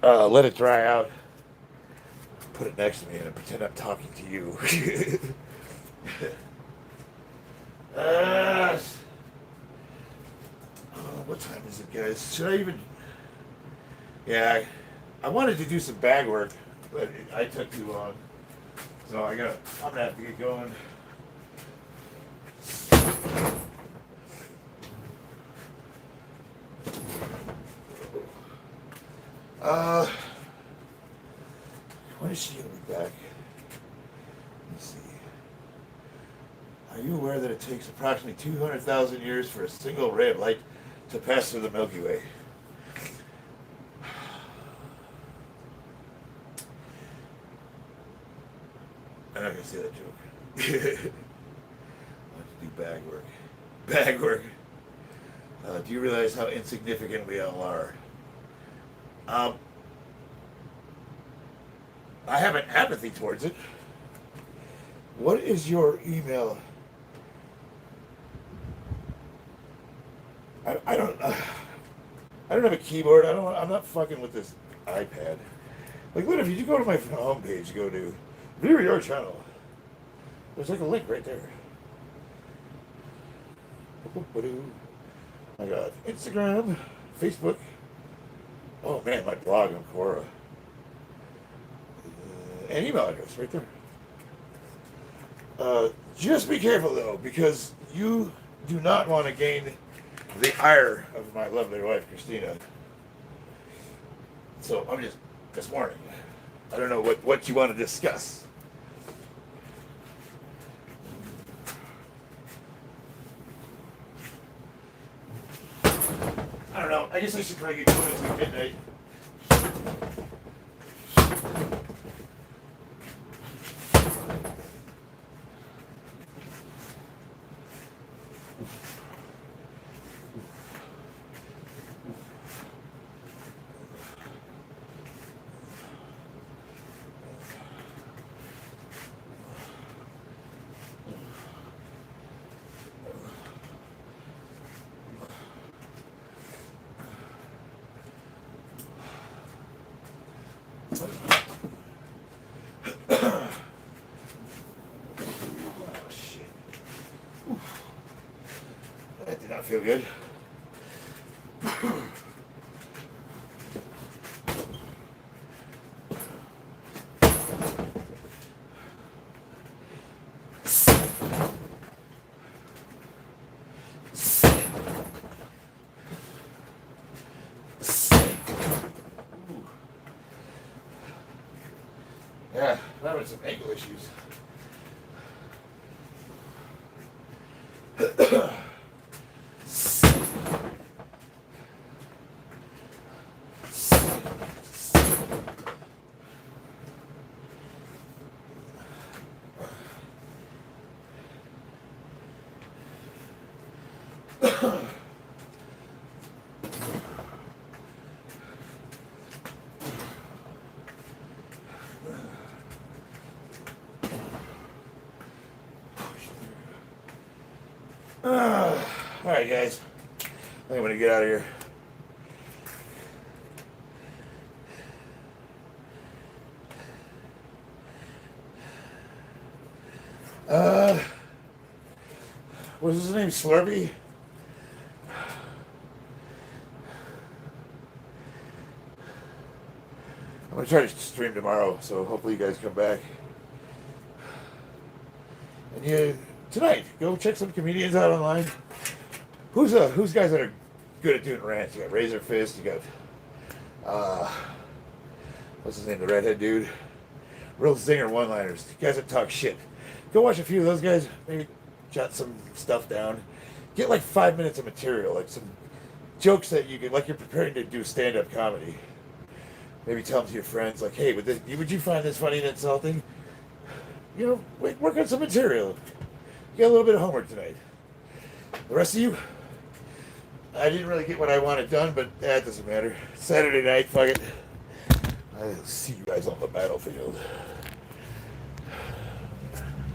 let it dry out, put it next to me, and pretend I'm talking to you. What time is it, guys? Should I even... Yeah, I wanted to do some bag work, but I took too long. So I'm gonna have to get going. When is she gonna be back? Let's see. Are you aware that it takes approximately 200,000 years for a single ray of light to pass through the Milky Way? I'm not gonna say that joke. I have to do bag work. Bag work. Do you realize how insignificant we all are? I have an apathy towards it. What is your email? I don't have a keyboard. I'm not fucking with this iPad. Like, look, if you go to my homepage, go to view your channel. There's like a link right there. I got Instagram, Facebook. Oh man, my blog on Quora. And email address right there. Just be careful though, because you do not want to gain the ire of my lovely wife, Christina. So I'm just warning. I don't know what you want to discuss. I don't know. I guess I should try to get going until midnight. That did not feel good. Yeah, I'm having some ankle issues. All right, guys. I think I'm gonna get out of here. What's his name? Slurpee? I'm gonna try to stream tomorrow, so hopefully you guys come back. And you tonight, go check some comedians out online. Who's guys that are good at doing rants? You got Razor Fist. You got what's his name? The redhead dude. Real zinger one-liners. Guys that talk shit. Go watch a few of those guys. Maybe jot some stuff down. Get like 5 minutes of material, like some jokes that you could, like you're preparing to do stand-up comedy. Maybe tell them to your friends, like, hey, would you find this funny and insulting? You know, work on some material. You got a little bit of homework tonight. The rest of you, I didn't really get what I wanted done, but that doesn't matter. Saturday night, fuck it. I'll see you guys on the battlefield.